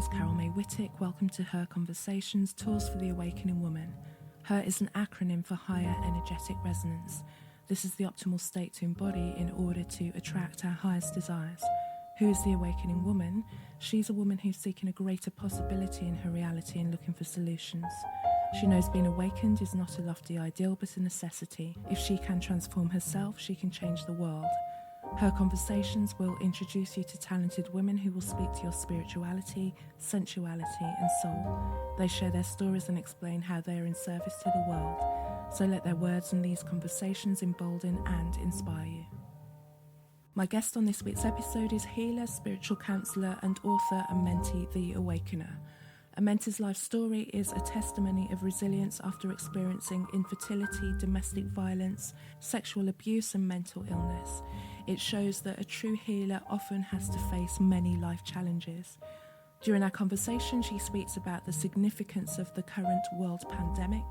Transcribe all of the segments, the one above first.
is Carol May Whittick. Welcome to Her Conversations, Tools for the Awakening Woman. Her is an acronym for Higher Energetic Resonance. This is the optimal state to embody in order to attract our highest desires. Who is the awakening woman? She's a woman who's seeking a greater possibility in her reality and looking for solutions. She knows being awakened is not a lofty ideal but a necessity. If she can transform herself, she can change the world. Her conversations will introduce you to talented women who will speak to your spirituality, sensuality and soul. They share their stories and explain how they are in service to the world. So let their words and these conversations embolden and inspire you. My guest on this week's episode is healer, spiritual counsellor and author Amenti the Awakener. Amenti's life story is a testimony of resilience after experiencing infertility, domestic violence, sexual abuse and mental illness. It shows that a true healer often has to face many life challenges. During our conversation, she speaks about the significance of the current world pandemic.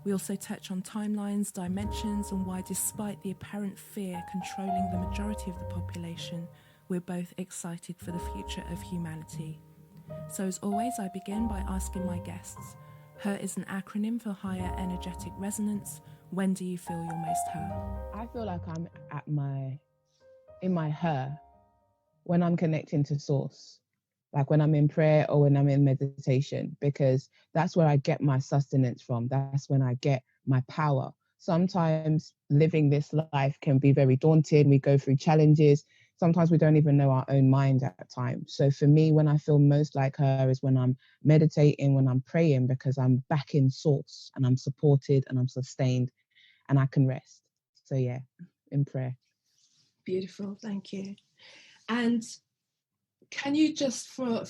We also touch on timelines, dimensions, and why, despite the apparent fear controlling the majority of the population, we're both excited for the future of humanity. So as always, I begin by asking my guests. Her is an acronym for Higher Energetic Resonance. When do you feel you're most her? I feel like I'm in my her when I'm connecting to source, like when I'm in prayer or when I'm in meditation, because that's where I get my sustenance from. That's when I get my power. Sometimes living this life can be very daunting. We go through challenges. Sometimes we don't even know our own mind at times. So for me, when I feel most like her is when I'm meditating, when I'm praying, because I'm back in source and I'm supported and I'm sustained and I can rest. So yeah, in prayer. Beautiful, thank you. And can you just, for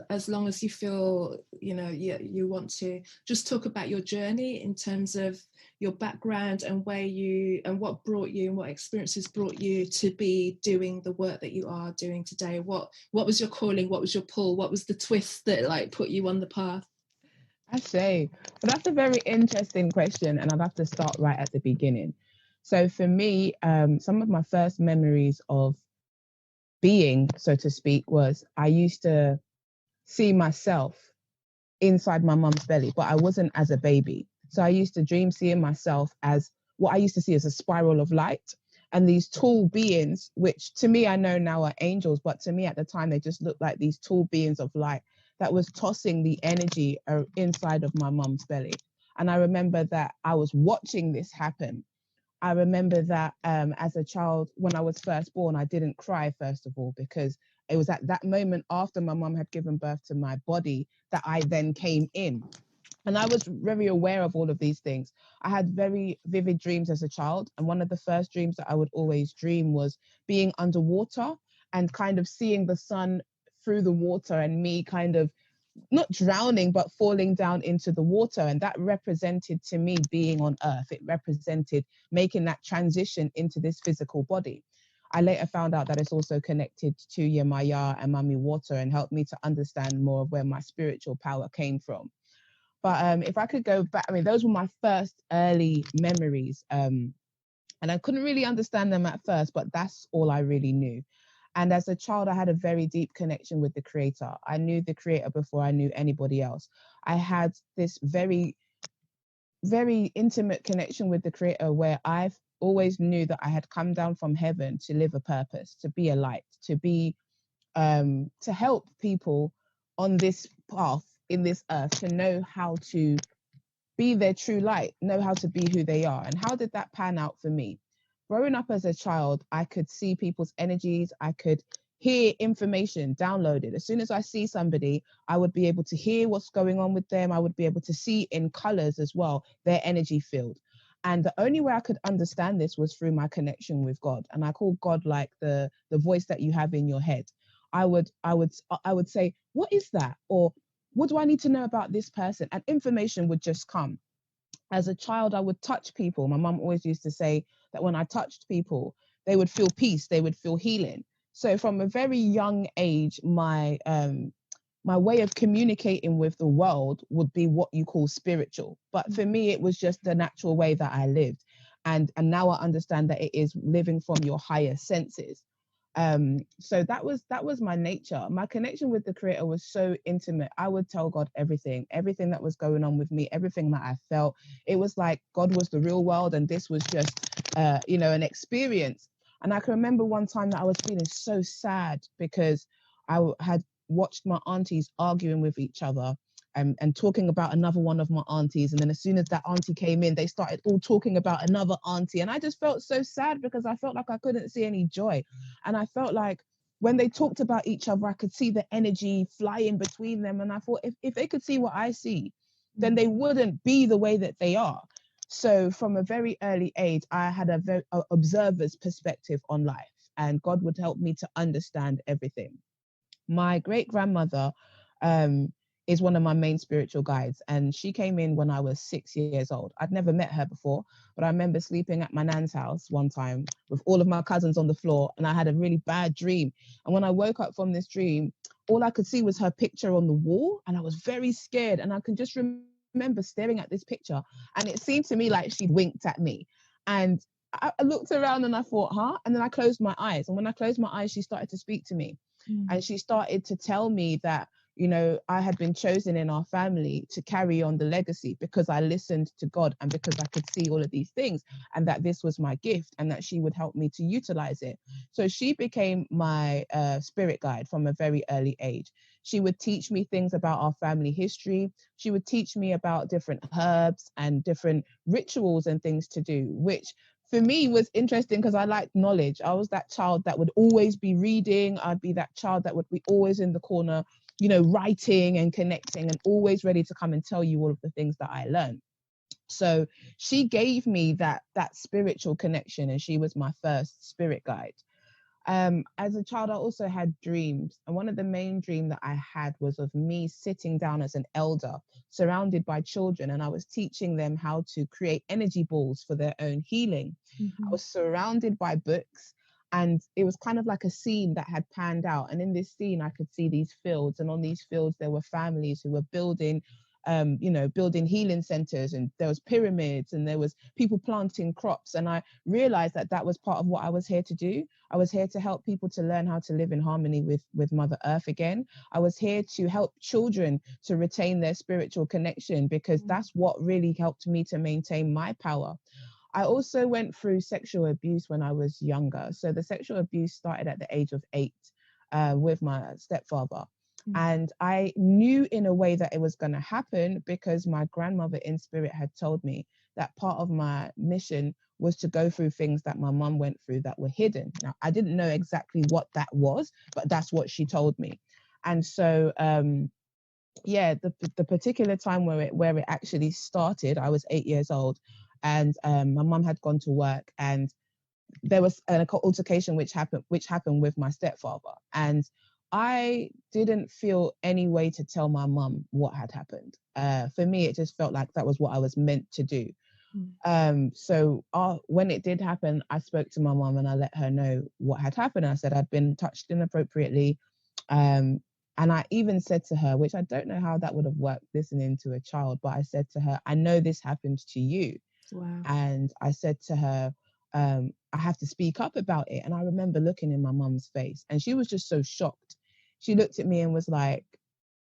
as long as you feel, you want to, just talk about your journey in terms of your background and what brought you and what experiences brought you to be doing the work that you are doing today? What was your calling? What was your pull? What was the twist that put you on the path? I say, but that's a very interesting question, and I'd have to start right at the beginning. So for me, some of my first memories of being, so to speak, was I used to see myself inside my mum's belly, but I wasn't as a baby. So I used to dream seeing myself as what I used to see as a spiral of light. And these tall beings, which to me I know now are angels, but to me at the time they just looked like these tall beings of light that was tossing the energy inside of my mum's belly. And I remember that I was watching this happen. I remember that as a child, when I was first born, I didn't cry, first of all, because it was at that moment after my mum had given birth to my body that I then came in. And I was very aware of all of these things. I had very vivid dreams as a child. And one of the first dreams that I would always dream was being underwater and kind of seeing the sun through the water and me kind of not drowning, but falling down into the water. And that represented to me being on earth. It represented making that transition into this physical body. I later found out that it's also connected to Yemaya and Mami Water and helped me to understand more of where my spiritual power came from. But if I could go back, those were my first early memories. And I couldn't really understand them at first, but that's all I really knew. And as a child, I had a very deep connection with the Creator. I knew the Creator before I knew anybody else. I had this very, very intimate connection with the Creator where I've always knew that I had come down from heaven to live a purpose, to be a light, to be, to help people on this path in this earth, to know how to be their true light, know how to be who they are. And how did that pan out for me? Growing up as a child, I could see people's energies. I could hear information downloaded. As soon as I see somebody, I would be able to hear what's going on with them. I would be able to see in colors as well, their energy field. And the only way I could understand this was through my connection with God. And I call God like the voice that you have in your head. I would say, what is that? Or what do I need to know about this person? And information would just come. As a child, I would touch people. My mum always used to say that when I touched people, they would feel peace, they would feel healing. So from a very young age, my way of communicating with the world would be what you call spiritual. But for me, it was just the natural way that I lived. And now I understand that it is living from your higher senses. So that was my nature. My connection with the Creator was so intimate. I would tell God everything that was going on with me, everything that I felt. It was like God was the real world and this was just an experience. And I can remember one time that I was feeling so sad because had watched my aunties arguing with each other, and talking about another one of my aunties. And then as soon as that auntie came in, they started all talking about another auntie. And I just felt so sad because I felt like I couldn't see any joy. And I felt like when they talked about each other, I could see the energy flying between them. And I thought if they could see what I see, then they wouldn't be the way that they are. So from a very early age, I had a very observer's perspective on life, and God would help me to understand everything. My great grandmother is one of my main spiritual guides, and she came in when I was 6 years old. I'd never met her before, but I remember sleeping at my nan's house one time with all of my cousins on the floor, and I had a really bad dream. And when I woke up from this dream, all I could see was her picture on the wall, and I was very scared. And I can just remember staring at this picture, and it seemed to me like she'd winked at me. And I looked around and I thought, huh? And then I closed my eyes. And when I closed my eyes, she started to speak to me. And she started to tell me that, I had been chosen in our family to carry on the legacy because I listened to God and because I could see all of these things, and that this was my gift and that she would help me to utilize it. So she became my spirit guide from a very early age. She would teach me things about our family history. She would teach me about different herbs and different rituals and things to do, which for me was interesting because I liked knowledge. I was that child that would always be reading. I'd be that child that would be always in the corner, writing and connecting and always ready to come and tell you all of the things that I learned. So she gave me that spiritual connection, and she was my first spirit guide. As a child, I also had dreams. And one of the main dreams that I had was of me sitting down as an elder, surrounded by children, and I was teaching them how to create energy balls for their own healing. I was surrounded by books, and it was kind of like a scene that had panned out. And in this scene, I could see these fields, and on these fields, there were families who were building building healing centers, and there was pyramids, and there was people planting crops. And I realized that that was part of what I was here to do. I was here to help people to learn how to live in harmony with Mother Earth again. I was here to help children to retain their spiritual connection, because that's what really helped me to maintain my power. I also went through sexual abuse when I was younger. So the sexual abuse started at the age of 8 with my stepfather. And I knew in a way that it was going to happen because my grandmother in spirit had told me that part of my mission was to go through things that my mum went through that were hidden. Now, I didn't know exactly what that was, but that's what she told me. And so, the particular time where it actually started, I was 8 years old, and my mum had gone to work, and there was an altercation which happened with my stepfather, and I didn't feel any way to tell my mum what had happened. For me, it just felt like that was what I was meant to do. So when it did happen, I spoke to my mum and I let her know what had happened. I said I'd been touched inappropriately. And I even said to her, which I don't know how that would have worked listening to a child, but I said to her, I know this happened to you. Wow. And I said to her, I have to speak up about it. And I remember looking in my mum's face, and she was just so shocked. She looked at me and was like,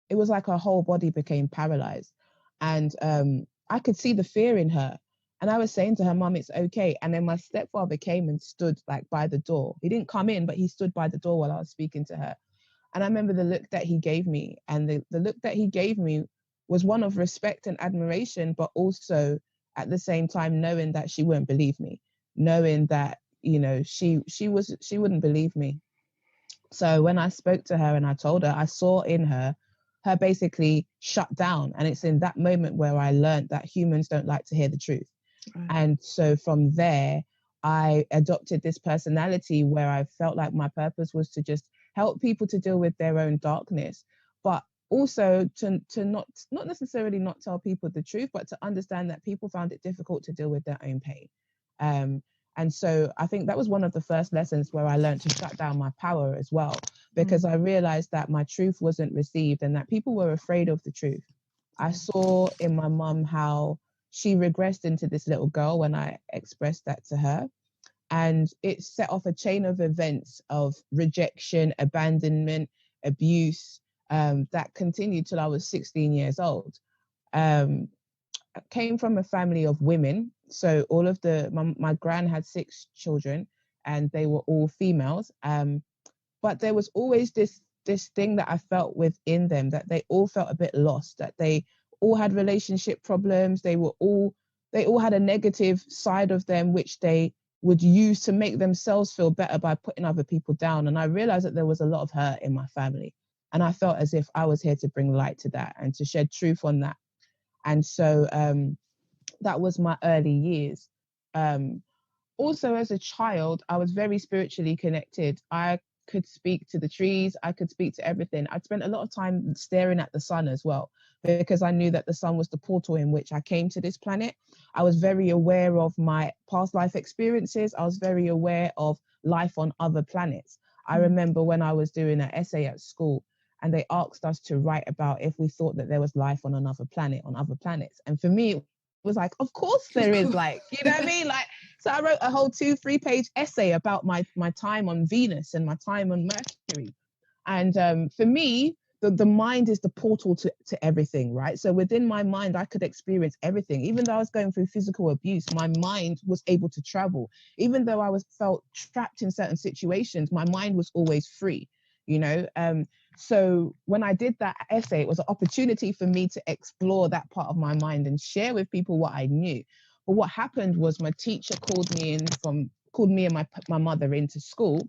it was like her whole body became paralyzed. And I could see the fear in her. And I was saying to her, Mum, it's okay. And then my stepfather came and stood like by the door. He didn't come in, but he stood by the door while I was speaking to her. And I remember the look that he gave me. And the look that he gave me was one of respect and admiration, but also at the same time knowing that she wouldn't believe me, knowing that, she wouldn't believe me. So when I spoke to her and I told her, I saw in her basically shut down. And it's in that moment where I learned that humans don't like to hear the truth. Right. And so from there, I adopted this personality where I felt like my purpose was to just help people to deal with their own darkness, but also to not necessarily not tell people the truth, but to understand that people found it difficult to deal with their own pain. And so I think that was one of the first lessons where I learned to shut down my power as well, because I realized that my truth wasn't received and that people were afraid of the truth. I saw in my mum how she regressed into this little girl when I expressed that to her. And it set off a chain of events of rejection, abandonment, abuse, that continued till I was 16 years old. I came from a family of women. So all of my gran had 6 children and they were all females. But there was always this thing that I felt within them, that they all felt a bit lost, that they all had relationship problems. They all had a negative side of them, which they would use to make themselves feel better by putting other people down. And I realized that there was a lot of hurt in my family. And I felt as if I was here to bring light to that and to shed truth on that. And so that was my early years. Also, as a child, I was very spiritually connected. I could speak to the trees. I could speak to everything. I'd spent a lot of time staring at the sun as well, because I knew that the sun was the portal in which I came to this planet. I was very aware of my past life experiences. I was very aware of life on other planets. I remember when I was doing an essay at school, and they asked us to write about if we thought that there was life on another planet, on other planets. And for me, it was like, of course there is, like, you know what I mean? Like, so I wrote a whole 2-3 page essay about my time on Venus and my time on Mercury. And for me, the mind is the portal to everything, right? So within my mind, I could experience everything. Even though I was going through physical abuse, my mind was able to travel. Even though I felt trapped in certain situations, my mind was always free, you know? So when I did that essay, it was an opportunity for me to explore that part of my mind and share with people what I knew. But what happened was my teacher called me and my mother into school,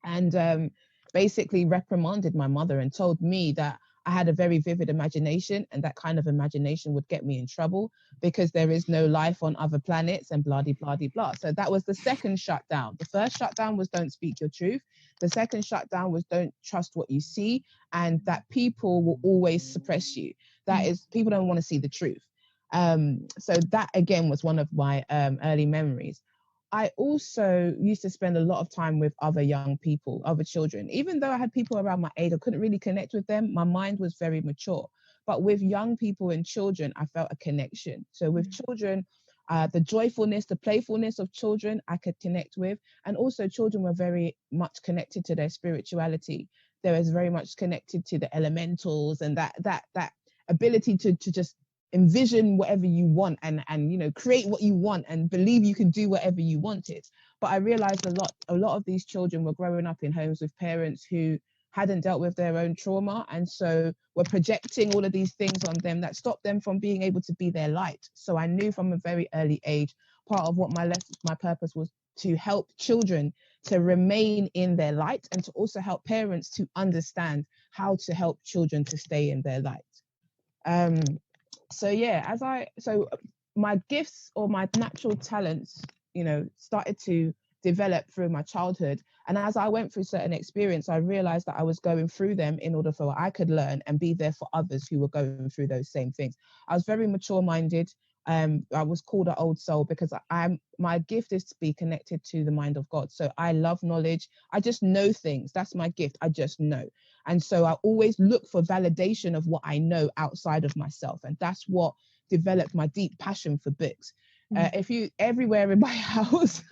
and basically reprimanded my mother and told me that I had a very vivid imagination, and that kind of imagination would get me in trouble because there is no life on other planets and blah, blah, blah, blah. So that was the second shutdown. The first shutdown was don't speak your truth. The second shutdown was don't trust what you see, and that people will always suppress you. That is, people don't want to see the truth. So that again was one of my early memories. I also used to spend a lot of time with other young people, other children. Even though I had people around my age, I couldn't really connect with them. My mind was very mature. But with young people and children, I felt a connection. So with children, the joyfulness, the playfulness of children, I could connect with. And also children were very much connected to their spirituality. They was very much connected to the elementals and that ability to just envision whatever you want and you know, create what you want and believe you can do whatever you wanted. But I realized a lot of these children were growing up in homes with parents who hadn't dealt with their own trauma, and so were projecting all of these things on them that stopped them from being able to be their light. So I knew from a very early age, part of what my purpose was to help children to remain in their light, and to also help parents to understand how to help children to stay in their light. So yeah, so my gifts or my natural talents, you know, started to develop through my childhood. And as I went through certain experience, I realized that I was going through them in order for I could learn and be there for others who were going through those same things. I was very mature minded. I was called an old soul because my gift is to be connected to the mind of God. So I love knowledge. I just know things. That's my gift. I just know. And so I always look for validation of what I know outside of myself. And that's what developed my deep passion for books. Everywhere in my house,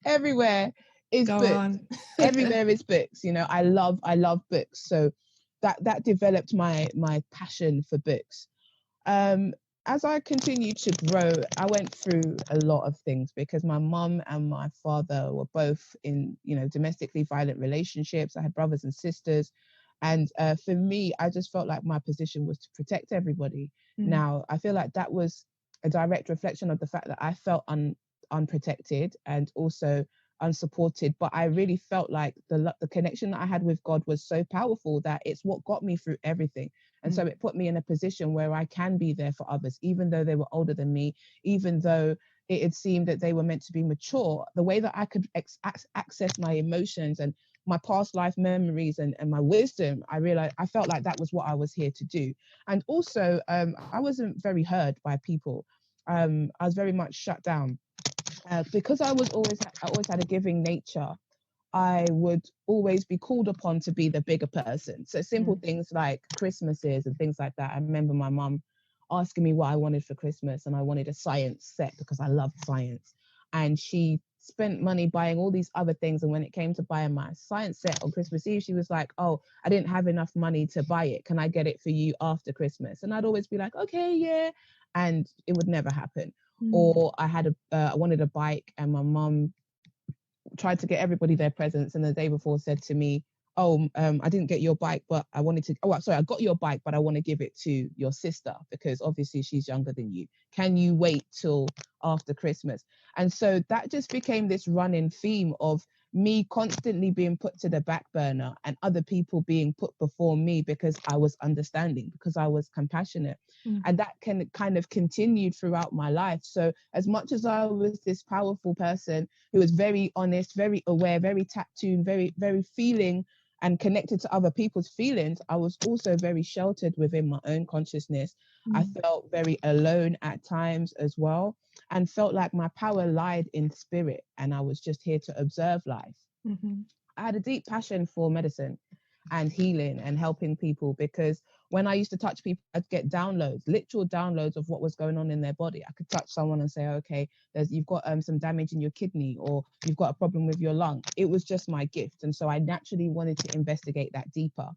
everywhere is books. Everywhere is books. You know, I love books. So that developed my passion for books. As I continued to grow, I went through a lot of things because my mum and my father were both in, you know, domestically violent relationships. I had brothers and sisters. And for me, I just felt like my position was to protect everybody. Now, I feel like that was a direct reflection of the fact that I felt unprotected and also unsupported. But I really felt like the connection that I had with God was so powerful that it's what got me through everything. And so it put me in a position where I can be there for others, even though they were older than me, even though it had seemed that they were meant to be mature. The way that I could access my emotions and my past life memories and my wisdom, I felt like that was what I was here to do. And also, I wasn't very heard by people. I was very much shut down. Because I always had a giving nature, I would always be called upon to be the bigger person. So simple things like Christmases and things like that. I remember my mum asking me what I wanted for Christmas, and I wanted a science set because I loved science. And she spent money buying all these other things. And when it came to buying my science set on Christmas Eve, she was like, oh, I didn't have enough money to buy it. Can I get it for you after Christmas? And I'd always be like, okay, yeah. And it would never happen. Or I wanted a bike, and my mum tried to get everybody their presents, and the day before said to me, oh, I didn't get your bike, but I wanted to, oh, sorry, I got your bike, but I want to give it to your sister because obviously she's younger than you. Can you wait till after Christmas? And so that just became this running theme of me constantly being put to the back burner and other people being put before me because I was understanding, because I was compassionate. And that can kind of continued throughout my life. So as much as I was this powerful person who was very honest, very aware, very tapped in, very, very feeling and connected to other people's feelings, I was also very sheltered within my own consciousness. I felt very alone at times as well, and felt like my power lied in spirit, and I was just here to observe life. I had a deep passion for medicine and healing and helping people, because when I used to touch people, I'd get downloads, literal downloads of what was going on in their body. I could touch someone and say, okay, you've got some damage in your kidney, or you've got a problem with your lung. It was just my gift. And so I naturally wanted to investigate that deeper.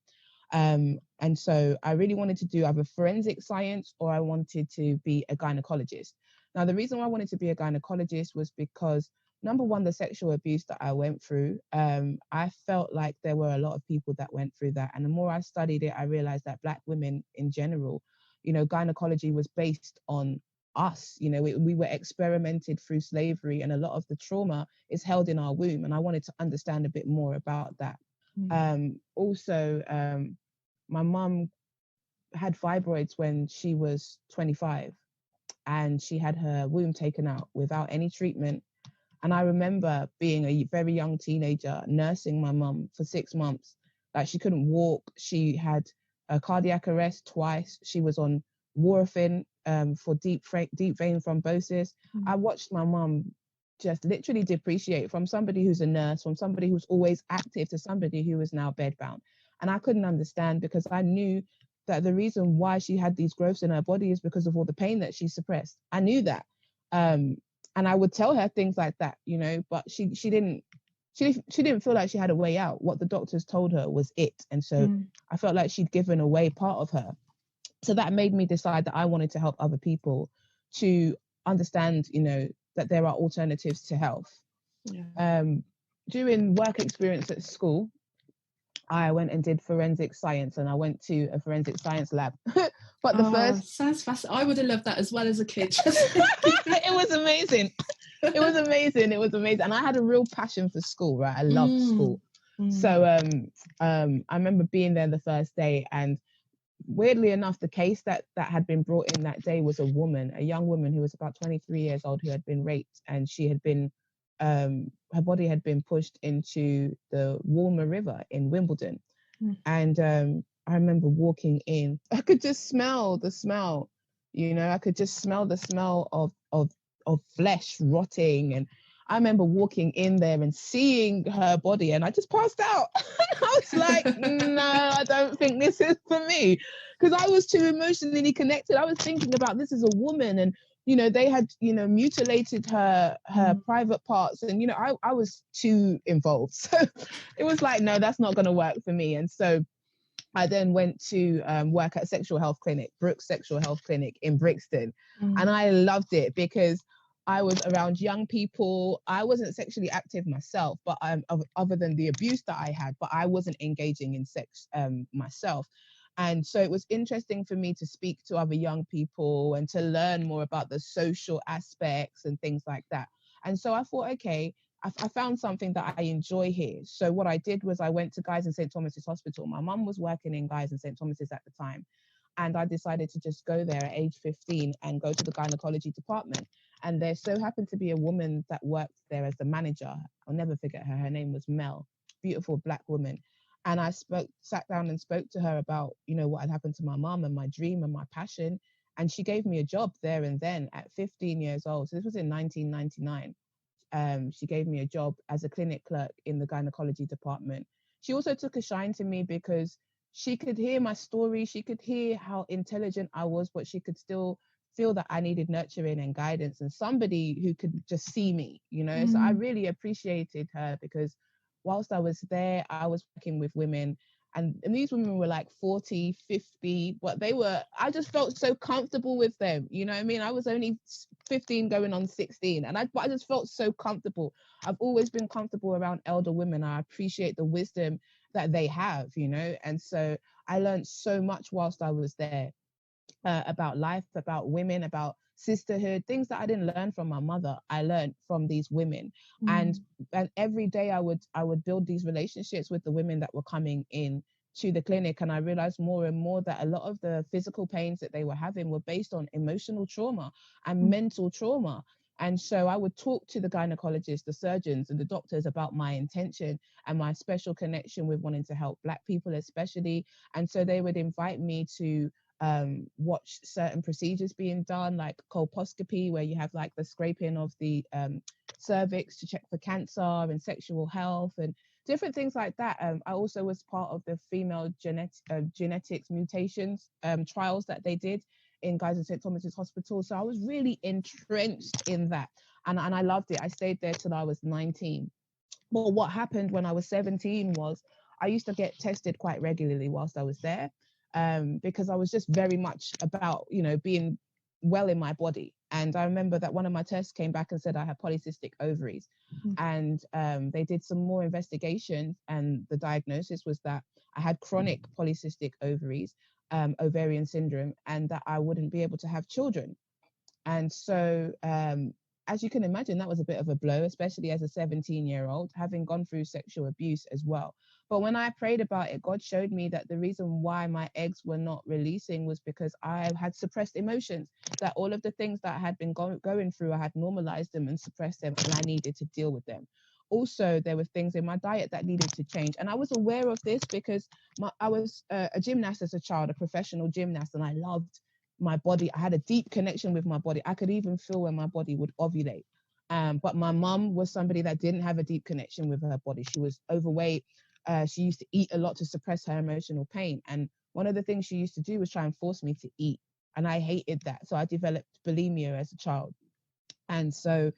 And so I really wanted to do either forensic science, or I wanted to be a gynecologist. Now, the reason why I wanted to be a gynecologist was because, number one, the sexual abuse that I went through, I felt like there were a lot of people that went through that. And the more I studied it, I realized that Black women in general, gynecology was based on us. We were experimented through slavery, and a lot of the trauma is held in our womb. And I wanted to understand a bit more about that. Also, my mum had fibroids when she was 25, and she had her womb taken out without any treatment. And I remember being a very young teenager, nursing my mum for 6 months. Like, she couldn't walk. She had a cardiac arrest twice. She was on warfarin for deep vein thrombosis. I watched my mum just literally depreciate from somebody who's a nurse, from somebody who's always active, to somebody who is now bedbound. And I couldn't understand, because I knew that the reason why she had these growths in her body is because of all the pain that she suppressed. I knew that. And I would tell her things like that, but she didn't feel like she had a way out. What the doctors told her was it. And so I felt like she'd given away part of her. So that made me decide that I wanted to help other people to understand, that there are alternatives to health. During work experience at school, I went and did forensic science, and I went to a forensic science lab. But the first... Sounds fascinating. I would have loved that as well as a kid. It was amazing. It was amazing. And I had a real passion for school, right? I loved school. So I remember being there the first day, and weirdly enough, the case that had been brought in that day was a young woman who was about 23 years old, who had been raped, and she had been her body had been pushed into the Walmer River in Wimbledon. And I remember walking in. I could just smell the smell, I could just smell the smell of flesh rotting. And I remember walking in there and seeing her body, and I just passed out. I was like, no, I don't think this is for me, because I was too emotionally connected. I was thinking about, this is a woman, and they had mutilated her private parts, and I was too involved. So it was like, no, that's not going to work for me. And so I then went to work at a sexual health clinic, Brooks Sexual Health Clinic in Brixton. And I loved it because I was around young people. I wasn't sexually active myself, but other than the abuse that I had, but I wasn't engaging in sex myself. And so it was interesting for me to speak to other young people and to learn more about the social aspects and things like that. And so I thought, okay, I found something that I enjoy here. So what I did was I went to Guy's and St. Thomas's Hospital. My mum was working in Guy's and St. Thomas's at the time. And I decided to just go there at age 15 and go to the gynecology department. And there so happened to be a woman that worked there as the manager. I'll never forget her. Her name was Mel, beautiful Black woman. And I sat down and spoke to her about, what had happened to my mum and my dream and my passion. And she gave me a job there and then at 15 years old. So this was in 1999. She gave me a job as a clinic clerk in the gynecology department. She also took a shine to me because she could hear my story. She could hear how intelligent I was, but she could still feel that I needed nurturing and guidance and somebody who could just see me, So I really appreciated her, because whilst I was there, I was working with women, and these women were like 40, 50, but I just felt so comfortable with them. You know what I mean? I was only 15 going on 16, and I just felt so comfortable. I've always been comfortable around elder women. I appreciate the wisdom that they have, and so I learned so much whilst I was there. About life, about women, about sisterhood, things that I didn't learn from my mother, I learned from these women. And every day I would build these relationships with the women that were coming in to the clinic, and I realized more and more that a lot of the physical pains that they were having were based on emotional trauma and mental trauma. And so I would talk to the gynecologists, the surgeons, and the doctors about my intention and my special connection with wanting to help Black people especially. And so they would invite me to watch certain procedures being done, like colposcopy, where you have like the scraping of the cervix to check for cancer and sexual health and different things like that. I also was part of the female genetics mutations trials that they did in Guy's and St. Thomas's Hospital. So I was really entrenched in that, and I loved it. I stayed there till I was 19. But what happened when I was 17 was I used to get tested quite regularly whilst I was there, because I was just very much about, being well in my body. And I remember that one of my tests came back and said I had polycystic ovaries. And they did some more investigations, and the diagnosis was that I had chronic polycystic ovaries, ovarian syndrome, and that I wouldn't be able to have children. And so, as you can imagine, that was a bit of a blow, especially as a 17-year-old, having gone through sexual abuse as well. But when I prayed about it, God showed me that the reason why my eggs were not releasing was because I had suppressed emotions, that all of the things that I had been going through, I had normalized them and suppressed them, and I needed to deal with them. Also, there were things in my diet that needed to change. And I was aware of this because I was a gymnast as a child, a professional gymnast, and I loved my body. I had a deep connection with my body. I could even feel when my body would ovulate. But my mum was somebody that didn't have a deep connection with her body. She was overweight. She used to eat a lot to suppress her emotional pain. And one of the things she used to do was try and force me to eat. And I hated that. So I developed bulimia as a child. And so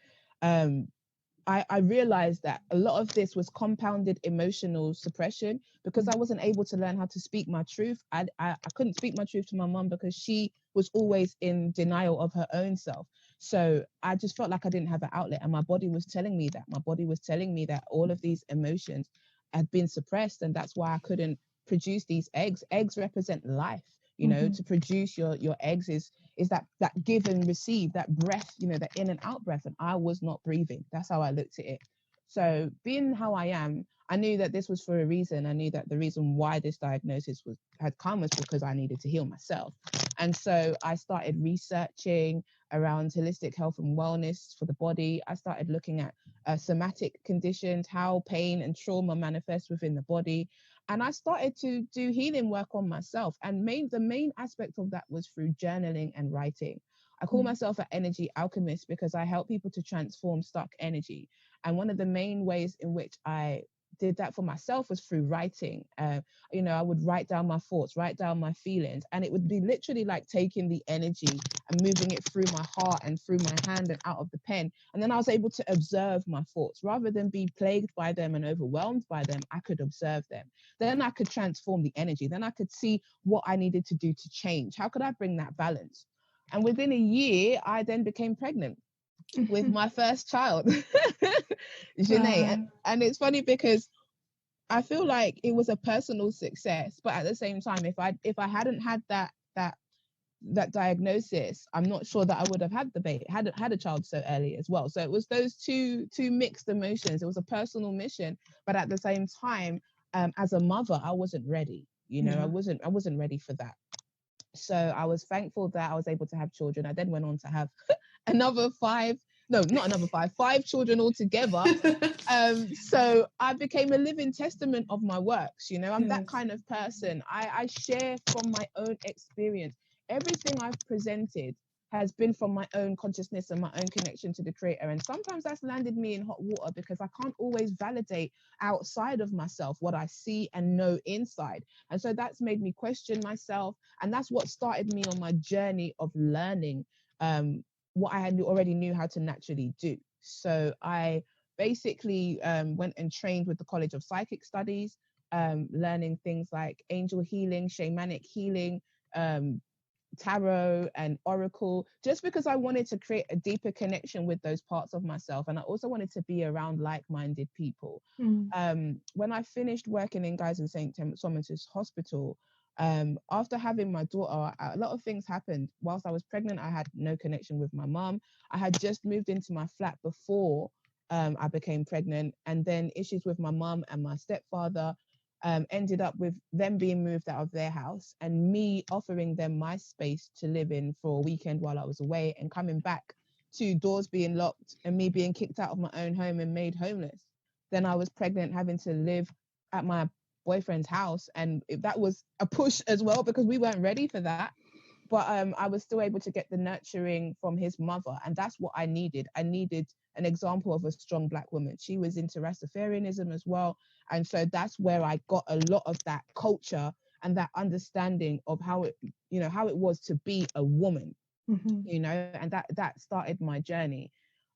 I realized that a lot of this was compounded emotional suppression because I wasn't able to learn how to speak my truth. I couldn't speak my truth to my mum because she was always in denial of her own self. So I just felt like I didn't have an outlet, and my body was telling me that. My body was telling me that all of these emotions had been suppressed, and that's why I couldn't produce these eggs. Eggs represent life. To produce your eggs is that give and receive, that breath, the in and out breath, and I was not breathing. That's how I looked at it. So being how I am, I knew that this was for a reason. I knew that the reason why this diagnosis had come was because I needed to heal myself. And so I started researching around holistic health and wellness for the body. I started looking at somatic conditions, how pain and trauma manifest within the body. And I started to do healing work on myself. And the main aspect of that was through journaling and writing. I call myself an energy alchemist because I help people to transform stuck energy. And one of the main ways in which I did that for myself was through writing. I would write down my thoughts, write down my feelings, and it would be literally like taking the energy and moving it through my heart and through my hand and out of the pen. And then I was able to observe my thoughts rather than be plagued by them and overwhelmed by them. I could observe them. Then I could transform the energy. Then I could see what I needed to do to change. How could I bring that balance? And within a year, I then became pregnant with my first child, Janae. And it's funny because I feel like it was a personal success, but at the same time, if I hadn't had that diagnosis, I'm not sure that I would have had the baby, had a child so early as well. So it was those two mixed emotions. It was a personal mission, but at the same time, as a mother, I wasn't ready. I wasn't ready for that. So I was thankful that I was able to have children. I then went on to have five children altogether. So I became a living testament of my works. I'm that kind of person. I share from my own experience. Everything I've presented has been from my own consciousness and my own connection to the creator. And sometimes that's landed me in hot water because I can't always validate outside of myself what I see and know inside. And so that's made me question myself. And that's what started me on my journey of learning what I had already knew how to naturally do. So I basically went and trained with the College of Psychic Studies, learning things like angel healing, shamanic healing, tarot and oracle, just because I wanted to create a deeper connection with those parts of myself. And I also wanted to be around like-minded people. When I finished working in Guys and St. Thomas's Hospital, after having my daughter, a lot of things happened. Whilst I was pregnant, I had no connection with my mum. I had just moved into my flat before I became pregnant, and then issues with my mum and my stepfather ended up with them being moved out of their house and me offering them my space to live in for a weekend while I was away, and coming back to doors being locked and me being kicked out of my own home and made homeless. Then I was pregnant, having to live at my boyfriend's house, and that was a push as well because we weren't ready for that. But I was still able to get the nurturing from his mother, and that's what I needed. I needed an example of a strong Black woman. She was into Rastafarianism as well, and so that's where I got a lot of that culture and that understanding of how it, how it was to be a woman, and that started my journey.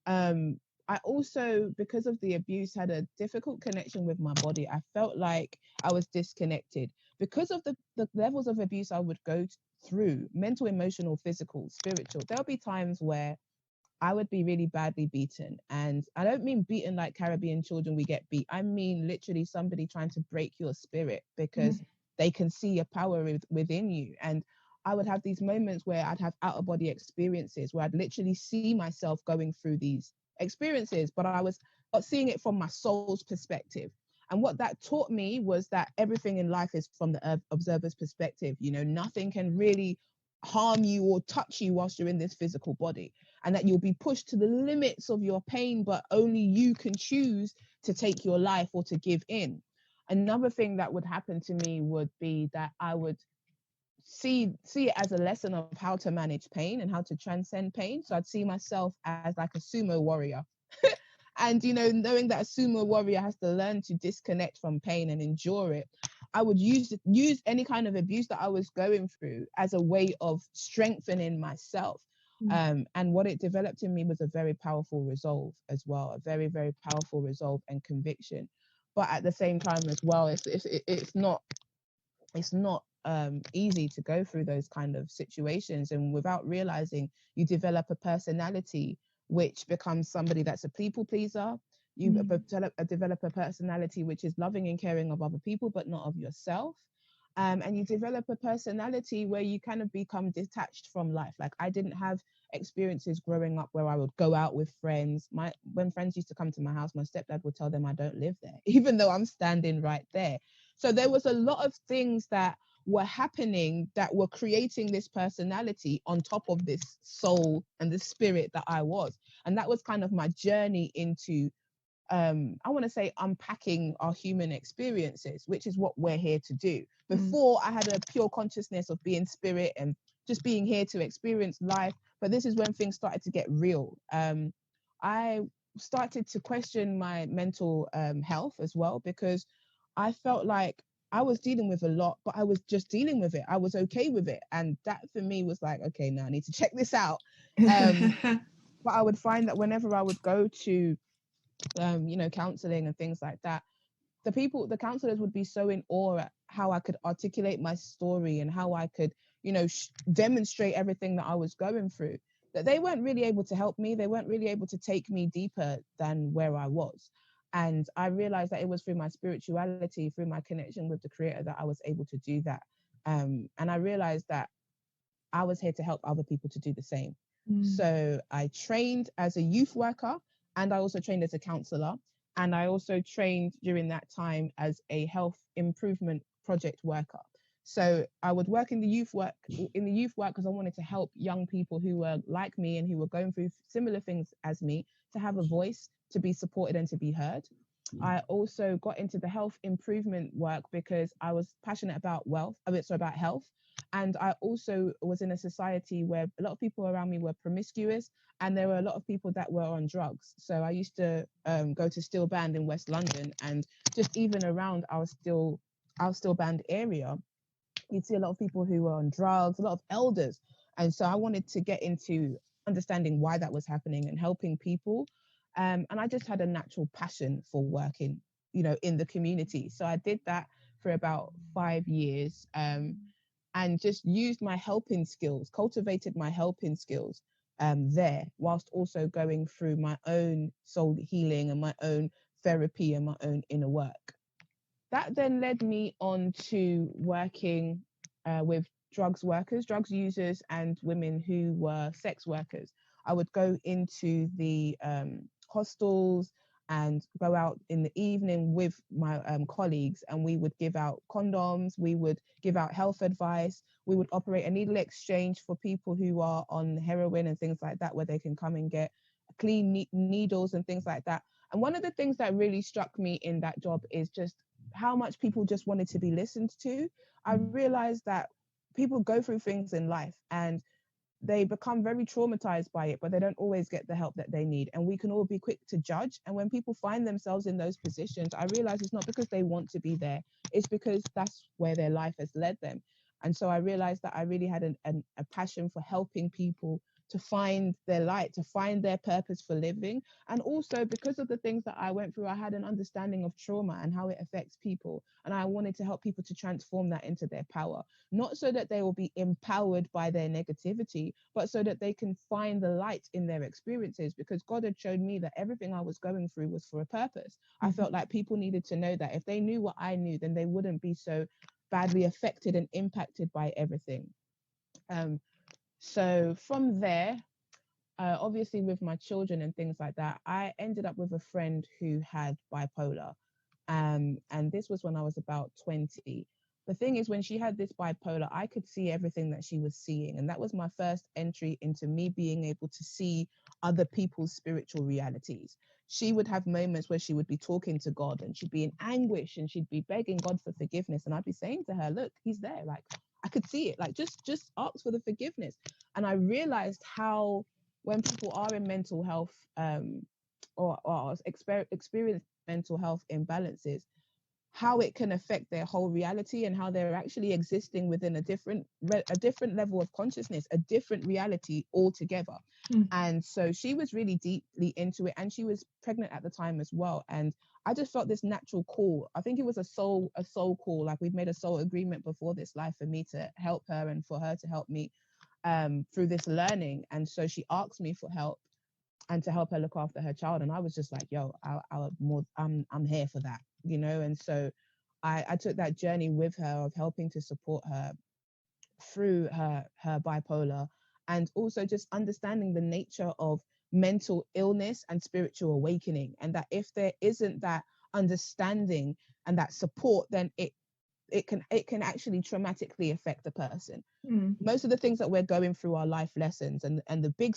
I also, because of the abuse, had a difficult connection with my body. I felt like I was disconnected because of the levels of abuse I would go through: mental, emotional, physical, spiritual. There'll be times where I would be really badly beaten. And I don't mean beaten like Caribbean children, we get beat. I mean literally somebody trying to break your spirit because they can see a power within you. And I would have these moments where I'd have out of body experiences where I'd literally see myself going through these experiences, but I was seeing it from my soul's perspective. And what that taught me was that everything in life is from the observer's perspective. Nothing can really harm you or touch you whilst you're in this physical body, and that you'll be pushed to the limits of your pain, but only you can choose to take your life or to give in. Another thing that would happen to me would be that I would see it as a lesson of how to manage pain and how to transcend pain. So I'd see myself as like a sumo warrior. And knowing that a sumo warrior has to learn to disconnect from pain and endure it, I would use any kind of abuse that I was going through as a way of strengthening myself. And what it developed in me was a very powerful resolve as well, a very, very powerful resolve and conviction. But at the same time as well, it's not easy to go through those kind of situations, and without realizing, you develop a personality which becomes somebody that's a people pleaser. You develop a personality which is loving and caring of other people but not of yourself. And you develop a personality where you kind of become detached from life. Like, I didn't have experiences growing up where I would go out with friends. When friends used to come to my house, my stepdad would tell them I don't live there, even though I'm standing right there. So there was a lot of things that were happening that were creating this personality on top of this soul and the spirit that I was. And that was kind of my journey into, I want to say, unpacking our human experiences, which is what we're here to do. Before, I had a pure consciousness of being spirit and just being here to experience life. But this is when things started to get real. I started to question my mental health as well, because I felt like I was dealing with a lot, but I was just dealing with it. I was okay with it. And that for me was like, okay, now I need to check this out. But I would find that whenever I would go to, counseling and things like that, the counselors would be so in awe at how I could articulate my story and how I could, demonstrate everything that I was going through, that they weren't really able to help me. They weren't really able to take me deeper than where I was. And I realized that it was through my spirituality, through my connection with the Creator, that I was able to do that. And I realized that I was here to help other people to do the same. So I trained as a youth worker, and I also trained as a counselor. And I also trained during that time as a health improvement project worker. So I would work in the youth work because I wanted to help young people who were like me and who were going through similar things as me to have a voice, to be supported and to be heard. I also got into the health improvement work because I was passionate about about health. And I also was in a society where a lot of people around me were promiscuous, and there were a lot of people that were on drugs. So I used to go to Still Band in West London, and just even around our Still Band area, you'd see a lot of people who were on drugs, a lot of elders. And so I wanted to get into understanding why that was happening and helping people. And I just had a natural passion for working, in the community. So I did that for about 5 years, and just used my helping skills, cultivated my helping skills there, whilst also going through my own soul healing and my own therapy and my own inner work. That then led me on to working with drugs users, and women who were sex workers. I would go into the hostels and go out in the evening with my colleagues, and we would give out condoms, we would give out health advice, we would operate a needle exchange for people who are on heroin and things like that, where they can come and get clean needles and things like that. And one of the things that really struck me in that job is just how much people just wanted to be listened to. I realized that people go through things in life and they become very traumatized by it, but they don't always get the help that they need. And we can all be quick to judge. And when people find themselves in those positions, I realize it's not because they want to be there, it's because that's where their life has led them. And so I realized that I really had a passion for helping people to find their light, to find their purpose for living. And also because of the things that I went through, I had an understanding of trauma and how it affects people. And I wanted to help people to transform that into their power, not so that they will be empowered by their negativity, but so that they can find the light in their experiences. Because God had shown me that everything I was going through was for a purpose. I felt like people needed to know that if they knew what I knew, then they wouldn't be so badly affected and impacted by everything. So from there, obviously with my children and things like that, I ended up with a friend who had bipolar. And this was when I was about 20. The thing is, when she had this bipolar, I could see everything that she was seeing. And that was my first entry into me being able to see other people's spiritual realities. She would have moments where she would be talking to God and she'd be in anguish and she'd be begging God for forgiveness. And I'd be saying to her, look, he's there. Like, I could see it. Like, just ask for the forgiveness. And I realized how when people are in mental health or experience mental health imbalances, how it can affect their whole reality and how they're actually existing within a different level of consciousness, a different reality altogether. And so she was really deeply into it, and she was pregnant at the time as well. And I just felt this natural call. I think it was a soul call. Like, we've made a soul agreement before this life for me to help her and for her to help me through this learning. And so she asked me for help and to help her look after her child. And I was just like, yo, I'm here for that, And so I took that journey with her of helping to support her through her bipolar, and also just understanding the nature of mental illness and spiritual awakening. And that if there isn't that understanding and that support, then it can actually traumatically affect the person. Most of the things that we're going through are life lessons, and the big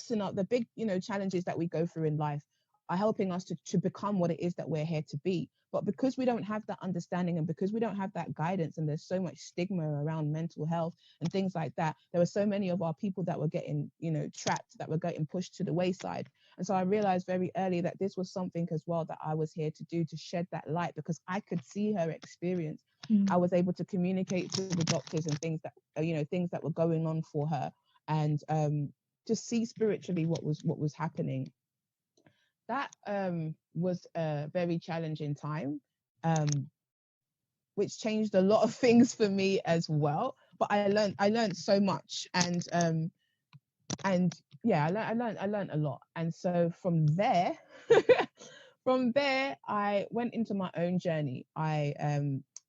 challenges that we go through in life are helping us to become what it is that we're here to be. But because we don't have that understanding, and because we don't have that guidance, and there's so much stigma around mental health and things like that, there were so many of our people that were getting trapped, that were getting pushed to the wayside. And so I realized very early that this was something as well that I was here to do, to shed that light, because I could see her experience. I was able to communicate to the doctors and things that were going on for her, and just see spiritually what was happening. That was a very challenging time, which changed a lot of things for me as well. But I learned so much, and yeah, I learned a lot. And so from there, I went into my own journey. I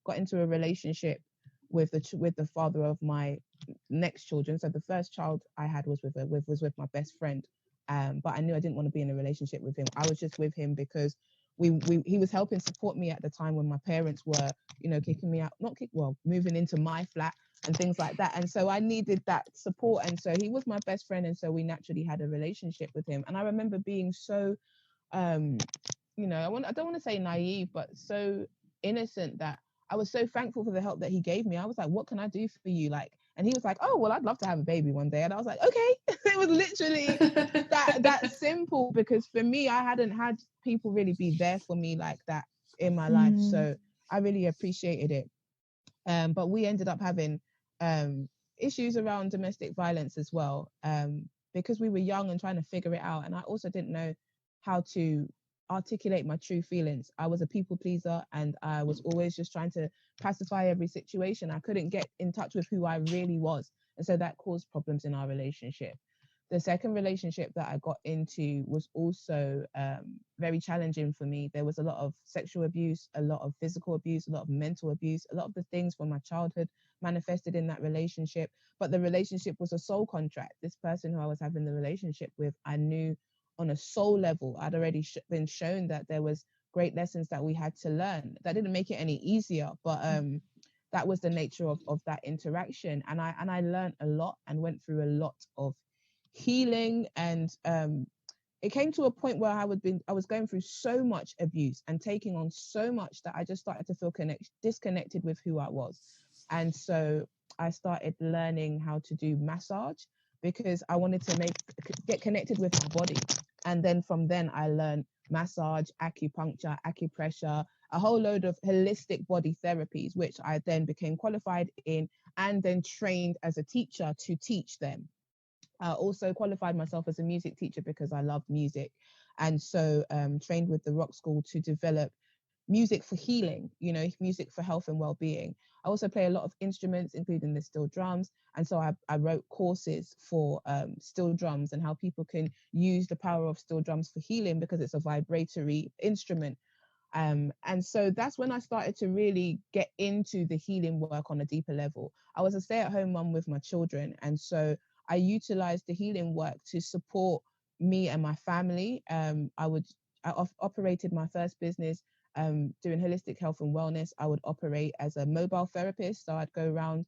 got into a relationship with the father of my next children. So the first child I had was with my best friend. But I knew I didn't want to be in a relationship with him. I was just with him because he was helping support me at the time when my parents were, kicking me out, moving into my flat and things like that. And so I needed that support. And so he was my best friend. And so we naturally had a relationship with him. And I remember being so, I don't want to say naive, but so innocent, that I was so thankful for the help that he gave me. I was like, what can I do for you? Like, and he was like, oh, well, I'd love to have a baby one day. And I was like, okay. It was literally that simple, because for me, I hadn't had people really be there for me like that in my life. So I really appreciated it. But we ended up having issues around domestic violence as well. because we were young and trying to figure it out, and I also didn't know how to articulate my true feelings. I was a people pleaser, and I was always just trying to pacify every situation. I couldn't get in touch with who I really was, and so that caused problems in our relationship. The second relationship that I got into was also very challenging for me. There was a lot of sexual abuse, a lot of physical abuse, a lot of mental abuse, a lot of the things from my childhood manifested in that relationship. But the relationship was a soul contract. This person who I was having the relationship with, I knew on a soul level, I'd already been shown that there was great lessons that we had to learn. That didn't make it any easier, but that was the nature of that interaction. And I learned a lot and went through a lot of healing, and it came to a point where I was going through so much abuse and taking on so much that I just started to feel disconnected with who I was. And so I started learning how to do massage because I wanted to get connected with my body. And then from then I learned massage, acupuncture, acupressure, a whole load of holistic body therapies, which I then became qualified in and then trained as a teacher to teach them. I also qualified myself as a music teacher because I love music, and so trained with the Rock School to develop music for healing, music for health and well-being. I also play a lot of instruments, including the steel drums, and so I wrote courses for steel drums and how people can use the power of steel drums for healing because it's a vibratory instrument. And so that's when I started to really get into the healing work on a deeper level. I was a stay-at-home mum with my children, and so I utilized the healing work to support me and my family. I operated my first business doing holistic health and wellness. I would operate as a mobile therapist, so I'd go around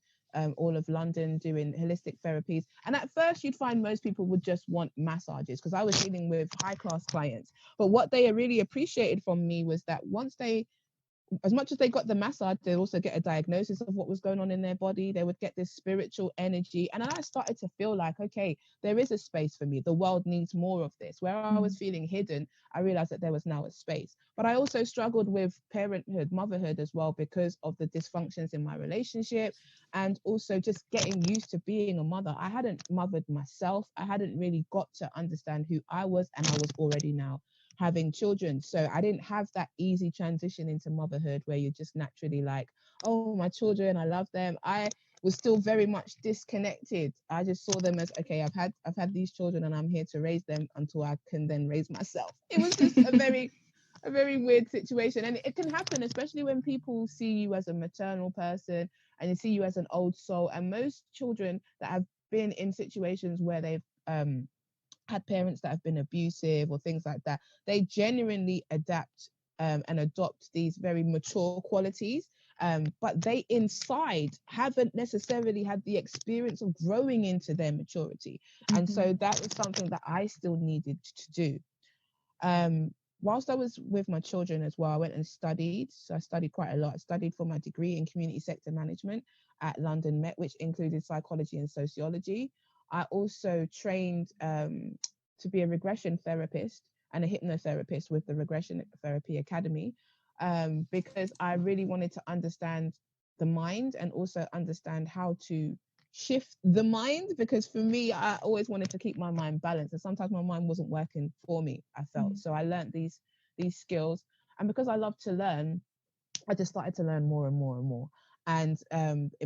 all of London doing holistic therapies. And at first, you'd find most people would just want massages because I was dealing with high-class clients. But what they really appreciated from me was that once as much as they got the massage, they also get a diagnosis of what was going on in their body. They would get this spiritual energy. And then I started to feel like, okay, there is a space for me. The world needs more of this. Where I was feeling hidden, I realized that there was now a space. But I also struggled with parenthood, motherhood as well, because of the dysfunctions in my relationship and also just getting used to being a mother. I hadn't mothered myself. I hadn't really got to understand who I was, and I was already now having children. So I didn't have that easy transition into motherhood where you're just naturally like, oh, my children, I love them. I was still very much disconnected. I just saw them as, okay, I've had these children and I'm here to raise them until I can then raise myself. It was just a very weird situation. And it can happen, especially when people see you as a maternal person and they see you as an old soul. And most children that have been in situations where they've had parents that have been abusive or things like that, they genuinely adapt and adopt these very mature qualities, but they inside haven't necessarily had the experience of growing into their maturity. And so that was something that I still needed to do. Whilst I was with my children as well, I went and studied. So I studied quite a lot. I studied for my degree in community sector management at London Met, which included psychology and sociology. I also trained to be a regression therapist and a hypnotherapist with the Regression Therapy Academy, because I really wanted to understand the mind and also understand how to shift the mind, because for me, I always wanted to keep my mind balanced, and sometimes my mind wasn't working for me, I felt. So I learned these skills, and because I love to learn, I just started to learn more and more and more. And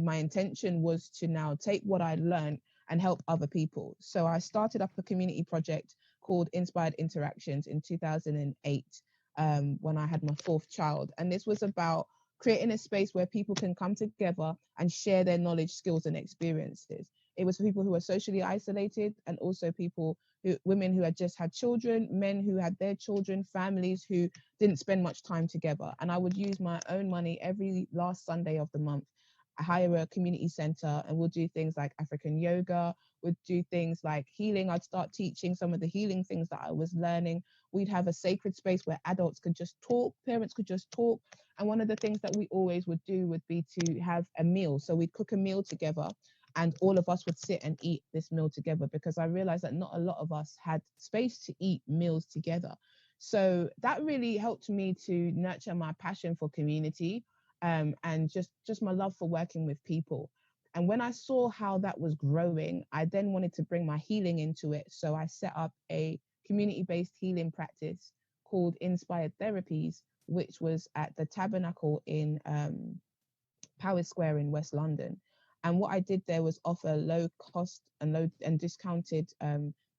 my intention was to now take what I learned and help other people. So I started up a community project called Inspired Interactions in 2008, when I had my fourth child. And this was about creating a space where people can come together and share their knowledge, skills, and experiences. It was for people who are socially isolated, and also women who had just had children, men who had their children, families who didn't spend much time together. And I would use my own money every last Sunday of the month. I hire a community center and we'll do things like African yoga, we'd do things like healing. I'd start teaching some of the healing things that I was learning. We'd have a sacred space where adults could just talk, parents could just talk. And one of the things that we always would do would be to have a meal. So we'd cook a meal together and all of us would sit and eat this meal together, because I realized that not a lot of us had space to eat meals together. So that really helped me to nurture my passion for community, and just my love for working with people. And when I saw how that was growing, I then wanted to bring my healing into it. So I set up a community-based healing practice called Inspired Therapies, which was at the Tabernacle in Powis Square in West London. And what I did there was offer low cost and low and discounted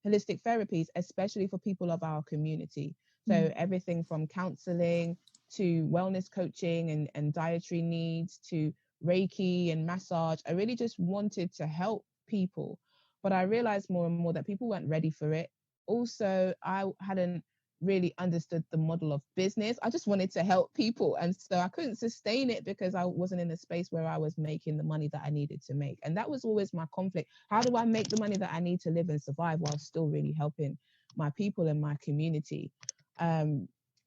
holistic therapies, especially for people of our community. So everything from counseling to wellness coaching and dietary needs to Reiki and massage. I really just wanted to help people. But I realized more and more that people weren't ready for it. Also, I hadn't really understood the model of business. I just wanted to help people. And so I couldn't sustain it because I wasn't in a space where I was making the money that I needed to make. And that was always my conflict. How do I make the money that I need to live and survive while still really helping my people and my community?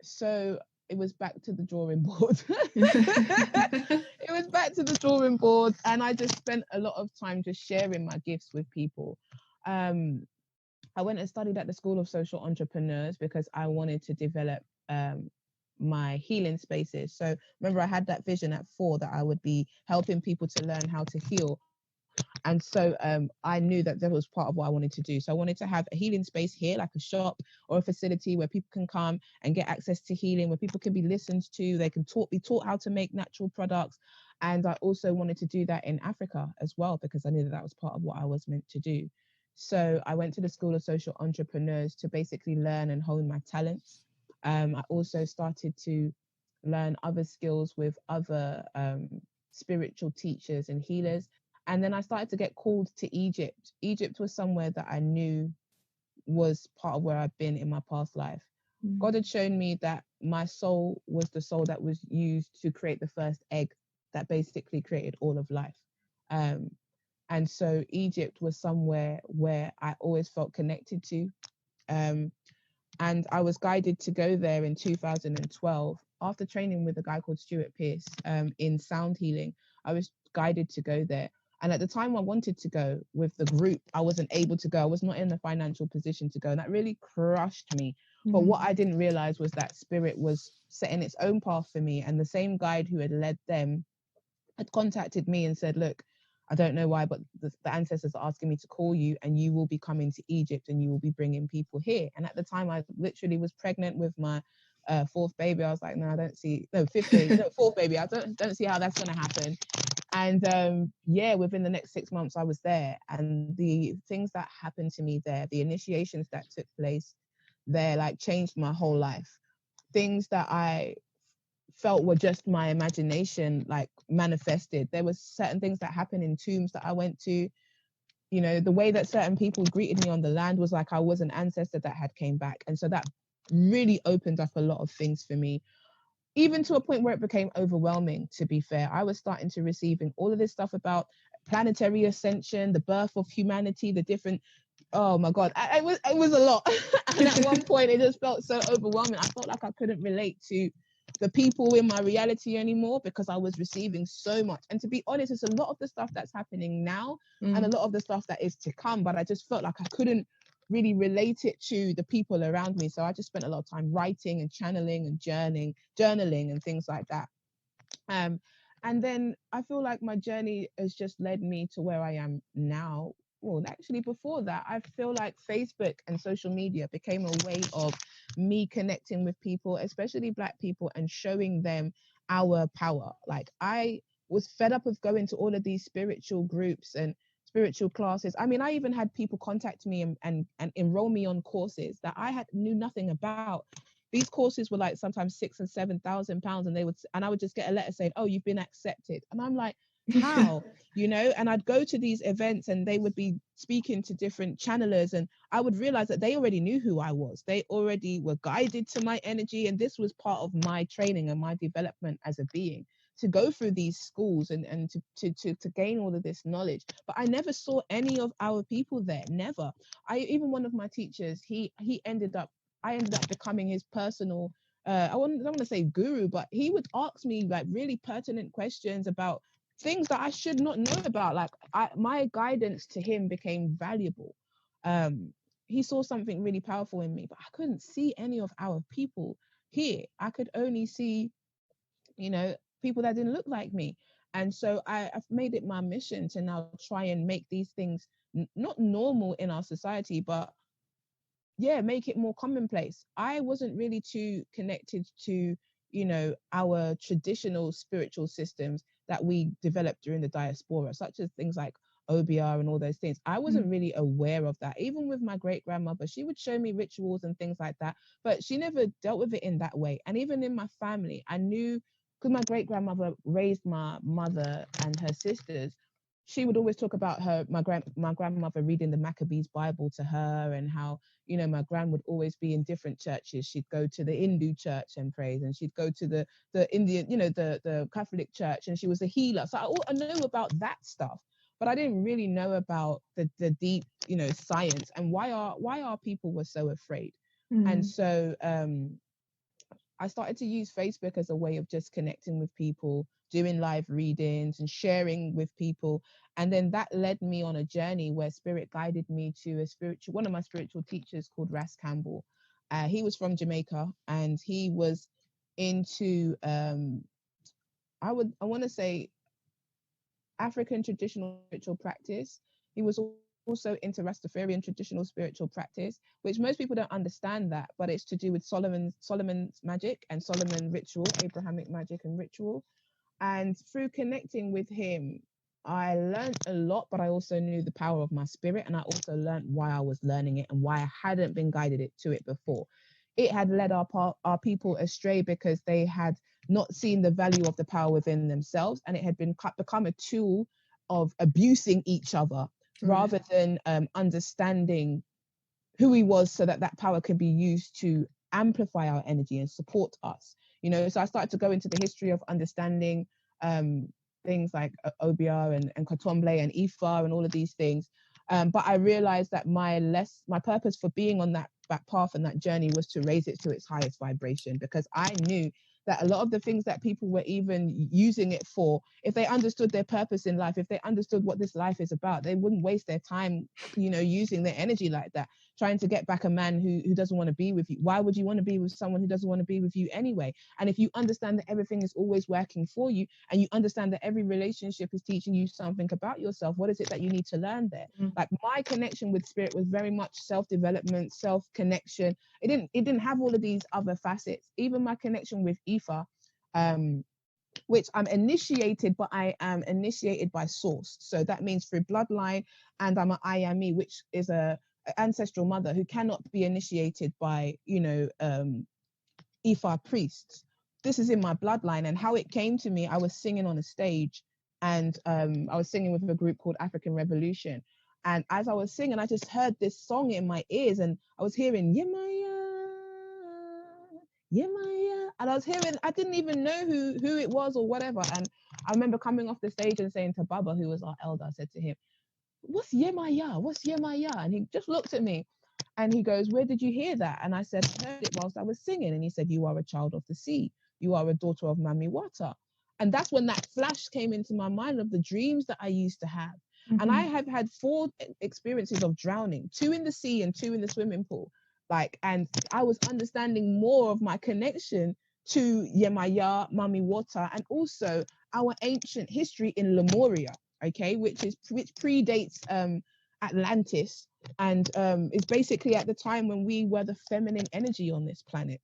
So it was back to the drawing board. It was back to the drawing board. And I just spent a lot of time just sharing my gifts with people. I went and studied at the School of Social Entrepreneurs because I wanted to develop my healing spaces. So remember, I had that vision at 4 that I would be helping people to learn how to heal. And so I knew that was part of what I wanted to do. So I wanted to have a healing space here, like a shop or a facility where people can come and get access to healing, where people can be listened to, they can be taught how to make natural products. And I also wanted to do that in Africa as well, because I knew that was part of what I was meant to do. So I went to the School of Social Entrepreneurs to basically learn and hone my talents. I also started to learn other skills with other spiritual teachers and healers. And then I started to get called to Egypt. Egypt was somewhere that I knew was part of where I've been in my past life. God had shown me that my soul was the soul that was used to create the first egg that basically created all of life. And so Egypt was somewhere where I always felt connected to. And I was guided to go there in 2012 after training with a guy called Stuart Pearce in sound healing. I was guided to go there. And at the time I wanted to go with the group, I wasn't able to go. I was not in the financial position to go. And that really crushed me. But what I didn't realize was that spirit was setting its own path for me. And the same guide who had led them had contacted me and said, look, I don't know why, but the ancestors are asking me to call you, and you will be coming to Egypt and you will be bringing people here. And at the time I literally was pregnant with my fourth baby. I was like, fourth baby. I don't see how that's going to happen. And within the next 6 months I was there, and the things that happened to me there, the initiations that took place there, like changed my whole life. Things that I felt were just my imagination, like manifested. There was certain things that happened in tombs that I went to. You know, the way that certain people greeted me on the land was like I was an ancestor that had came back. And so that really opened up a lot of things for me, even to a point where it became overwhelming, to be fair. I was starting to receiving all of this stuff about planetary ascension, the birth of humanity, the different, oh my God, it was a lot. And at one point it just felt so overwhelming. I felt like I couldn't relate to the people in my reality anymore because I was receiving so much. And to be honest, it's a lot of the stuff that's happening now and a lot of the stuff that is to come, but I just felt like I couldn't really relate it to the people around me. So I just spent a lot of time writing and channeling and journaling and things like that. And then I feel like my journey has just led me to where I am now. Well, actually, before that, I feel like Facebook and social media became a way of me connecting with people, especially Black people, and showing them our power. Like, I was fed up of going to all of these spiritual groups and spiritual classes. I mean, I even had people contact me and enroll me on courses that I knew nothing about. These courses were like sometimes £6,000 and £7,000, and I would just get a letter saying, "Oh, you've been accepted." And I'm like, how? You know? And I'd go to these events and they would be speaking to different channelers, and I would realize that they already knew who I was. They already were guided to my energy, and this was part of my training and my development as a being, to go through these schools and to gain all of this knowledge. But I never saw any of our people there. Never. Even one of my teachers, I ended up becoming his personal, I don't want to say guru, but he would ask me like really pertinent questions about things that I should not know about. Like my guidance to him became valuable. He saw something really powerful in me, but I couldn't see any of our people here. I could only see, people that didn't look like me. And so I've made it my mission to now try and make these things not normal in our society, but yeah, make it more commonplace. I wasn't really too connected to, our traditional spiritual systems that we developed during the diaspora, such as things like OBR and all those things. I wasn't really aware of that. Even with my great grandmother, she would show me rituals and things like that, but she never dealt with it in that way. And even in my family, I knew, because my great grandmother raised my mother and her sisters, she would always talk about my grandmother reading the Maccabees Bible to her, and how, my gran would always be in different churches. She'd go to the Hindu church and praise, and she'd go to the Indian, the Catholic church, and she was a healer. So I know about that stuff, but I didn't really know about the deep, science and why our people were so afraid. And so I started to use Facebook as a way of just connecting with people, doing live readings and sharing with people. And then that led me on a journey where spirit guided me to one of my spiritual teachers called Ras Campbell. He was from Jamaica, and he was into, I want to say, African traditional spiritual practice. He was also into Rastafarian traditional spiritual practice, which most people don't understand that, but it's to do with Solomon's magic and Solomon ritual, Abrahamic magic and ritual. And through connecting with him, I learned a lot, but I also knew the power of my spirit, and I also learned why I was learning it and why I hadn't been guided to it before. It had led our people astray because they had not seen the value of the power within themselves, and it had become a tool of abusing each other, rather than understanding who he was, so that that power can be used to amplify our energy and support us. So I started to go into the history of understanding things like OBR and Kotomble and Ifa and all of these things. But I realized that my purpose for being on that path and that journey was to raise it to its highest vibration, because I knew that a lot of the things that people were even using it for, if they understood their purpose in life, if they understood what this life is about, they wouldn't waste their time, using their energy like that, trying to get back a man who doesn't want to be with you. Why would you want to be with someone who doesn't want to be with you anyway? And if you understand that everything is always working for you, and you understand that every relationship is teaching you something about yourself, what is it that you need to learn there? Like, my connection with spirit was very much self-development, self-connection. It didn't have all of these other facets. Even my connection with Ifa, which I'm initiated, but I am initiated by source. So that means through bloodline, and I'm an Ayami, which is a ancestral mother who cannot be initiated by, Ifa priests. This is in my bloodline. And how it came to me, I was singing on a stage, and I was singing with a group called African Revolution. And as I was singing, I just heard this song in my ears, and I was hearing Yemaya, Yemaya, and I didn't even know who it was or whatever. And I remember coming off the stage and saying to Baba, who was our elder, I said to him, "What's Yemaya? What's Yemaya?" And he just looked at me, and he goes, "Where did you hear that?" And I said, "I heard it whilst I was singing." And he said, "You are a child of the sea. You are a daughter of Mami Wata." And that's when that flash came into my mind of the dreams that I used to have. And I have had 4 experiences of drowning, 2 in the sea and 2 in the swimming pool. And I was understanding more of my connection to Yemaya, Mami Wata, and also our ancient history in Lemuria, okay, which predates Atlantis, and is basically at the time when we were the feminine energy on this planet.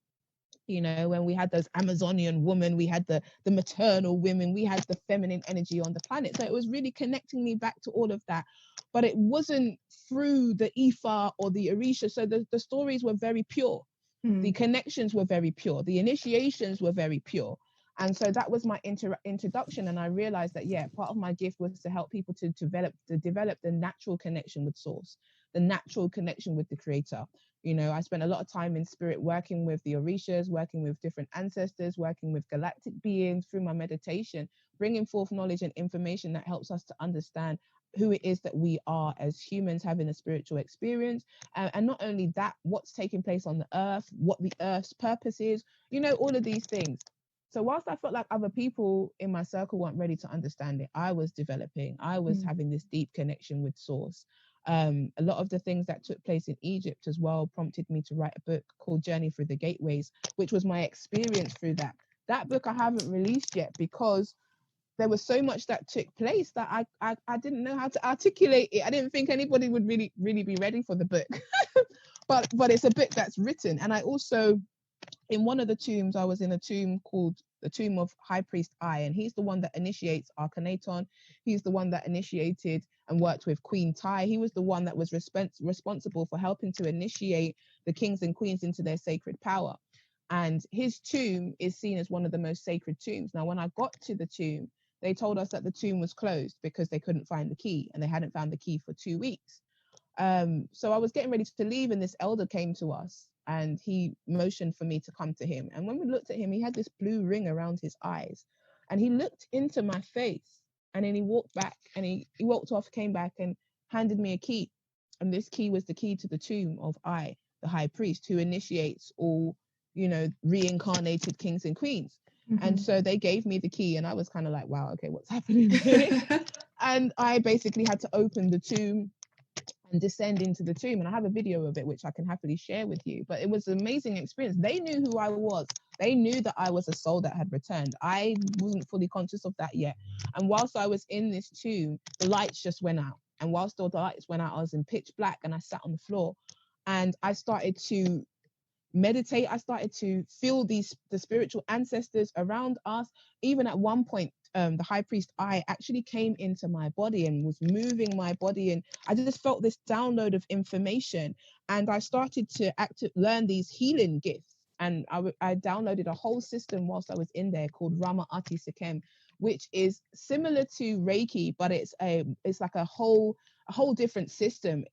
When we had those Amazonian women, we had the maternal women, we had the feminine energy on the planet. So it was really connecting me back to all of that. But it wasn't through the Ifa or the Orisha. So the stories were very pure. The connections were very pure. The initiations were very pure. And so that was my introduction. And I realized that, part of my gift was to help people to develop the natural connection with source, the natural connection with the creator. I spent a lot of time in spirit working with the Orishas, working with different ancestors, working with galactic beings through my meditation, bringing forth knowledge and information that helps us to understand who it is that we are as humans having a spiritual experience. And not only that, what's taking place on the earth, what the earth's purpose is, all of these things. So whilst I felt like other people in my circle weren't ready to understand it, I was developing. I was having this deep connection with source. A lot of the things that took place in Egypt as well prompted me to write a book called Journey Through the Gateways, which was my experience through that. That book I haven't released yet because there was so much that took place that I didn't know how to articulate it. I didn't think anybody would really be ready for the book. but it's a book that's written. And I also, in one of the tombs, I was in a tomb called the Tomb of High Priest I, and he's the one that initiates Akhenaton. He's the one that initiated and worked with Queen Tai. He was the one that was responsible for helping to initiate the kings and queens into their sacred power. And his tomb is seen as one of the most sacred tombs. Now, when I got to the tomb, they told us that the tomb was closed because they couldn't find the key, and they hadn't found the key for 2 weeks. So I was getting ready to leave, and this elder came to us, and he motioned for me to come to him. And when we looked at him, he had this blue ring around his eyes, and he looked into my face, and then he walked back, and he walked off, came back, and handed me a key. And this key was the key to the tomb of I, the high priest, who initiates all, reincarnated kings and queens. Mm-hmm. And so they gave me the key, and I was kind of like, wow, okay, what's happening here? And I basically had to open the tomb and descend into the tomb. And I have a video of it, which I can happily share with you. But it was an amazing experience. They knew who I was. They knew that I was a soul that had returned. I wasn't fully conscious of that yet. And whilst I was in this tomb, the lights just went out. And whilst all the lights went out, I was in pitch black, and I sat on the floor, and I started to meditate. I started to feel the spiritual ancestors around us. Even at one point, the high priest I actually came into my body and was moving my body, and I just felt this download of information, and I started to learn these healing gifts. And I downloaded a whole system whilst I was in there called Rama Ati Sekem, which is similar to Reiki, but it's like a whole different system.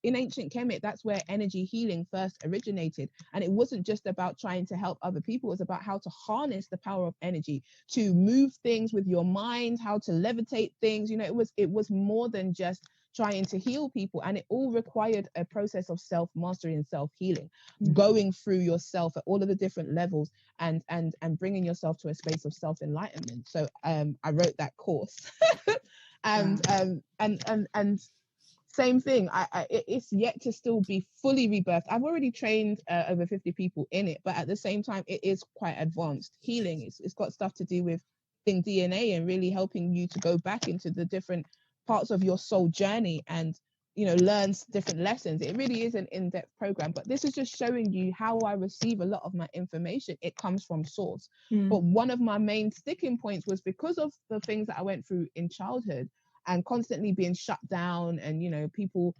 In ancient Kemet, that's where energy healing first originated. And it wasn't just about trying to help other people. It was about how to harness the power of energy, to move things with your mind, how to levitate things. It was more than just trying to heal people. And it all required a process of self-mastery and self-healing, going through yourself at all of the different levels and bringing yourself to a space of self-enlightenment. So I wrote that course. and same thing. It's yet to still be fully rebirthed. I've already trained over 50 people in it, but at the same time, it is quite advanced healing. It's got stuff to do with DNA and really helping you to go back into the different parts of your soul journey and learn different lessons. It really is an in-depth program, but this is just showing you how I receive a lot of my information. It comes from source. But one of my main sticking points was because of the things that I went through in childhood, and constantly being shut down, and people,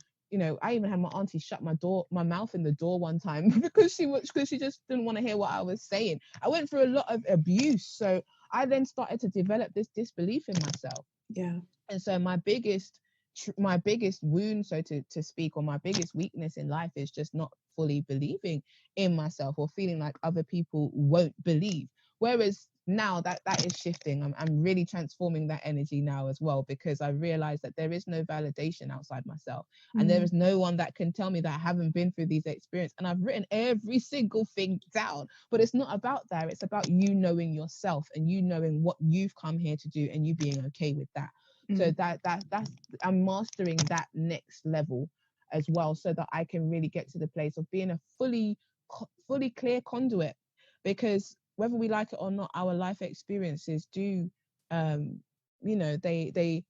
I even had my auntie shut my mouth in the door one time because she just didn't want to hear what I was saying. I went through a lot of abuse, so I then started to develop this disbelief in myself. Yeah. And so my biggest wound, so to speak, or my biggest weakness in life is just not fully believing in myself, or feeling like other people won't believe. Whereas now that is shifting. I'm really transforming that energy now as well, because I realize that there is no validation outside myself, and there is no one that can tell me that I haven't been through these experiences. And I've written every single thing down, but it's not about that. It's about you knowing yourself, and you knowing what you've come here to do, and you being okay with that. So that's I'm mastering that next level as well, so that I can really get to the place of being a fully clear conduit. Because whether we like it or not, our life experiences do, they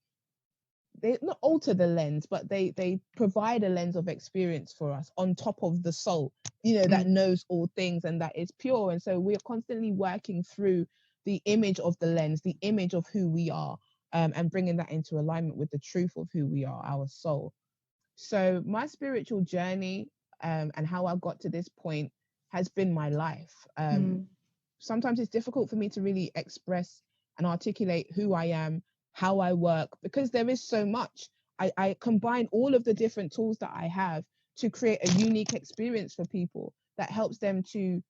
not alter the lens, but they provide a lens of experience for us on top of the soul, that knows all things and that is pure. And so we're constantly working through the image of the lens, the image of who we are, and bringing that into alignment with the truth of who we are, our soul. So my spiritual journey, and how I got to this point has been my life. Sometimes it's difficult for me to really express and articulate who I am, how I work, because there is so much. I combine all of the different tools that I have to create a unique experience for people that helps them to,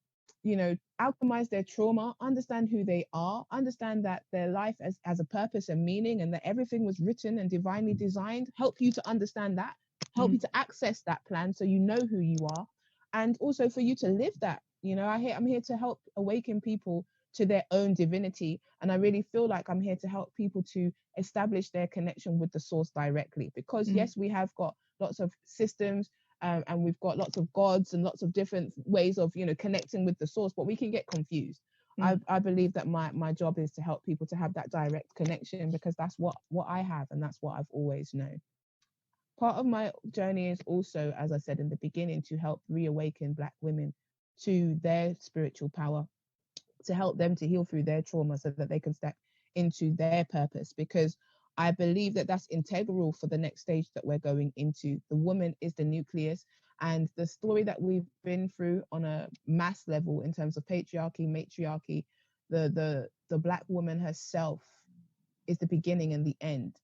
alchemize their trauma, understand who they are, understand that their life has a purpose and meaning, and that everything was written and divinely designed. Help you to understand that, help you to access that plan so you know who you are, and also for you to live that. I'm here to help awaken people to their own divinity, and I really feel like I'm here to help people to establish their connection with the source directly. Because yes, we have got lots of systems, and we've got lots of gods and lots of different ways of connecting with the source, but we can get confused. I believe that my job is to help people to have that direct connection, because that's what I have, and that's what I've always known. Part of my journey is also, as I said in the beginning, to help reawaken Black women to their spiritual power, to help them to heal through their trauma so that they can step into their purpose, because I believe that that's integral for the next stage that we're going into. The woman is the nucleus, and the story that we've been through on a mass level in terms of patriarchy, matriarchy, the Black woman herself is the beginning and the end.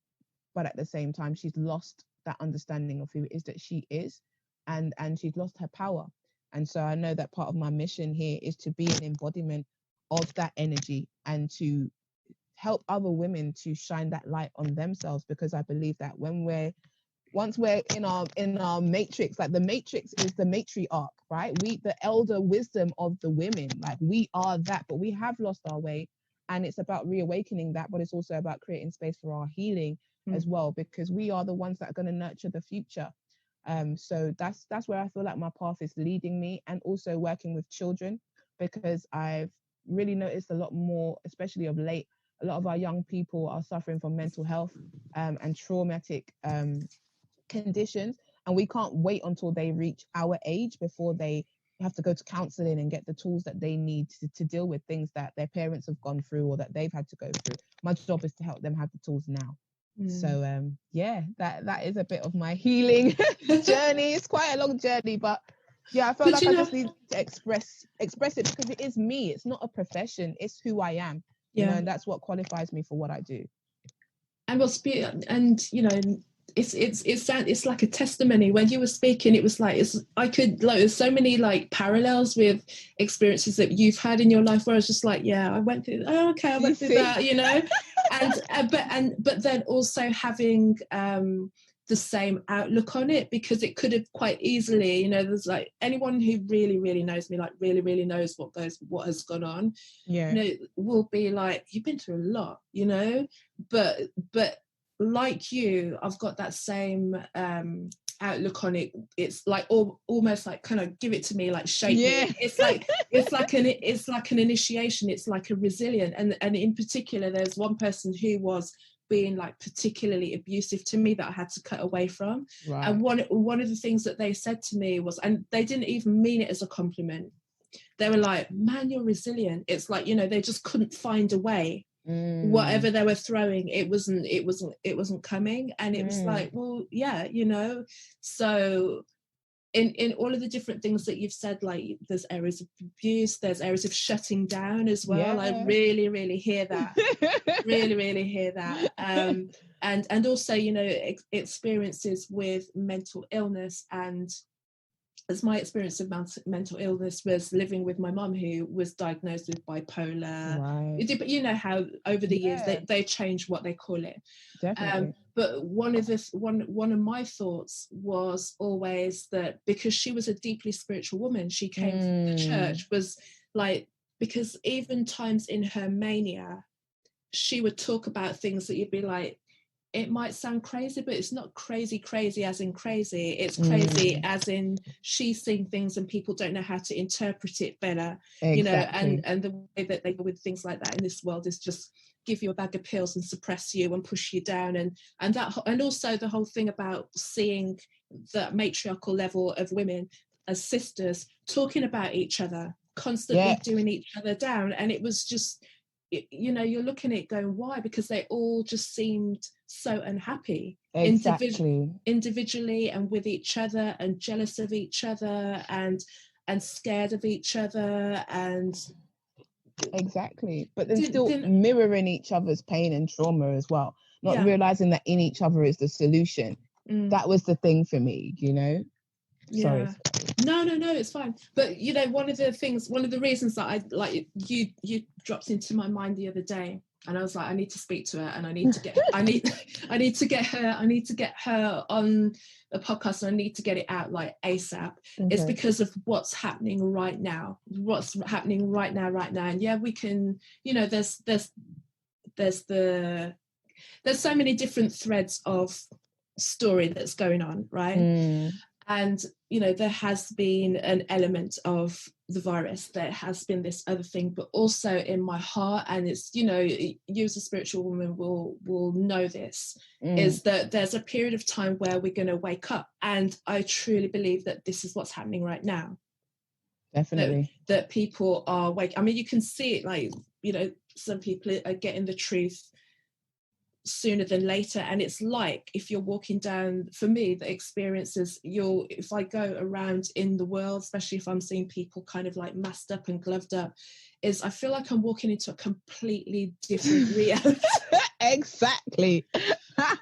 But at the same time, she's lost that understanding of who it is that she is, and she's lost her power. And so I know that part of my mission here is to be an embodiment of that energy and to help other women to shine that light on themselves, because I believe that once we're in our matrix, like the matrix is the matriarch, right? We, the elder wisdom of the women, like we are that, but we have lost our way, and it's about reawakening that, but it's also about creating space for our healing as well, because we are the ones that are going to nurture the future. So that's where I feel like my path is leading me, and also working with children, because I've really noticed a lot more, especially of late, a lot of our young people are suffering from mental health and traumatic conditions, and we can't wait until they reach our age before they have to go to counseling and get the tools that they need to deal with things that their parents have gone through or that they've had to go through. My job is to help them have the tools now. So yeah, that is a bit of my healing journey. It's quite a long journey, but yeah, I felt like I just need to express it, because it is me. It's not a profession, it's who I am. You know, and that's what qualifies me for what I do. And it's like a testimony. When you were speaking, it was like there's so many like parallels with experiences that you've had in your life, where I was just like, yeah, I went through that, you know. And but then also having the same outlook on it, because it could have quite easily, you know, there's like anyone who really, really knows me, like really, really knows what has gone on, you know, will be like, you've been through a lot, you know, but like you, I've got that same outlook on it. It's like almost like kind of give it to me, like shape me. It's like an initiation. It's like a resilient, and in particular, there's one person who was being like particularly abusive to me that I had to cut away from. Right. And one of the things that they said to me was, and they didn't even mean it as a compliment, they were like, man, you're resilient. It's like, you know, they just couldn't find a way. Whatever they were throwing, it wasn't coming. And it was like, well, yeah, you know. So in all of the different things that you've said, like there's areas of abuse, there's areas of shutting down as well. I really, really hear that. really, really hear that. And also, you know, experiences with mental illness. And as my experience of mental illness was living with my mum, who was diagnosed with bipolar. Right. But you know how over the years they change what they call it. Definitely. But one of my thoughts was always that because she was a deeply spiritual woman, she came from the church, was like, because even times in her mania, she would talk about things that you'd be like, it might sound crazy, but it's not crazy as in crazy. It's crazy as in she's seeing things and people don't know how to interpret it better. Exactly. You know, and the way that they go with things like that in this world is just give you a bag of pills and suppress you and push you down, and also the whole thing about seeing that matriarchal level of women as sisters talking about each other, constantly doing each other down. And it was just, you know, you're looking at it going, why? Because they all just seemed so unhappy. Exactly. Individually and with each other, and jealous of each other, and scared of each other, and exactly. But then still mirroring each other's pain and trauma as well, not realizing that in each other is the solution. That was the thing for me, you know. Sorry. No, it's fine. But you know, one of the reasons that I like you dropped into my mind the other day, and I was like, I need to speak to her, and I need to get I need to get her on the podcast, and I need to get it out like ASAP. Okay. It's because of what's happening right now. And yeah, we can, you know, there's so many different threads of story that's going on, right? And, you know, there has been an element of the virus, there has been this other thing, but also in my heart, and it's, you know, you as a spiritual woman will know this, is that there's a period of time where we're going to wake up. And I truly believe that this is what's happening right now. Definitely. That people are awake. I mean, you can see it, like, you know, some people are getting the truth sooner than later. And it's like, if you're walking down, for me, the experiences, if I go around in the world, especially if I'm seeing people kind of like masked up and gloved up, is I feel like I'm walking into a completely different reality. Exactly.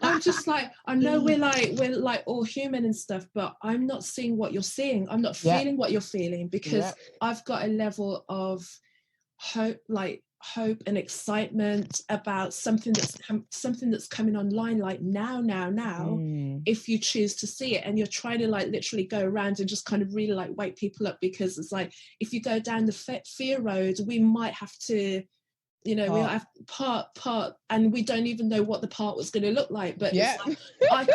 I'm just like, I know we're like all human and stuff, but I'm not seeing what you're seeing. I'm not feeling what you're feeling, because I've got a level of hope and excitement about something that's coming online, like now, if you choose to see it. And you're trying to like literally go around and just kind of really like wake people up, because it's like, if you go down the fear road, we might have to, you know, we have part, and we don't even know what the part was going to look like. But it's like,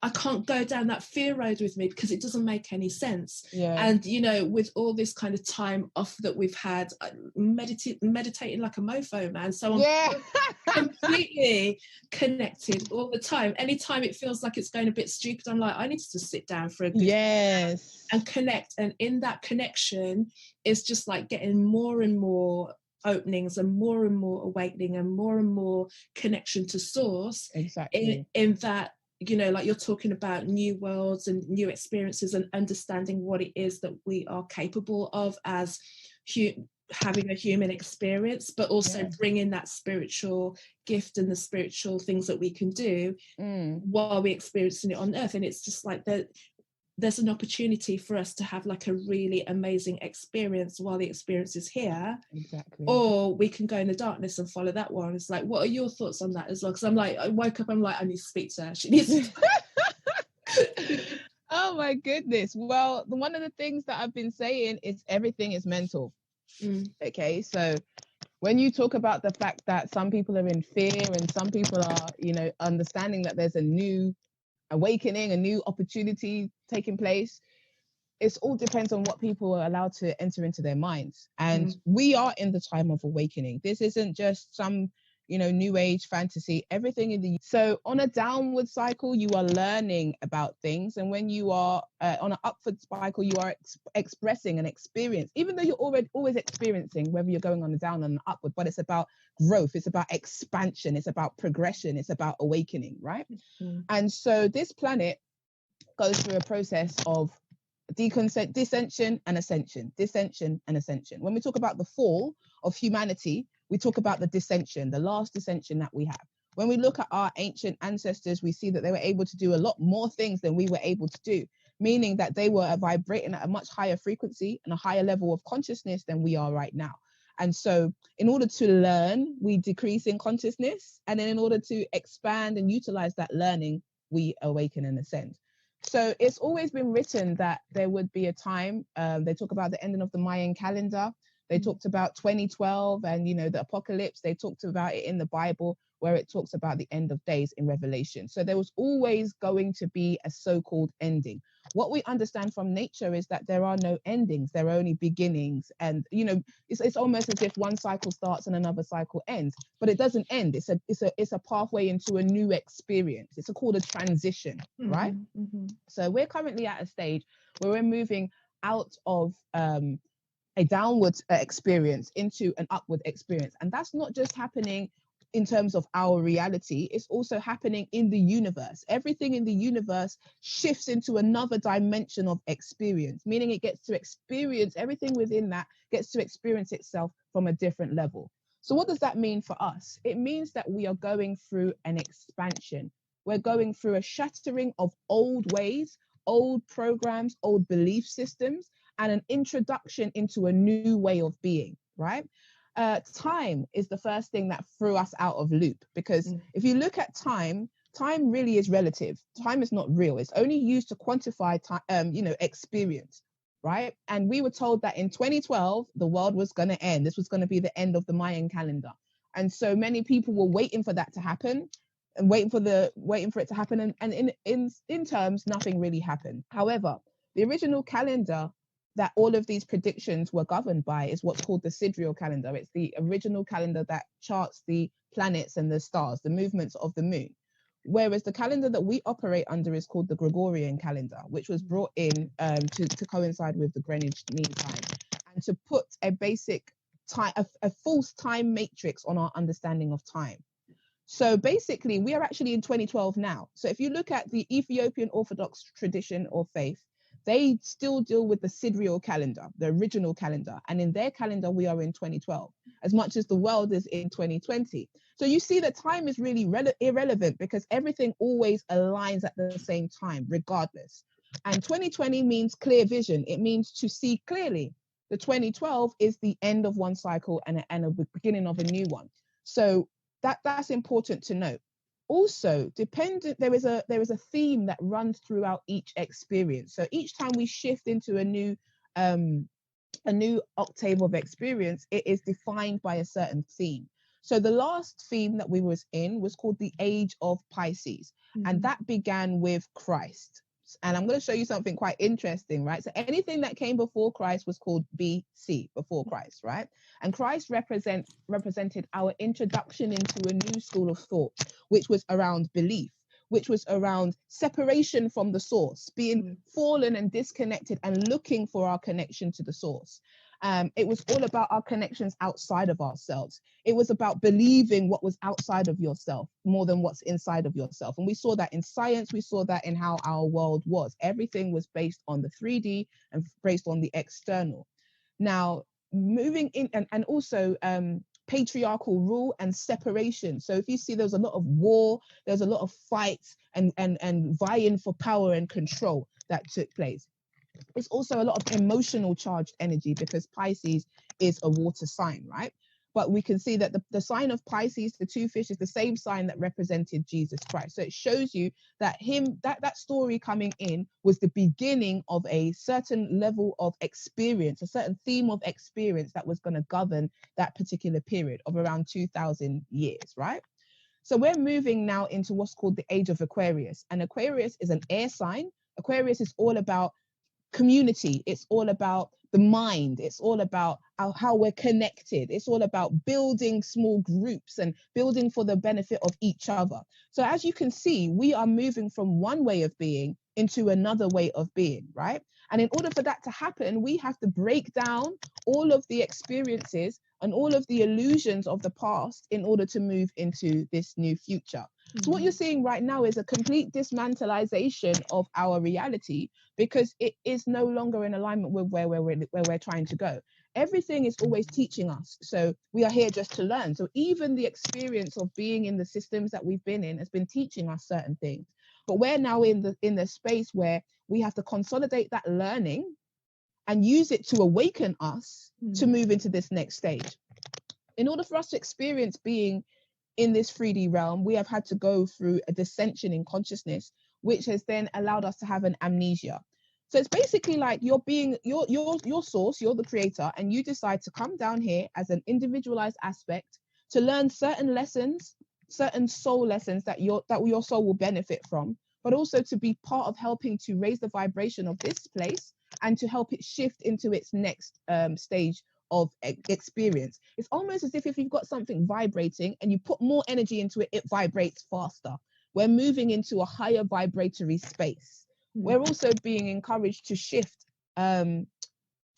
I can't go down that fear road with me, because it doesn't make any sense. And, you know, with all this kind of time off that we've had, meditating like a mofo, man. So I'm completely connected all the time. Anytime it feels like it's going a bit stupid, I'm like, I need to just sit down for a good and connect. And in that connection, it's just like getting more and more openings and more awakening and more connection to source. Exactly. In that, you know, like you're talking about new worlds and new experiences, and understanding what it is that we are capable of as having a human experience, but also bringing that spiritual gift and the spiritual things that we can do while we're experiencing it on earth. And it's just like there's an opportunity for us to have like a really amazing experience while the experience is here. Exactly. Or we can go in the darkness and follow that one. It's like, what are your thoughts on that as well? Because I'm like, I woke up, I'm like, I need to speak to her. She needs to Oh my goodness. Well, one of the things that I've been saying is everything is mental. Okay, so when you talk about the fact that some people are in fear and some people are, you know, understanding that there's a new awakening, a new opportunity taking place, it all depends on what people are allowed to enter into their minds. And we are in the time of awakening. This isn't just some, you know, new age fantasy. Everything in the so on a downward cycle, you are learning about things, and when you are on an upward cycle, you are expressing an experience, even though you're always experiencing, whether you're going on a down and an upward. But it's about growth, it's about expansion, it's about progression, it's about awakening, right? And so this planet goes through a process of dissension and ascension, dissension and ascension. When we talk about the fall of humanity, we talk about the dissension, the last dissension that we have. When we look at our ancient ancestors, we see that they were able to do a lot more things than we were able to do, meaning that they were vibrating at a much higher frequency and a higher level of consciousness than we are right now. And so in order to learn, we decrease in consciousness. And then in order to expand and utilize that learning, we awaken and ascend. So it's always been written that there would be a time, they talk about the ending of the Mayan calendar. They talked about 2012 and, you know, the apocalypse. They talked about it in the Bible, where it talks about the end of days in Revelation. So there was always going to be a so-called ending. What we understand from nature is that there are no endings, there are only beginnings. And, you know, it's almost as if one cycle starts and another cycle ends, but it doesn't end. It's a pathway into a new experience. It's called a transition, right? So we're currently at a stage where we're moving out of a downward experience into an upward experience. And that's not just happening in terms of our reality, it's also happening in the universe. Everything in the universe shifts into another dimension of experience, meaning it gets to experience, everything within that gets to experience itself from a different level. So what does that mean for us? It means that we are going through an expansion. We're going through a shattering of old ways, old programs, old belief systems, and an introduction into a new way of being, right? Time is the first thing that threw us out of loop, because if you look at time really is relative. Time is not real. It's only used to quantify time, experience, right? And we were told that in 2012 the world was going to end. This was going to be the end of the Mayan calendar, and so many people were waiting for that to happen, and waiting for it to happen. And in terms, nothing really happened. However, The original calendar that all of these predictions were governed by is what's called the sidereal calendar. It's the original calendar that charts the planets and the stars, the movements of the moon. Whereas the calendar that we operate under is called the Gregorian calendar, which was brought in to coincide with the Greenwich Mean Time, and to put a basic time, a false time matrix on our understanding of time. So basically, we are actually in 2012 now. So if you look at the Ethiopian Orthodox tradition or faith, they still deal with the sidereal calendar, the original calendar. And in their calendar, we are in 2012, as much as the world is in 2020. So you see that time is really irrelevant, because everything always aligns at the same time, regardless. And 2020 means clear vision. It means to see clearly. The 2012 is the end of one cycle and a beginning of a new one. So that's important to note. Also, there is a theme that runs throughout each experience. So each time we shift into a new octave of experience, it is defined by a certain theme. So the last theme that we was in was called the Age of Pisces, and that began with Christ. And I'm going to show you something quite interesting, right? So anything that came before Christ was called BC, before Christ, right? And Christ represented our introduction into a new school of thought, which was around belief, which was around separation from the source, being fallen and disconnected and looking for our connection to the source. It was all about our connections outside of ourselves. It was about believing what was outside of yourself more than what's inside of yourself. And we saw that in science. We saw that in how our world was. Everything was based on the 3D and based on the external. Now, moving in and also patriarchal rule and separation. So if you see, there's a lot of war, there's a lot of fights and vying for power and control that took place. It's also a lot of emotional charged energy, because Pisces is a water sign, right? But we can see that the sign of Pisces, the two fish, is the same sign that represented Jesus Christ. So it shows you that that story coming in was the beginning of a certain level of experience, a certain theme of experience that was going to govern that particular period of around 2000 years, right? So we're moving now into what's called the Age of Aquarius. And Aquarius is an air sign. Aquarius is all about community. It's all about the mind. It's all about how we're connected. It's all about building small groups and building for the benefit of each other. So as you can see, we are moving from one way of being into another way of being, right? And in order for that to happen, we have to break down all of the experiences and all of the illusions of the past in order to move into this new future. So what you're seeing right now is a complete dismantleization of our reality, because it is no longer in alignment with where we're trying to go. Everything is always teaching us. So we are here just to learn. So even the experience of being in the systems that we've been in has been teaching us certain things. But we're now in the space where we have to consolidate that learning and use it to awaken us to move into this next stage. In order for us to experience being in this 3D realm, we have had to go through a dissension in consciousness, which has then allowed us to have an amnesia. So it's basically like you're being your source, you're the creator, and you decide to come down here as an individualized aspect to learn certain lessons, certain soul lessons that your soul will benefit from, but also to be part of helping to raise the vibration of this place and to help it shift into its next stage of experience. It's almost as if you've got something vibrating and you put more energy into it, it vibrates faster. We're moving into a higher vibratory space. We're also being encouraged to shift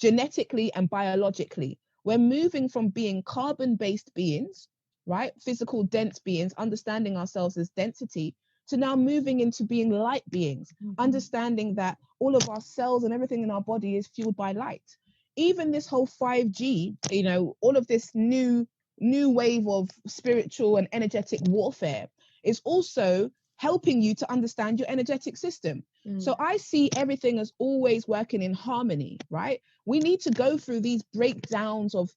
genetically and biologically. We're moving from being carbon-based beings, right? Physical, dense beings, understanding ourselves as density, to now moving into being light beings, understanding that all of our cells and everything in our body is fueled by light. Even this whole 5G, all of this new wave of spiritual and energetic warfare is also helping you to understand your energetic system. So I see everything as always working in harmony, right? We need to go through these breakdowns of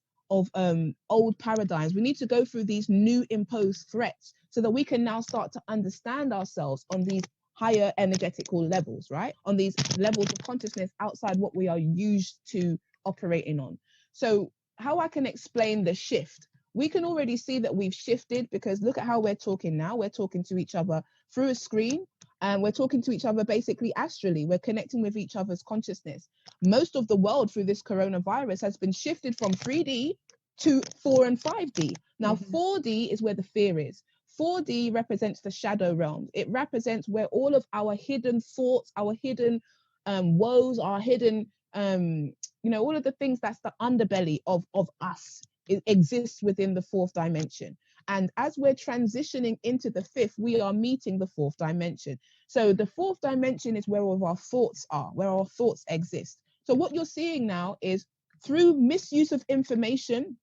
old paradigms. We need to go through these new imposed threats so that we can now start to understand ourselves on these higher energetical levels, right? On these levels of consciousness outside what we are used to operating on. So how I can explain the shift, we can already see that we've shifted, because look at how we're talking now. We're talking to each other through a screen. And we're talking to each other basically astrally. We're connecting with each other's consciousness. Most of the world through this coronavirus has been shifted from 3D to 4 and 5D. Now, 4D is where the fear is. 4D represents the shadow realms. It represents where all of our hidden thoughts, our hidden woes, our hidden, all of the things that's the underbelly of us, it exists within the 4th dimension. And as we're transitioning into the 5th, we are meeting the 4th dimension. So the 4th dimension is where all of our thoughts are, where our thoughts exist. So what you're seeing now is through misuse of information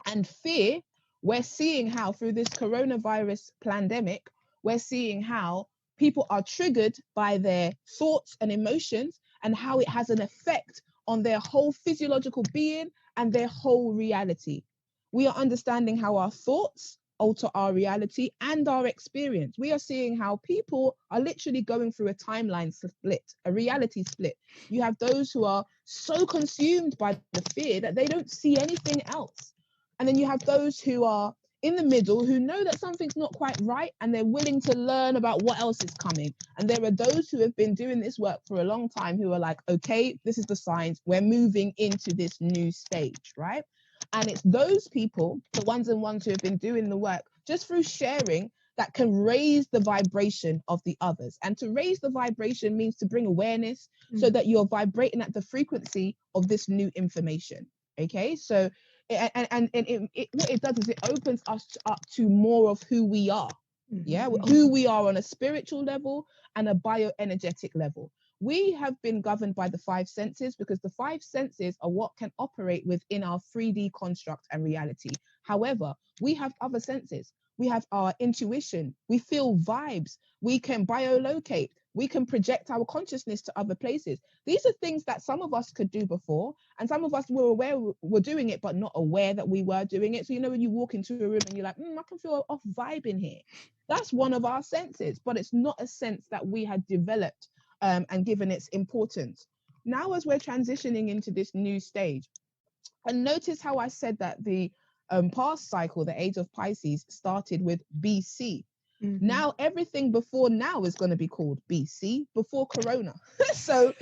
and fear, we're seeing how through this coronavirus pandemic, we're seeing how people are triggered by their thoughts and emotions and how it has an effect on their whole physiological being and their whole reality. We are understanding how our thoughts alter our reality and our experience. We are seeing how people are literally going through a timeline split, a reality split. You have those who are so consumed by the fear that they don't see anything else. And then you have those who are in the middle, who know that something's not quite right, and they're willing to learn about what else is coming. And there are those who have been doing this work for a long time who are like, okay, this is the signs, we're moving into this new stage, right? And it's those people, the ones who have been doing the work just through sharing, that can raise the vibration of the others. And to raise the vibration means to bring awareness so that you're vibrating at the frequency of this new information. Okay, so what it does is it opens us up to more of who we are. Yeah, who we are on a spiritual level and a bioenergetic level. We have been governed by the 5 senses because the 5 senses are what can operate within our 3D construct and reality. However, we have other senses. We have our intuition. We feel vibes. We can biolocate. We can project our consciousness to other places. These are things that some of us could do before, and some of us were aware we're doing it, but not aware that we were doing it. So, when you walk into a room and you're like, I can feel off vibe in here. That's one of our senses, but it's not a sense that we had developed and given its importance. Now, as we're transitioning into this new stage, and notice how I said that the past cycle, the age of Pisces, started with BC. Now everything before now is going to be called BC, before Corona. so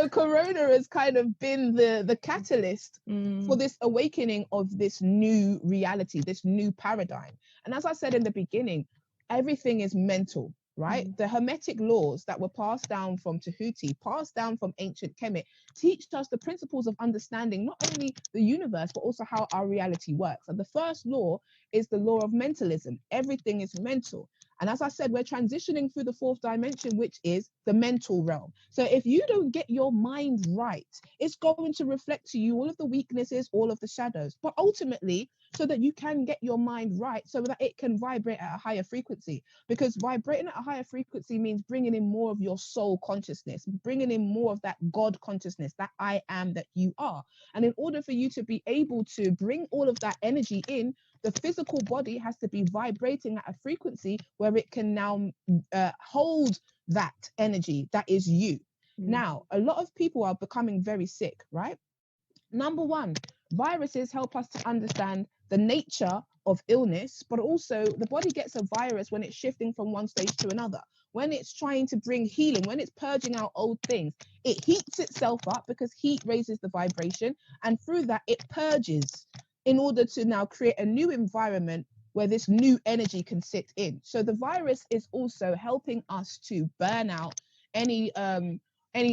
Corona has kind of been the catalyst for this awakening of this new reality, this new paradigm. And as I said in the beginning, everything is mental, right? The Hermetic laws that were passed down from Tahuti, passed down from ancient Kemet, teach us the principles of understanding not only the universe, but also how our reality works. And the first law is the law of mentalism. Everything is mental. And as I said, we're transitioning through the 4th dimension, which is the mental realm. So if you don't get your mind right, it's going to reflect to you all of the weaknesses, all of the shadows. But ultimately, so that you can get your mind right, so that it can vibrate at a higher frequency. Because vibrating at a higher frequency means bringing in more of your soul consciousness, bringing in more of that God consciousness, that I am that you are. And in order for you to be able to bring all of that energy in, the physical body has to be vibrating at a frequency where it can now hold that energy that is you. Now, a lot of people are becoming very sick, right? Number one, viruses help us to understand the nature of illness, but also the body gets a virus when it's shifting from one stage to another. When it's trying to bring healing, when it's purging out old things, it heats itself up because heat raises the vibration, and through that it purges in order to now create a new environment where this new energy can sit in. So the virus is also helping us to burn out any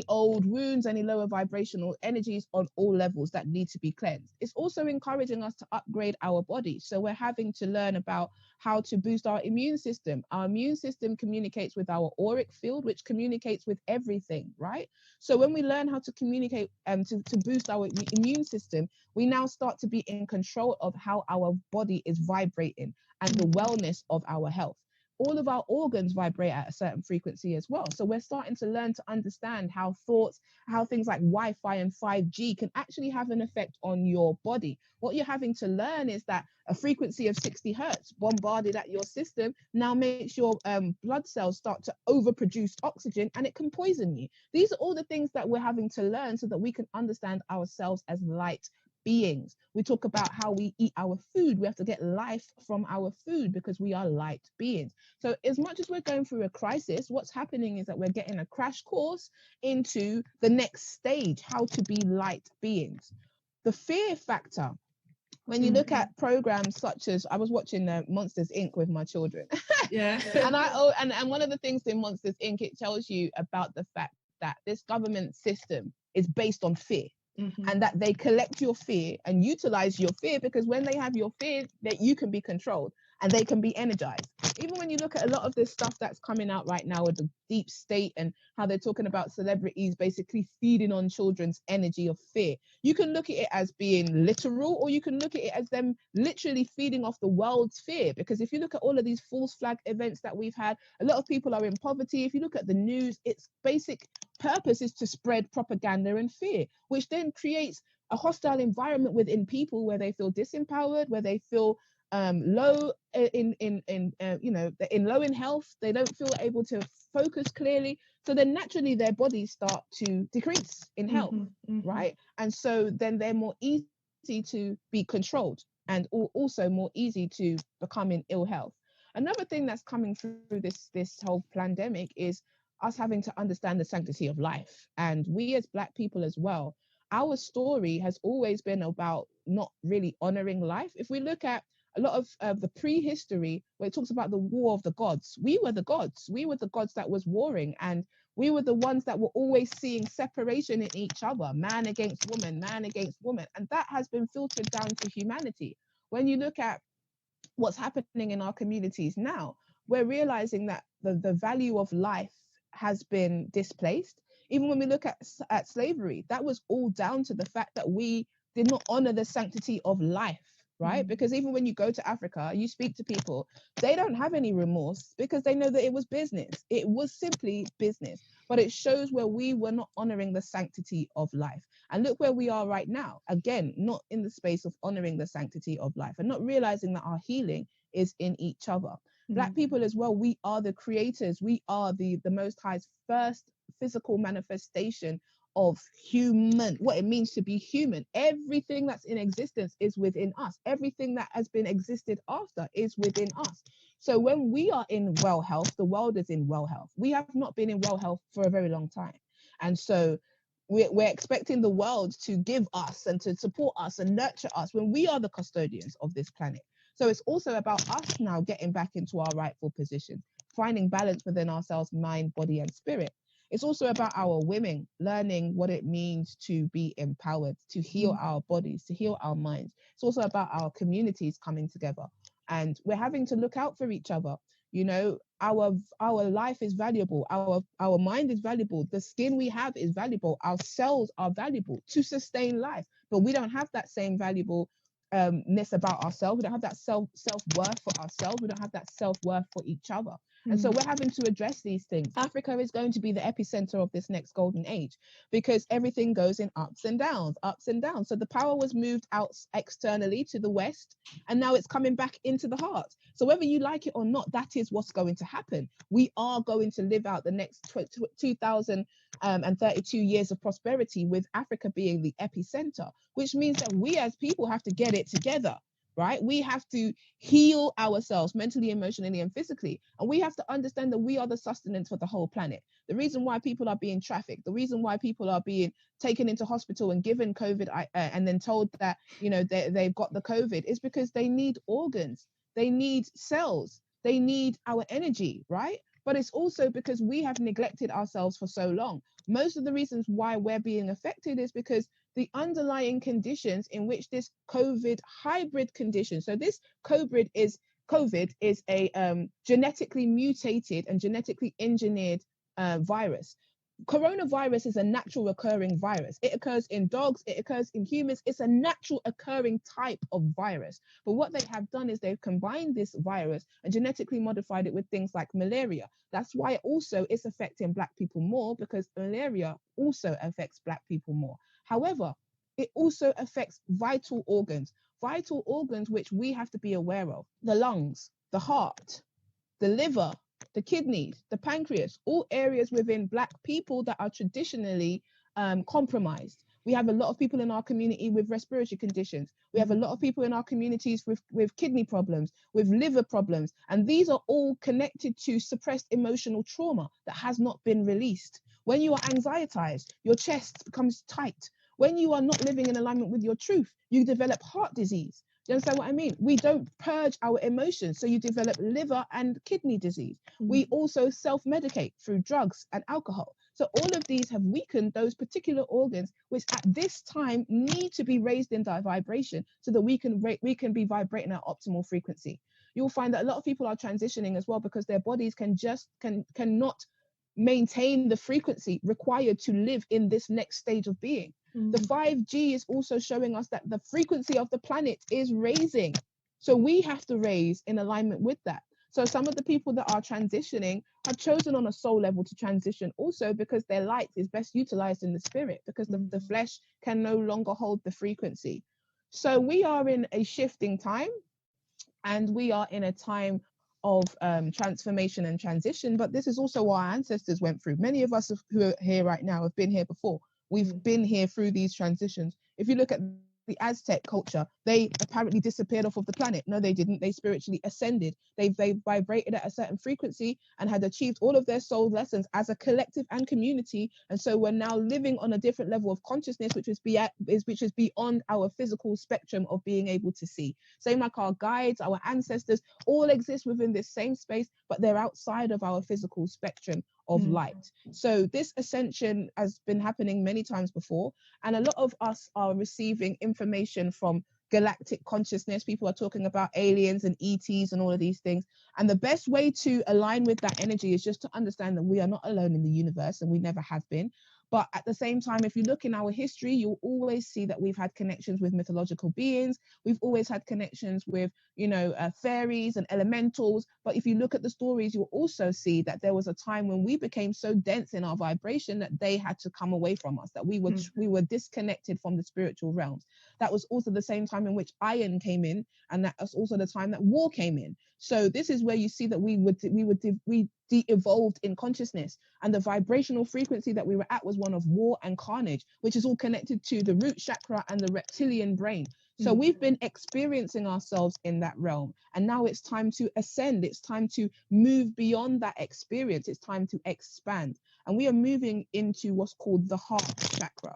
old wounds, any lower vibrational energies on all levels that need to be cleansed. It's also encouraging us to upgrade our body. So we're having to learn about how to boost our immune system. Our immune system communicates with our auric field, which communicates with everything, right? So when we learn how to communicate to boost our immune system, we now start to be in control of how our body is vibrating and the wellness of our health. All of our organs vibrate at a certain frequency as well. So we're starting to learn to understand how thoughts, how things like Wi-Fi and 5G can actually have an effect on your body. What you're having to learn is that a frequency of 60 hertz bombarded at your system now makes your blood cells start to overproduce oxygen, and it can poison you. These are all the things that we're having to learn so that we can understand ourselves as light beings. We talk about how we eat our food. We have to get life from our food because we are light beings. So as much as we're going through a crisis, what's happening is that we're getting a crash course into the next stage, how to be light beings. The fear factor. When you look at programs such as, I was watching Monsters Inc. with my children. Yeah. and one of the things in Monsters Inc. it tells you about the fact that this government system is based on fear. And that they collect your fear and utilize your fear, because when they have your fear, that you can be controlled and they can be energized. Even when you look at a lot of this stuff that's coming out right now with the deep state and how they're talking about celebrities basically feeding on children's energy of fear, you can look at it as being literal, or you can look at it as them literally feeding off the world's fear. Because if you look at all of these false flag events that we've had, a lot of people are in poverty. If you look at the news, its basic purpose is to spread propaganda and fear, which then creates a hostile environment within people where they feel disempowered, where they feel low in low in health. They don't feel able to focus clearly. So then naturally their bodies start to decrease in health, right? And so then they're more easy to be controlled and also more easy to become in ill health. Another thing that's coming through this whole pandemic is us having to understand the sanctity of life. And we as Black people as well, our story has always been about not really honoring life. If we look at a lot of the prehistory, where it talks about the war of the gods, we were the gods. We were the gods that was warring, and we were the ones that were always seeing separation in each other, man against woman, man against woman. And that has been filtered down to humanity. When you look at what's happening in our communities now, we're realizing that the value of life has been displaced. Even when we look at slavery, that was all down to the fact that we did not honor the sanctity of life, right? Because even when you go to Africa, you speak to people, they don't have any remorse because they know that it was business. It was simply business. But it shows where we were not honoring the sanctity of life. And look where we are right now. Again, not in the space of honoring the sanctity of life and not realizing that our healing is in each other. Black people as well, we are the creators. We are the Most High's first physical manifestation of human, what it means to be human. Everything that's in existence is within us. Everything that has been existed after is within us. So when we are in well health, the world is in well health. We have not been in well health for a very long time. And so we're expecting the world to give us and to support us and nurture us when we are the custodians of this planet. So it's also about us now getting back into our rightful position, finding balance within ourselves, mind, body, and spirit. It's also about our women learning what it means to be empowered, to heal our bodies, to heal our minds. It's also about our communities coming together. And we're having to look out for each other. You know, our life is valuable. Our mind is valuable. The skin we have is valuable. Our cells are valuable to sustain life. But we don't have that same valuable ness about ourselves. We don't have that self-worth for ourselves. We don't have that self-worth for each other. And so we're having to address these things. Africa is going to be the epicenter of this next golden age because everything goes in ups and downs. So the power was moved out externally to the West, and now it's coming back into the heart. So whether you like it or not, that is what's going to happen. We are going to live out the next 2032 years of prosperity with Africa being the epicenter, which means that we as people have to get it together. Right? We have to heal ourselves mentally, emotionally, and physically. And we have to understand that we are the sustenance for the whole planet. The reason why people are being trafficked, the reason why people are being taken into hospital and given COVID and then told that, you know, they've got the COVID is because they need organs, they need cells, they need our energy, right? But it's also because we have neglected ourselves for so long. Most of the reasons why we're being affected is because the underlying conditions in which this COVID hybrid condition, so this COVID is a genetically mutated and genetically engineered virus. Coronavirus is a natural occurring virus. It occurs in dogs, it occurs in humans. It's a natural occurring type of virus. But what they have done is they've combined this virus and genetically modified it with things like malaria. That's why also it's affecting Black people more, because malaria also affects Black people more. However, it also affects vital organs which we have to be aware of. The lungs, the heart, the liver, the kidneys, the pancreas, all areas within Black people that are traditionally compromised. We have a lot of people in our community with respiratory conditions. We have a lot of people in our communities with kidney problems, with liver problems. And these are all connected to suppressed emotional trauma that has not been released. When you are anxietized, your chest becomes tight. When you are not living in alignment with your truth, you develop heart disease. Do you understand what I mean? We don't purge our emotions, so you develop liver and kidney disease. We also self-medicate through drugs and alcohol. So all of these have weakened those particular organs, which at this time need to be raised in vibration so that we can be vibrating at optimal frequency. You'll find that a lot of people are transitioning as well because their bodies cannot maintain the frequency required to live in this next stage of being. The 5G is also showing us that the frequency of the planet is raising. So we have to raise in alignment with that. So some of the people that are transitioning have chosen on a soul level to transition also because their light is best utilized in the spirit, because the flesh can no longer hold the frequency. So we are in a shifting time, and we are in a time of transformation and transition. But this is also what our ancestors went through. Many of us who are here right now have been here before. We've been here through these transitions. If you look at the Aztec culture, they apparently disappeared off of the planet. No, they didn't. They spiritually ascended. They vibrated at a certain frequency and had achieved all of their soul lessons as a collective and community. And so we're now living on a different level of consciousness, which is beyond our physical spectrum of being able to see. Same like our guides, our ancestors, all exist within this same space, but they're outside of our physical spectrum of light. So this ascension has been happening many times before, and a lot of us are receiving information from galactic consciousness. People are talking about aliens and ETs and all of these things, and the best way to align with that energy is just to understand that we are not alone in the universe, and we never have been. But at the same time, if you look in our history, you'll always see that we've had connections with mythological beings. We've always had connections with, fairies and elementals. But if you look at the stories, you'll also see that there was a time when we became so dense in our vibration that they had to come away from us, that we were disconnected from the spiritual realms. That was also the same time in which iron came in, and that was also the time that war came in. So this is where you see that we de-evolved in consciousness, and the vibrational frequency that we were at was one of war and carnage, which is all connected to the root chakra and the reptilian brain. So we've been experiencing ourselves in that realm, and now it's time to ascend. It's time to move beyond that experience. It's time to expand, and we are moving into what's called the heart chakra.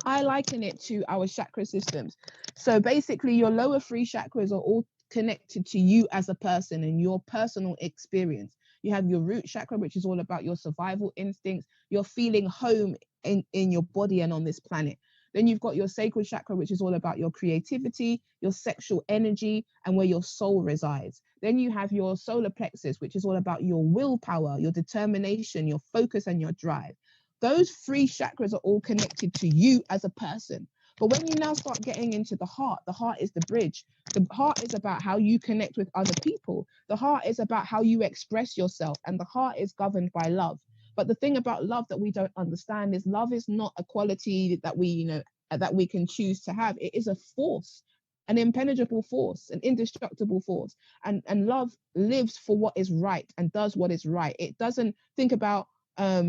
I liken it to our chakra systems. So basically your lower three chakras are all connected to you as a person and your personal experience. You have your root chakra, which is all about your survival instincts. You're feeling home in your body and on this planet. Then you've got your sacral chakra, which is all about your creativity, your sexual energy, and where your soul resides. Then you have your solar plexus, which is all about your willpower, your determination, your focus, and your drive. Those three chakras are all connected to you as a person. But when you now start getting into the heart is the bridge. The heart is about how you connect with other people. The heart is about how you express yourself, and the heart is governed by love. But the thing about love that we don't understand is love is not a quality that we can choose to have. It is a force, an impenetrable force, an indestructible force. And love lives for what is right and does what is right. It doesn't think about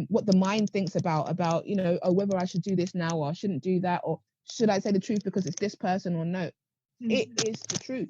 what the mind thinks about whether I should do this now or I shouldn't do that, or should I say the truth because it's this person or no. It is the truth.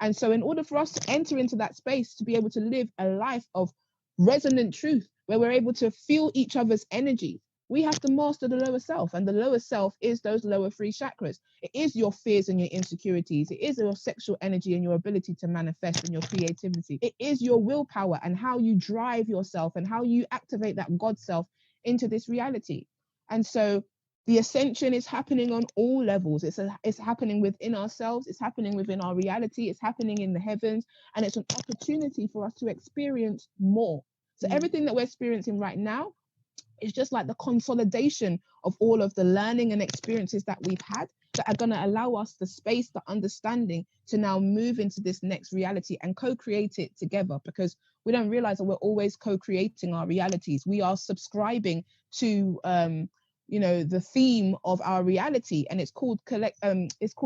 And so in order for us to enter into that space, to be able to live a life of resonant truth where we're able to feel each other's energy, we have to master the lower self. And the lower self is those lower three chakras. It is your fears and your insecurities. It is your sexual energy and your ability to manifest and your creativity. It is your willpower and how you drive yourself and how you activate that God self into this reality. And so the ascension is happening on all levels. It's happening within ourselves. It's happening within our reality. It's happening in the heavens. And it's an opportunity for us to experience more. So everything that we're experiencing right now is just like the consolidation of all of the learning and experiences that we've had that are going to allow us the space, the understanding to now move into this next reality and co-create it together, because we don't realize that we're always co-creating our realities. We are subscribing to the theme of our reality, and it's called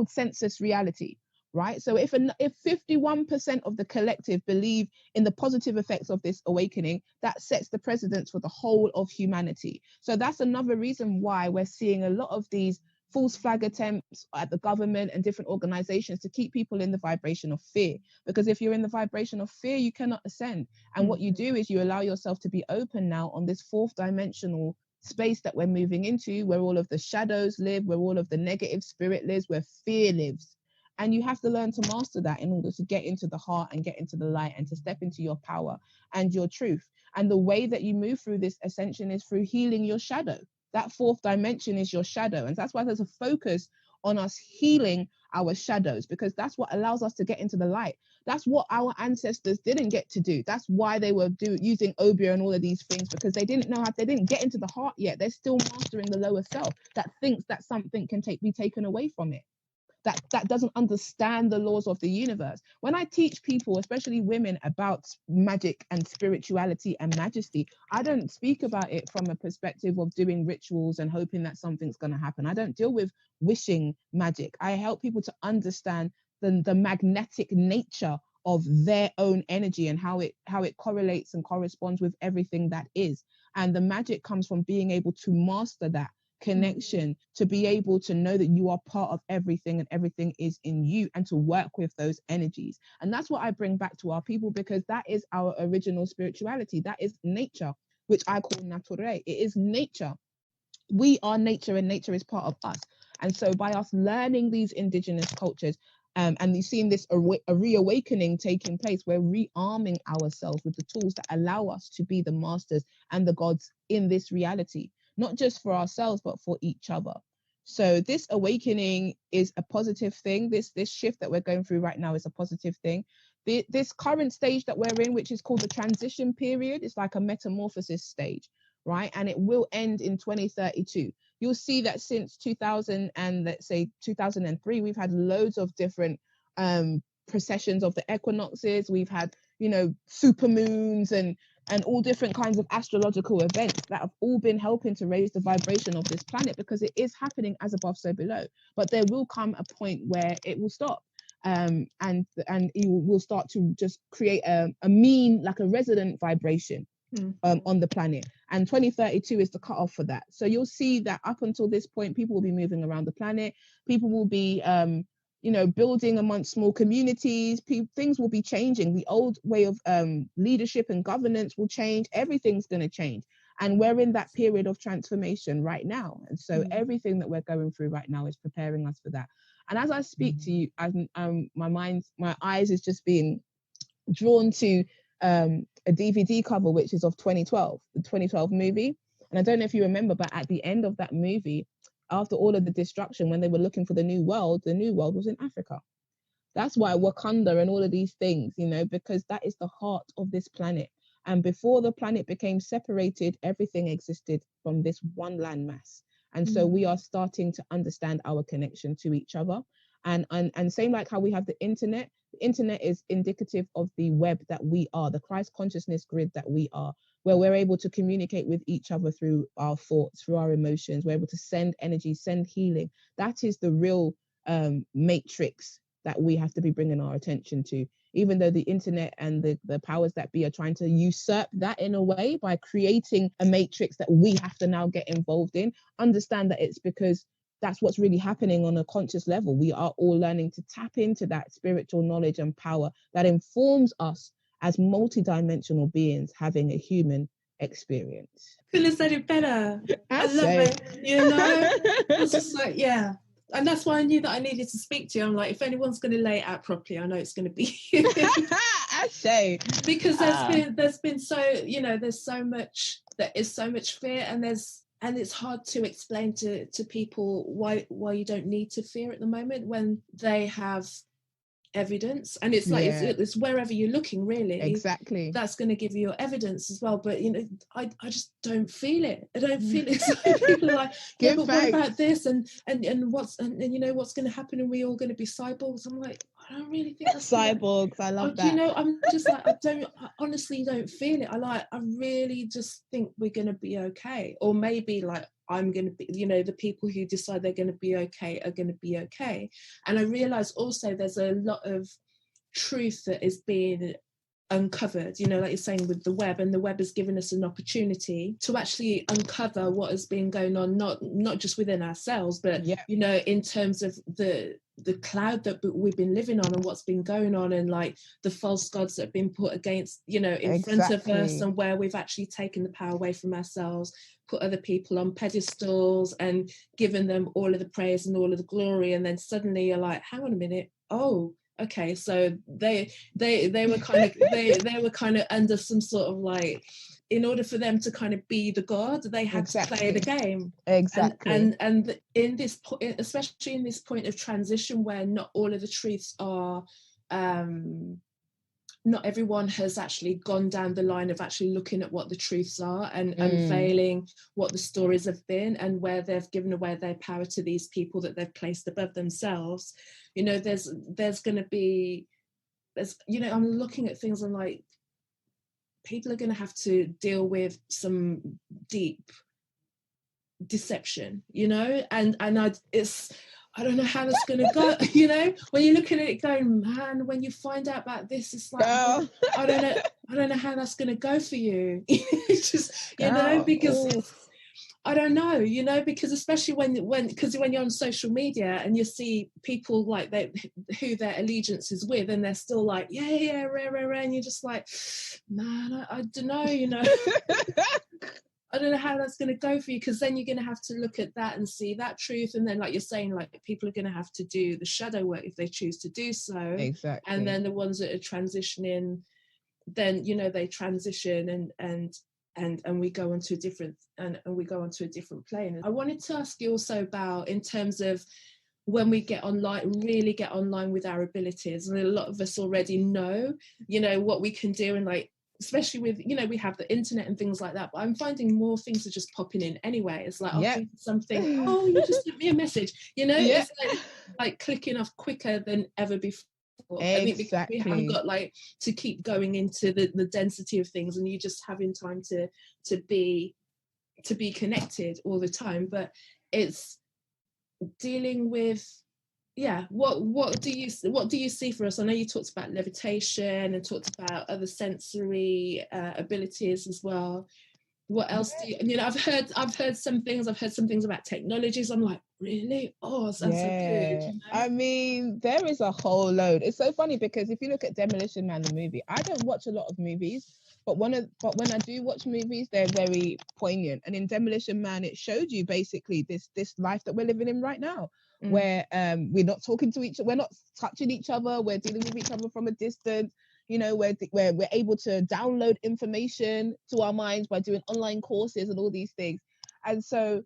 sensus reality, right? So if 51% of the collective believe in the positive effects of this awakening, that sets the precedence for the whole of humanity. So that's another reason why we're seeing a lot of these false flag attempts at the government and different organizations to keep people in the vibration of fear. Because if you're in the vibration of fear, you cannot ascend. And what you do is you allow yourself to be open now on this fourth dimensional space that we're moving into, where all of the shadows live, where all of the negative spirit lives, where fear lives. And you have to learn to master that in order to get into the heart and get into the light and to step into your power and your truth. And the way that you move through this ascension is through healing your shadow. That fourth dimension is your shadow. And that's why there's a focus on us healing our shadows, because that's what allows us to get into the light. That's what our ancestors didn't get to do. That's why they were using obeah and all of these things, because they didn't know how, they didn't get into the heart yet. They're still mastering the lower self that thinks that something can be taken away from it. That doesn't understand the laws of the universe. When I teach people, especially women, about magic and spirituality and majesty, I don't speak about it from a perspective of doing rituals and hoping that something's going to happen. I don't deal with wishing magic. I help people to understand the magnetic nature of their own energy and how it correlates and corresponds with everything that is. And the magic comes from being able to master that connection, to be able to know that you are part of everything and everything is in you, and to work with those energies. And that's what I bring back to our people, because that is our original spirituality. That is nature, which I call nature. It is nature. We are nature, and nature is part of us. And so by us learning these indigenous cultures, and you've seen this a reawakening taking place, we're rearming ourselves with the tools that allow us to be the masters and the gods in this reality, not just for ourselves, but for each other. So this awakening is a positive thing. This shift that we're going through right now is a positive thing. This current stage that we're in, which is called the transition period, is like a metamorphosis stage, right? And it will end in 2032. You'll see that since 2000 and let's say 2003, we've had loads of different processions of the equinoxes. We've had, super moons and all different kinds of astrological events that have all been helping to raise the vibration of this planet, because it is happening as above, so below. But there will come a point where it will stop. And it will start to just create a mean, like a resonant vibration on the planet. And 2032 is the cutoff for that. So you'll see that up until this point, people will be moving around the planet. People will be building amongst small communities. Things will be changing. The old way of leadership and governance will change. Everything's going to change. And we're in that period of transformation right now. And so everything that we're going through right now is preparing us for that. And as I speak to you, my eyes is just being drawn to a DVD cover, which is of 2012, the 2012 movie. And I don't know if you remember, but at the end of that movie, after all of the destruction, when they were looking for the new world was in Africa. That's why Wakanda and all of these things, because that is the heart of this planet. And before the planet became separated, everything existed from this one landmass. And so we are starting to understand our connection to each other. And same like how we have the internet is indicative of the web that we are, the Christ consciousness grid that we are, where we're able to communicate with each other through our thoughts, through our emotions. We're able to send energy, send healing. That is the real matrix that we have to be bringing our attention to, even though the internet and the powers that be are trying to usurp that in a way by creating a matrix that we have to now get involved in. Understand that it's because that's what's really happening on a conscious level. We are all learning to tap into that spiritual knowledge and power that informs us as multidimensional beings having a human experience. Couldn't have said it better. I love it. It's just like, yeah. And that's why I knew that I needed to speak to you. I'm like, if anyone's going to lay it out properly, I know it's going to be you. Because there's been so, there's so much, there is so much fear, and it's hard to explain to people why you don't need to fear at the moment when they have evidence. And it's like it's wherever you're looking, really. Exactly. That's going to give you your evidence as well. But I just don't feel it. I don't feel it. So people are like, yeah, but what about this? And what's what's going to happen? And we all going to be cyborgs? I'm like, I don't really think that's cyborgs. I love that. I'm just like, I honestly don't feel it. I really just think we're going to be okay. Or maybe like I'm going to be, you know, the people who decide they're going to be okay are going to be okay. And I realize also there's a lot of truth that is being uncovered, you know, like you're saying with the web, and the web has given us an opportunity to actually uncover what has been going on, not just within ourselves, but you know, in terms of the cloud that we've been living on and what's been going on, and like the false gods that have been put against, you know, in front of us, and where we've actually taken the power away from ourselves, put other people on pedestals and given them all of the praise and all of the glory, and then suddenly you're like, hang on a minute, oh, okay, so they were kind of they were kind of under some sort of like, in order for them to kind of be the god, they had to play the game. And in this especially in this point of transition, where not all of the truths are not everyone has actually gone down the line of actually looking at what the truths are and unveiling what the stories have been, and where they've given away their power to these people that they've placed above themselves. You know, there's going to be, you know, I'm looking at things and like, people are going to have to deal with some deep deception, you know, and I don't know how that's going to go, you know, when you're looking at it going, man, when you find out about this, it's like, I don't know how that's going to go for you. It's just, you know, because I don't know, you know, because especially when you're on social media and you see people like who their allegiance is with, and they're still like, yeah, rah, and you're just like, man, I don't know, you know. I don't know how that's going to go for you, because then you're going to have to look at that and see that truth, and then like you're saying, like people are going to have to do the shadow work if they choose to do so. Exactly. And then the ones that are transitioning, then, you know, they transition and we go onto a different plane. I wanted to ask you also about, in terms of when we get online, really get online with our abilities, and a lot of us already know, you know, what we can do, and like, especially with, you know, we have the internet and things like that, but I'm finding more things are just popping in anyway. It's like, I'll think of something, oh, you just sent me a message, you know. It's like clicking off quicker than ever before. I think because we haven't got like to keep going into the density of things, and you just having time to be connected all the time. But it's dealing with, what do you see for us? I know you talked about levitation and talked about other sensory abilities as well. What else do you know? I've heard some things about technologies. I'm like, really? Oh, that's so good. You know? I mean, there is a whole load. It's so funny because if you look at Demolition Man, the movie, I don't watch a lot of movies, but when I do watch movies, they're very poignant. And in Demolition Man, it showed you basically this life that we're living in right now, where we're not talking to each other, we're not touching each other, we're dealing with each other from a distance. You know, where we're able to download information to our minds by doing online courses and all these things. And so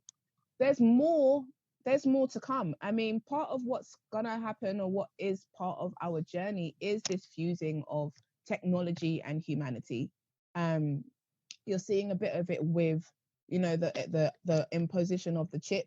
there's more to come. I mean, part of what's gonna happen, or what is part of our journey, is this fusing of technology and humanity. You're seeing a bit of it with, you know, the imposition of the chip,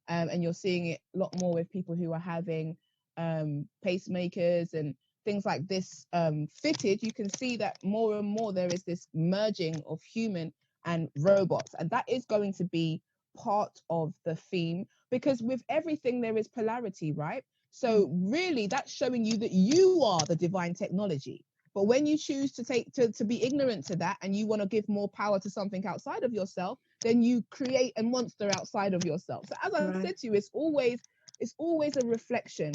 and you're seeing it a lot more with people who are having pacemakers and things like this fitted. You can see that more and more there is this merging of human and robots, and that is going to be part of the theme, because with everything there is polarity, right? So really that's showing you that you are the divine technology. But when you choose to be ignorant to that, and you want to give more power to something outside of yourself, then you create a monster outside of yourself. So as I said to you, it's always a reflection.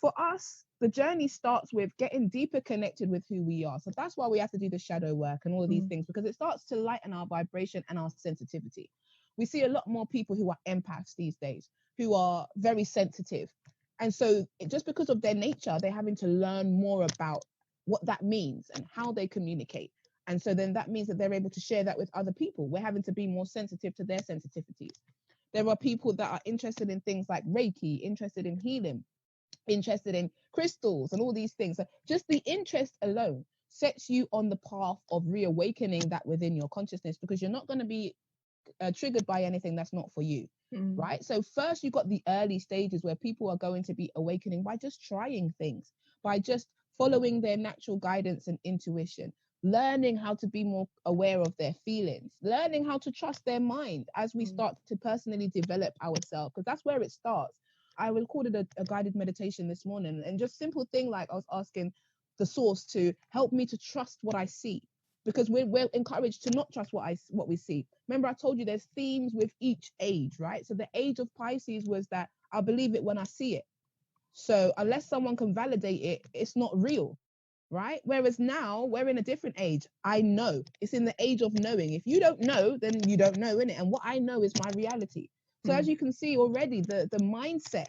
For us, the journey starts with getting deeper connected with who we are. So that's why we have to do the shadow work and all of these things, because it starts to lighten our vibration and our sensitivity. We see a lot more people who are empaths these days, who are very sensitive. And so just because of their nature, they're having to learn more about what that means and how they communicate. And so then that means that they're able to share that with other people. We're having to be more sensitive to their sensitivities. There are people that are interested in things like Reiki, interested in healing, interested in crystals and all these things. So just the interest alone sets you on the path of reawakening that within your consciousness, because you're not going to be triggered by anything that's not for you, right? So first you've got the early stages where people are going to be awakening by just trying things, by just following their natural guidance and intuition, learning how to be more aware of their feelings, learning how to trust their mind as we start to personally develop ourselves, because that's where it starts. I recorded a guided meditation this morning, and just simple thing like I was asking the source to help me to trust what I see, because we're encouraged to not trust what we see. Remember, I told you there's themes with each age, right? So the age of Pisces was that I believe it when I see it. So unless someone can validate it, it's not real, right? Whereas now we're in a different age. I know. It's in the age of knowing. If you don't know, then you don't know, innit? And what I know is my reality. So as you can see already, the mindset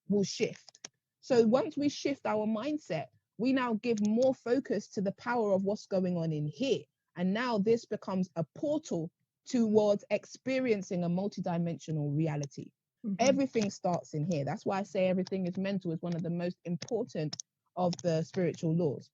will shift. So once we shift our mindset, we now give more focus to the power of what's going on in here. And now this becomes a portal towards experiencing a multidimensional reality. Everything starts in here. That's why I say everything is mental is one of the most important of the spiritual laws.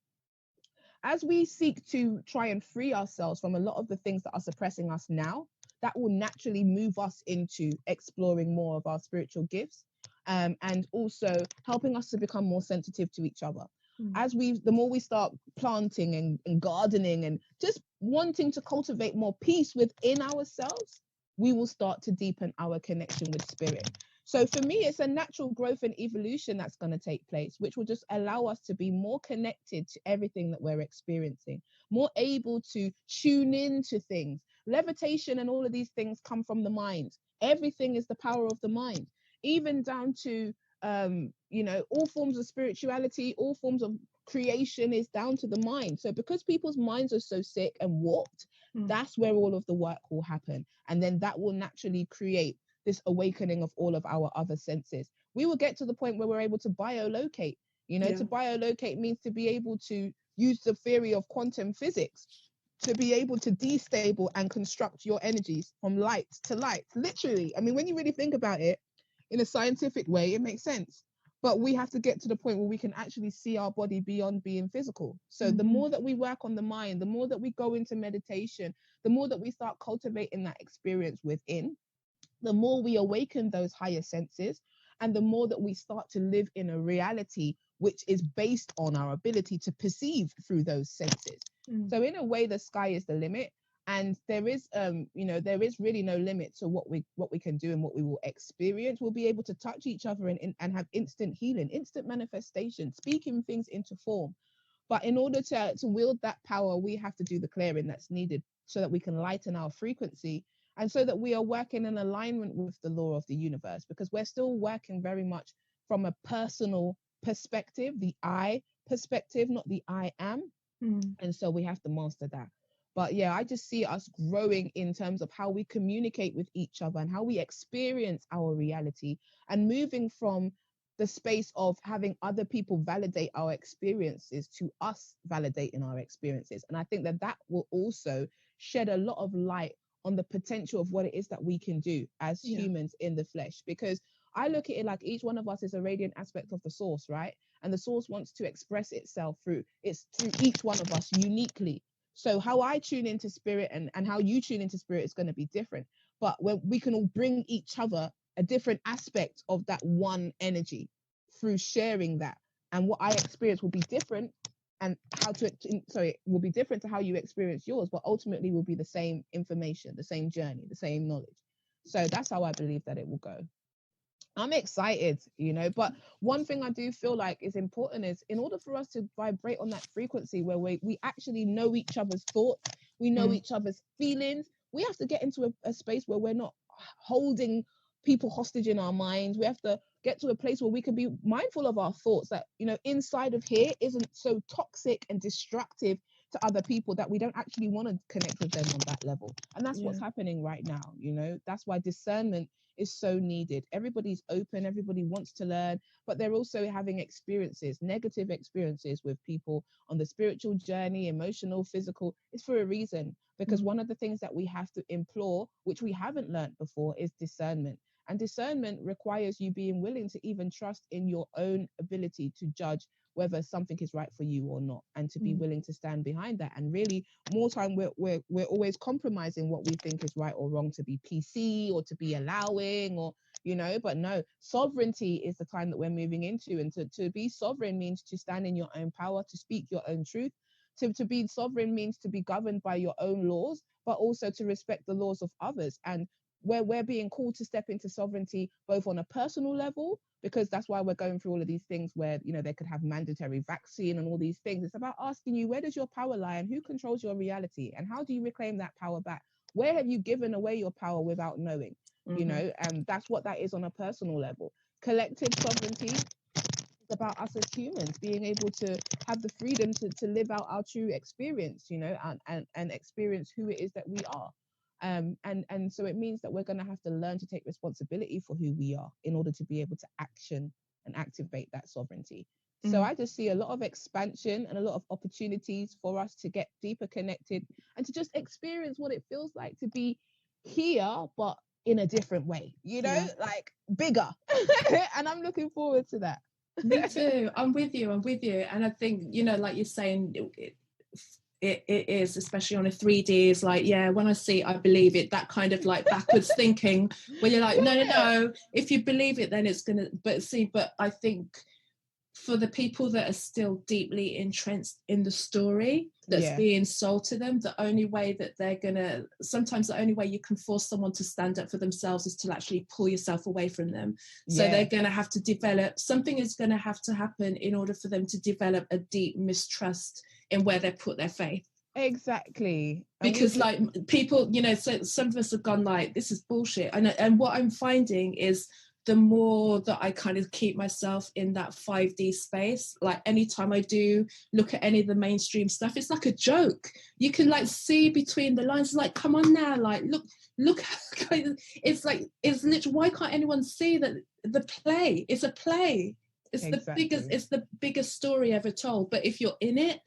As we seek to try and free ourselves from a lot of the things that are suppressing us now, that will naturally move us into exploring more of our spiritual gifts, and also helping us to become more sensitive to each other. The more we start planting and gardening and just wanting to cultivate more peace within ourselves, we will start to deepen our connection with spirit. So for me, it's a natural growth and evolution that's going to take place, which will just allow us to be more connected to everything that we're experiencing, more able to tune into things. Levitation and all of these things come from the mind. Everything is the power of the mind, even down to, all forms of spirituality, all forms of creation is down to the mind. So because people's minds are so sick and warped, that's where all of the work will happen. And then that will naturally create this awakening of all of our other senses. We will get to the point where we're able to biolocate. To biolocate means to be able to use the theory of quantum physics to be able to destable and construct your energies from light to light. Literally. I mean, when you really think about it in a scientific way, it makes sense. But we have to get to the point where we can actually see our body beyond being physical. So the more that we work on the mind, the more that we go into meditation, the more that we start cultivating that experience within, the more we awaken those higher senses, and the more that we start to live in a reality which is based on our ability to perceive through those senses. So in a way, the sky is the limit, and there is really no limit to what we can do and what we will experience. We'll be able to touch each other and have instant healing, instant manifestation, speaking things into form. But in order to wield that power, we have to do the clearing that's needed so that we can lighten our frequency, and so that we are working in alignment with the law of the universe, because we're still working very much from a personal perspective, the I perspective, not the I am. And so we have to master that. But yeah, I just see us growing in terms of how we communicate with each other and how we experience our reality, and moving from the space of having other people validate our experiences to us validating our experiences. And I think that will also shed a lot of light on the potential of what it is that we can do as humans in the flesh. Because I look at it like each one of us is a radiant aspect of the source, right? And the source wants to express itself through each one of us uniquely. So how I tune into spirit and how you tune into spirit is going to be different. But when we can all bring each other a different aspect of that one energy through sharing that. And what I experience will be different, and will be different to how you experience yours, but ultimately will be the same information, the same journey, the same knowledge. So that's how I believe that it will go. I'm excited, but one thing I do feel like is important is, in order for us to vibrate on that frequency where we actually know each other's thoughts, we know each other's feelings, we have to get into a space where we're not holding people hostage in our minds. We have to get to a place where we can be mindful of our thoughts, that, inside of here isn't so toxic and destructive to other people that we don't actually want to connect with them on that level. And that's what's happening right now. That's why discernment is so needed. Everybody's open, everybody wants to learn, but they're also having negative experiences with people on the spiritual journey, emotional, physical. It's for a reason, because one of the things that we have to implore, which we haven't learned before, is discernment. And discernment requires you being willing to even trust in your own ability to judge whether something is right for you or not, and to be willing to stand behind that. And really, more time we're always compromising what we think is right or wrong to be PC or to be allowing, or but no, sovereignty is the time that we're moving into. And to be sovereign means to stand in your own power, to speak your own truth, To be sovereign means to be governed by your own laws, but also to respect the laws of others. And where we're being called to step into sovereignty, both on a personal level, because that's why we're going through all of these things where, you know, they could have mandatory vaccine and all these things. It's about asking you, where does your power lie and who controls your reality? And how do you reclaim that power back? Where have you given away your power without knowing? You know, and that's what that is on a personal level. Collective sovereignty is about us as humans being able to have the freedom to live out our true experience, you know, and experience who it is that we are. And so it means that we're going to have to learn to take responsibility for who we are in order to be able to action and activate that sovereignty. So I just see a lot of expansion and a lot of opportunities for us to get deeper connected and to just experience what it feels like to be here, but in a different way, you know, like bigger. And I'm looking forward to that. Me too. I'm with you. And I think, you know, like you're saying, it is, especially on a 3D, is like, yeah, when I see it, I believe it. That kind of like backwards thinking where you're like, no, if you believe it, then it's gonna. But I think for the people that are still deeply entrenched in the story that's being sold to them, the only way that sometimes the only way you can force someone to stand up for themselves is to actually pull yourself away from them. So they're going to have to develop, something is going to have to happen in order for them to develop a deep mistrust in where they put their faith. Exactly. Because like people, you know, so some of us have gone like, this is bullshit. And what I'm finding is, the more that I kind of keep myself in that 5D space, like anytime I do look at any of the mainstream stuff, it's like a joke. You can like see between the lines, like, come on now, like, look, it's like, it's literally, why can't anyone see that the play? It's a play. It's the biggest story ever told. But if you're in it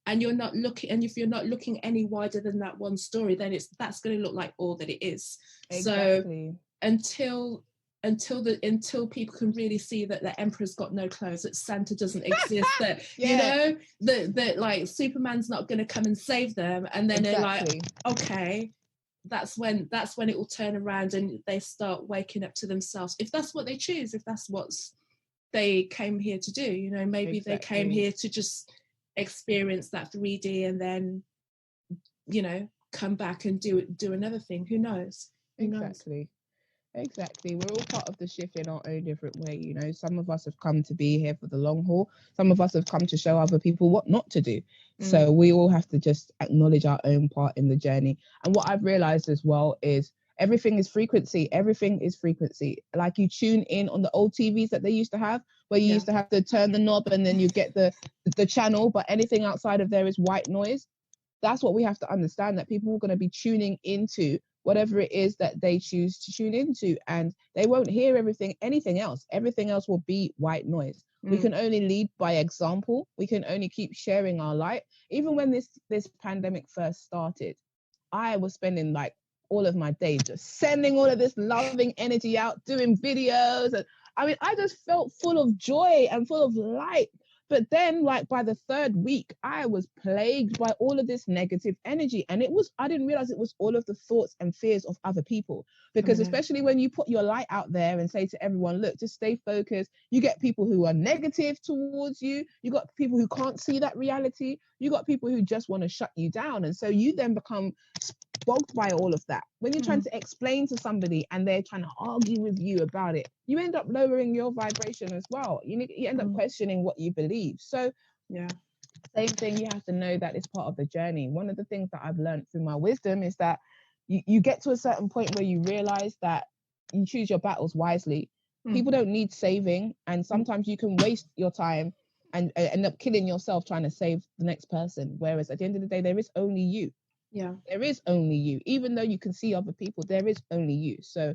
and you're not looking, and if you're not looking any wider than that one story, then that's going to look like all that it is. Exactly. So until people can really see that the emperor's got no clothes, that Santa doesn't exist, that you know that like Superman's not going to come and save them, and then they're like, okay, that's when it will turn around and they start waking up to themselves, if that's what they choose, if that's what they came here to do. You know, maybe they came here to just experience that 3D and then, you know, come back and do another thing. Who knows? Exactly. We're all part of the shift in our own different way. You know, some of us have come to be here for the long haul. Some of us have come to show other people what not to do. So we all have to just acknowledge our own part in the journey. And what I've realized as well is everything is frequency. Everything is frequency. Like you tune in on the old TVs that they used to have, where you used to have to turn the knob and then you get the channel, but anything outside of there is white noise. That's what we have to understand, that people are going to be tuning into whatever it is that they choose to tune into, and they won't hear anything else. Everything else will be white noise. We can only lead by example. We can only keep sharing our light. Even when this pandemic first started, I was spending like all of my days just sending all of this loving energy out, doing videos. And I mean, I just felt full of joy and full of light. But then, like, by the third week, I was plagued by all of this negative energy. And I didn't realize it was all of the thoughts and fears of other people. Because especially when you put your light out there and say to everyone, look, just stay focused, you get people who are negative towards you. You got people who can't see that reality. You got people who just want to shut you down. And so you then become bogged by all of that. When you're trying to explain to somebody and they're trying to argue with you about it, you end up lowering your vibration as well. You end up questioning what you believe. So same thing, you have to know that it's part of the journey. One of the things that I've learned through my wisdom is that you get to a certain point where you realize that you choose your battles wisely. People don't need saving, and sometimes you can waste your time and end up killing yourself trying to save the next person, whereas at the end of the day there is only you. There is only you. Even though you can see other people, there is only you. So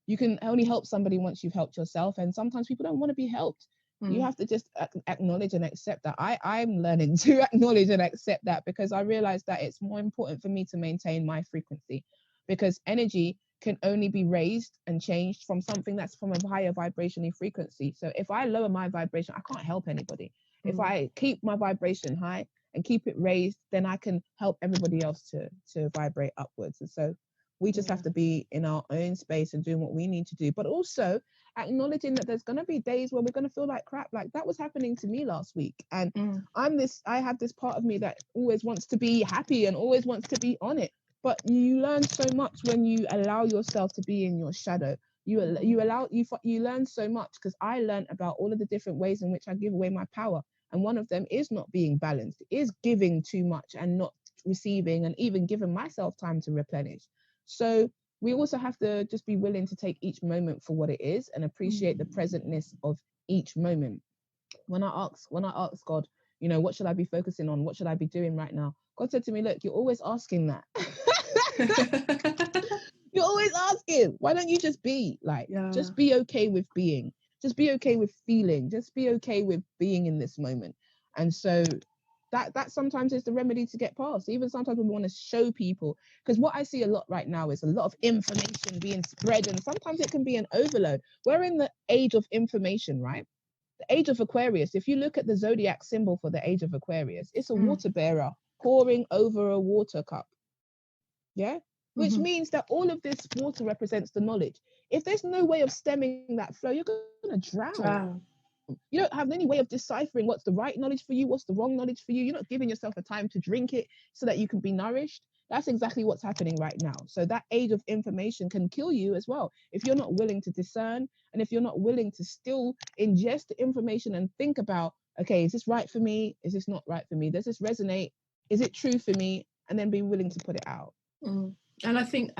you can only help somebody once you've helped yourself, and sometimes people don't want to be helped. You have to just acknowledge and accept that. I'm learning to acknowledge and accept that, because I realize that it's more important for me to maintain my frequency, because energy can only be raised and changed from something that's from a higher vibrational frequency. So if I lower my vibration, I can't help anybody. If I keep my vibration high and keep it raised, then I can help everybody else to vibrate upwards. And so we just have to be in our own space and doing what we need to do, but also acknowledging that there's going to be days where we're going to feel like crap. Like that was happening to me last week. And I have this part of me that always wants to be happy and always wants to be on it. But you learn so much when you allow yourself to be in your shadow. You learn so much, because I learned about all of the different ways in which I give away my power. And one of them is not being balanced, is giving too much and not receiving, and even giving myself time to replenish. So we also have to just be willing to take each moment for what it is and appreciate the presentness of each moment. When I asked God, what should I be focusing on? What should I be doing right now? God said to me, look, you're always asking that. You're always asking. Why don't you just be? Just be okay with being. Just be okay with feeling. Just be okay with being in this moment. And so that sometimes is the remedy to get past. Even sometimes we want to show people, because what I see a lot right now is a lot of information being spread, and sometimes it can be an overload. We're in the age of information, right? The age of Aquarius. If you look at the zodiac symbol for the age of Aquarius, it's a water bearer pouring over a water cup. Yeah. Which means that all of this water represents the knowledge. If there's no way of stemming that flow, you're going to drown. You don't have any way of deciphering what's the right knowledge for you, what's the wrong knowledge for you. You're not giving yourself a time to drink it so that you can be nourished. That's exactly what's happening right now. So that age of information can kill you as well if you're not willing to discern, and if you're not willing to still ingest the information and think about, okay, is this right for me? Is this not right for me? Does this resonate? Is it true for me? And then be willing to put it out. And I think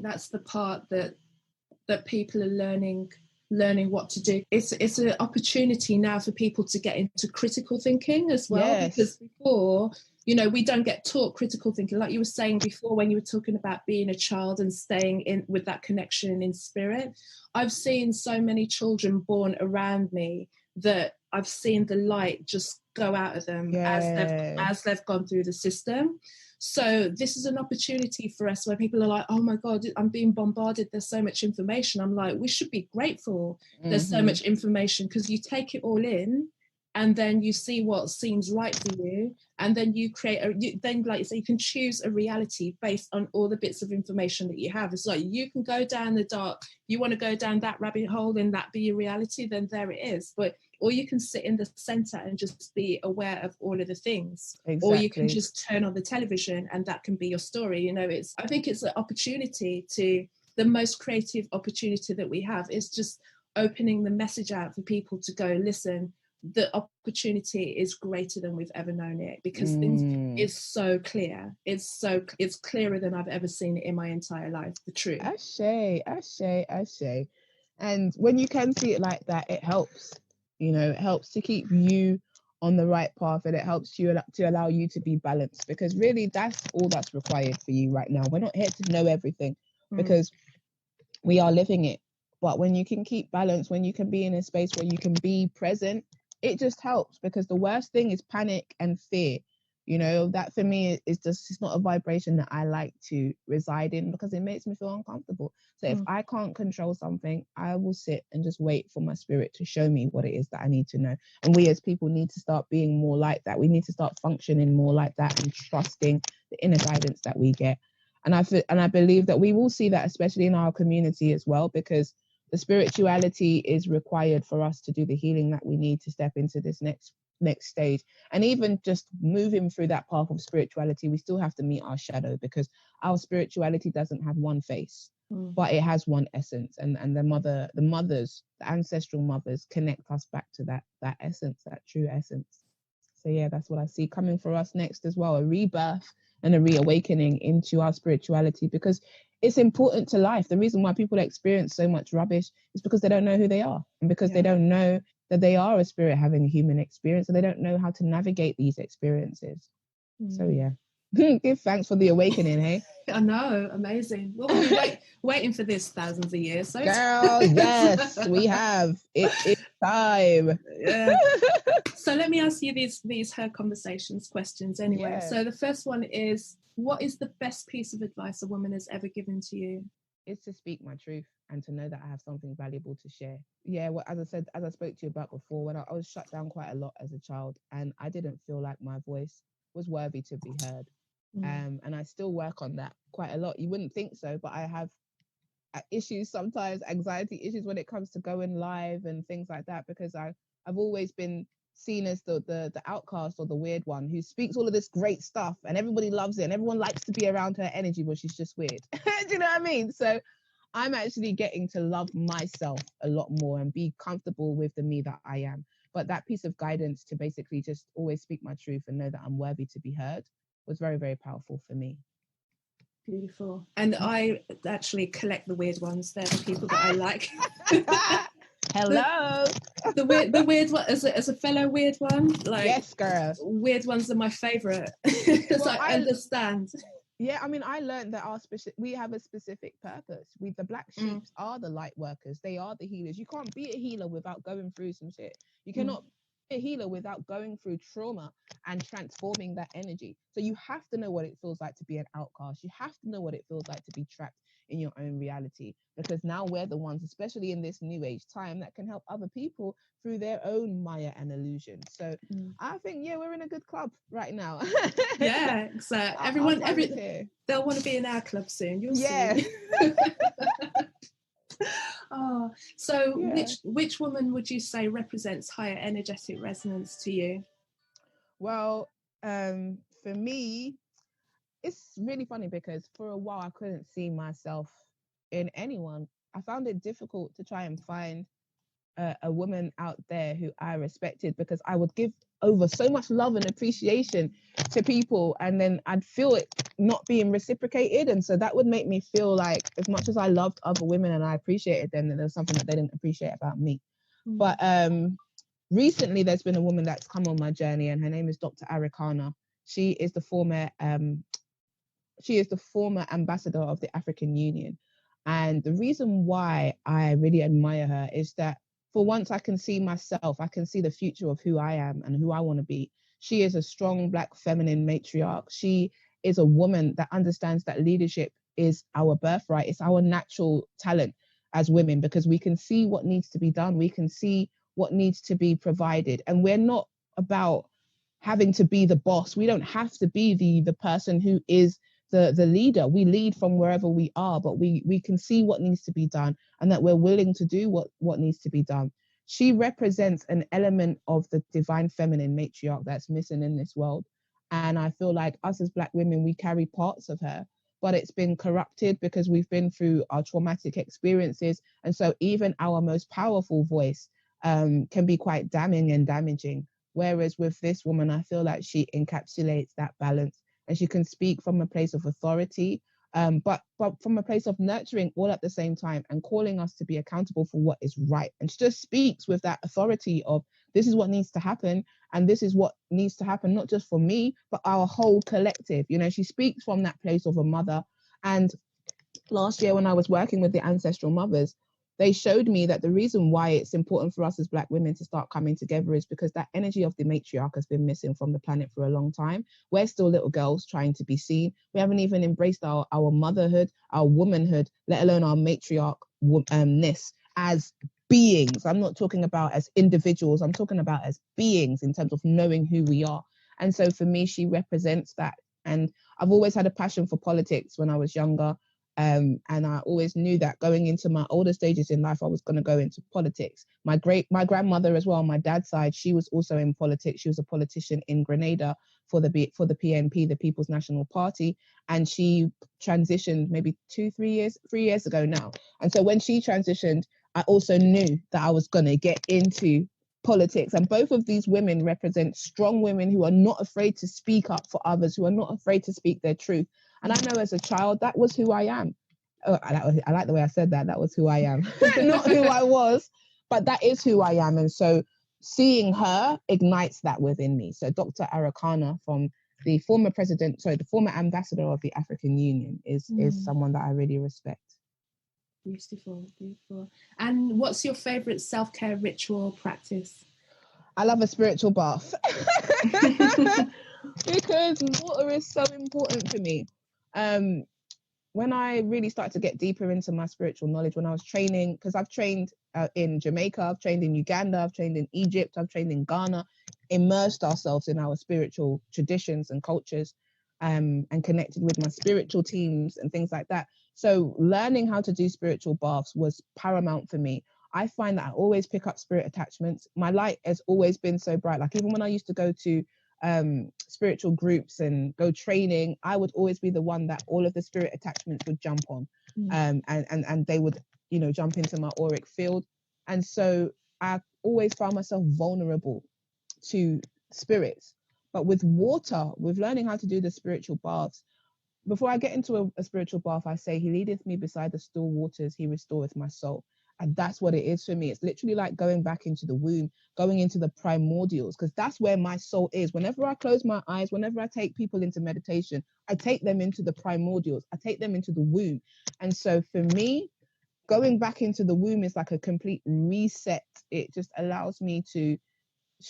that's the part that people are learning what to do. It's an opportunity now for people to get into critical thinking as well. Yes. Because before, we don't get taught critical thinking. Like you were saying before, when you were talking about being a child and staying in with that connection in spirit, I've seen so many children born around me that I've seen the light just go out of them as they've gone through the system. So this is an opportunity for us where people are like, oh my God, I'm being bombarded. There's so much information. I'm like, we should be grateful. There's so much information, because you take it all in and then you see what seems right for you. And then you create you can choose a reality based on all the bits of information that you have. It's like, you can go down the dark. You want to go down that rabbit hole and that be your reality, then there it is. Or you can sit in the center and just be aware of all of the things. Exactly. Or you can just turn on the television and that can be your story. I think it's an opportunity the most creative opportunity that we have is just opening the message out for people to go, listen, the opportunity is greater than we've ever known it, because things is so clear. It's clearer than I've ever seen it in my entire life. The truth. Ashe. And when you can see it like that, it helps. It helps to keep you on the right path, and it helps you to allow you to be balanced, because really that's all that's required for you right now. We're not here to know everything, because we are living it. But when you can keep balance, when you can be in a space where you can be present, it just helps, because the worst thing is panic and fear. That for me is just, it's not a vibration that I like to reside in, because it makes me feel uncomfortable. So if I can't control something, I will sit and just wait for my spirit to show me what it is that I need to know. And we as people need to start being more like that. We need to start functioning more like that and trusting the inner guidance that we get. And I believe that we will see that, especially in our community as well, because the spirituality is required for us to do the healing that we need to step into this next stage. And even just moving through that path of spirituality, we still have to meet our shadow, because our spirituality doesn't have one face, but it has one essence. And the ancestral mothers connect us back to that essence, that true essence. So yeah, that's what I see coming for us next as well, a rebirth and a reawakening into our spirituality, because it's important to life. The reason why people experience so much rubbish is because they don't know who they are, and because they don't know that they are a spirit having a human experience, and they don't know how to navigate these experiences. So yeah, give thanks for the awakening, hey? I know, amazing. Well, we've been waiting for this thousands of years. So girl, yes, we have. It's time. Yeah. So let me ask you these Her Conversations questions anyway. Yeah. So the first one is, what is the best piece of advice a woman has ever given to you? It's to speak my truth and to know that I have something valuable to share. Yeah, well, as I spoke to you about before, when I was shut down quite a lot as a child, and I didn't feel like my voice was worthy to be heard. And I still work on that quite a lot. You wouldn't think so, but I have issues sometimes, anxiety issues when it comes to going live and things like that, because I've always been seen as the outcast or the weird one who speaks all of this great stuff and everybody loves it and everyone likes to be around her energy, but she's just weird. Do you know what I mean? So I'm actually getting to love myself a lot more and be comfortable with the me that I am. But that piece of guidance to basically just always speak my truth and know that I'm worthy to be heard was very, very powerful for me. Beautiful. And I actually collect the weird ones. They're the people that I like. Hello. The weird one, as a fellow weird one, like, yes, girl. Weird ones are my favorite. Because I understand. Yeah, I mean, I learned that we have a specific purpose. The black sheep are the light workers. They are the healers. You can't be a healer without going through some shit. You cannot be a healer without going through trauma and transforming that energy. So you have to know what it feels like to be an outcast. You have to know what it feels like to be trapped in your own reality, because now we're the ones, especially in this new age time, that can help other people through their own Maya and illusion. So I think, we're in a good club right now. Yeah, so everyone, they'll want to be in our club soon. You'll see. Oh, so which woman would you say represents higher energetic resonance to you? Well, for me, it's really funny because for a while I couldn't see myself in anyone. I found it difficult to try and find a woman out there who I respected, because I would give over so much love and appreciation to people, and then I'd feel it not being reciprocated, and so that would make me feel like, as much as I loved other women and I appreciated them, that there was something that they didn't appreciate about me. But recently there's been a woman that's come on my journey, and her name is Dr. Awakener. She is the former ambassador of the African Union. And the reason why I really admire her is that, for once, I can see myself. I can see the future of who I am and who I want to be. She is a strong Black feminine matriarch. She is a woman that understands that leadership is our birthright. It's our natural talent as women, because we can see what needs to be done. We can see what needs to be provided. And we're not about having to be the boss. We don't have to be the person who is the leader. We lead from wherever we are, but we can see what needs to be done, and that we're willing to do what needs to be done. She represents an element of the divine feminine matriarch that's missing in this world. And I feel like us as Black women, we carry parts of her, but it's been corrupted because we've been through our traumatic experiences. And so even our most powerful voice can be quite damning and damaging. Whereas with this woman, I feel like she encapsulates that balance, and she can speak from a place of authority, but from a place of nurturing all at the same time, and calling us to be accountable for what is right. And she just speaks with that authority of, this is what needs to happen, and this is what needs to happen, not just for me, but our whole collective. You know, she speaks from that place of a mother. And last year when I was working with the ancestral mothers, they showed me that the reason why it's important for us as Black women to start coming together is because that energy of the matriarch has been missing from the planet for a long time. We're still little girls trying to be seen. We haven't even embraced our motherhood, our womanhood, let alone our matriarchness as beings. I'm not talking about as individuals. I'm talking about as beings in terms of knowing who we are. And so for me, she represents that. And I've always had a passion for politics when I was younger. And I always knew that going into my older stages in life, I was going to go into politics. My grandmother as well, on my dad's side, she was also in politics. She was a politician in Grenada for the PNP, the People's National Party. And she transitioned maybe 3 years ago now. And so when she transitioned, I also knew that I was going to get into politics. And both of these women represent strong women who are not afraid to speak up for others, who are not afraid to speak their truth. And I know as a child, that was who I am. Oh, I like the way I said that. That was who I am. Not who I was, but that is who I am. And so seeing her ignites that within me. So Dr. Awakener, from the former ambassador of the African Union, is someone that I really respect. Beautiful, beautiful. And what's your favorite self-care ritual practice? I love a spiritual bath. Because water is so important for me. When I really started to get deeper into my spiritual knowledge, when I was training, because I've trained in Jamaica, I've trained in Uganda, I've trained in Egypt, I've trained in Ghana, immersed ourselves in our spiritual traditions and cultures, and connected with my spiritual teams and things like that. So learning how to do spiritual baths was paramount for me. I find that I always pick up spirit attachments. My light has always been so bright. Like even when I used to go to spiritual groups and go training, I would always be the one that all of the spirit attachments would jump on, and they would, you know, jump into my auric field. And so I always found myself vulnerable to spirits. But with water, with learning how to do the spiritual baths, before I get into a spiritual bath, I say, He leadeth me beside the still waters, He restoreth my soul. And that's what it is for me. It's literally like going back into the womb, going into the primordials, because that's where my soul is. Whenever I close my eyes, whenever I take people into meditation, I take them into the primordials. I take them into the womb. And so for me, going back into the womb is like a complete reset. It just allows me to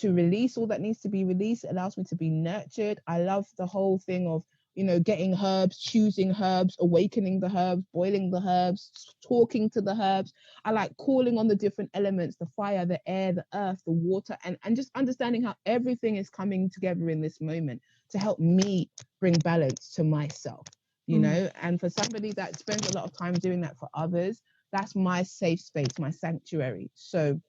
release all that needs to be released. It allows me to be nurtured. I love the whole thing of, you know, getting herbs, choosing herbs, awakening the herbs, boiling the herbs, talking to the herbs. I like calling on the different elements, the fire, the air, the earth, the water, and just understanding how everything is coming together in this moment to help me bring balance to myself, you know. And for somebody that spends a lot of time doing that for others, that's my safe space, my sanctuary. So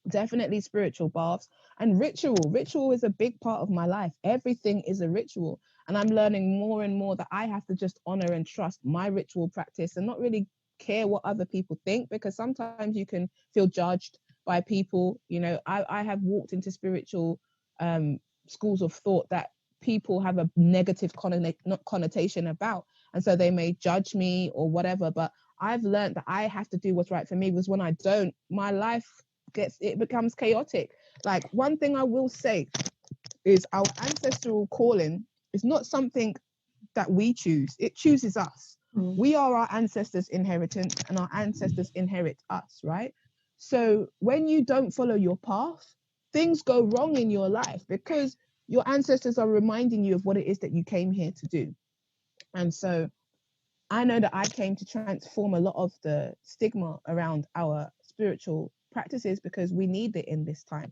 definitely spiritual baths and ritual is a big part of my life. Everything is a ritual, and I'm learning more and more that I have to just honor and trust my ritual practice and not really care what other people think, because sometimes you can feel judged by people. You know, I have walked into spiritual schools of thought that people have a negative connotation about, and so they may judge me or whatever, but I've learned that I have to do what's right for me, because when I don't, my life becomes chaotic. Like, one thing I will say is our ancestral calling is not something that we choose. It chooses us. We are our ancestors' inheritance, and our ancestors inherit us, right? So when you don't follow your path, things go wrong in your life because your ancestors are reminding you of what it is that you came here to do. And so I know that I came to transform a lot of the stigma around our spiritual practices because we need it in this time.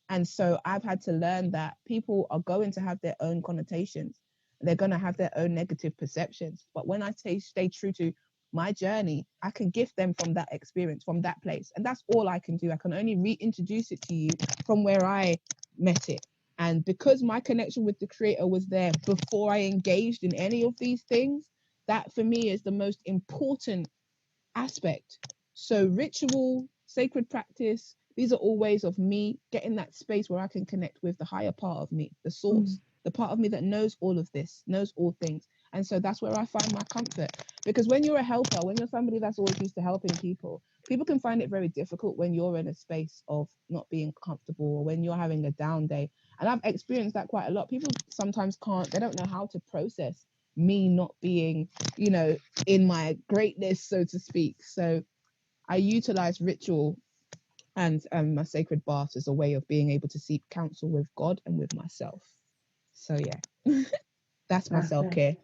And so I've had to learn that people are going to have their own connotations. They're going to have their own negative perceptions. But when I stay true to my journey, I can gift them from that experience, from that place. And that's all I can do. I can only reintroduce it to you from where I met it. And because my connection with the Creator was there before I engaged in any of these things, that for me is the most important aspect. So ritual, sacred practice, these are all ways of me getting that space where I can connect with the higher part of me, the source, the part of me that knows all of this, knows all things. And so that's where I find my comfort. Because when you're a helper, when you're somebody that's always used to helping people, people can find it very difficult when you're in a space of not being comfortable or when you're having a down day. And I've experienced that quite a lot. People sometimes they don't know how to process me not being, you know, in my greatness, so to speak. So I utilize ritual and my sacred baths as a way of being able to seek counsel with God and with myself. So yeah, that's my self-care.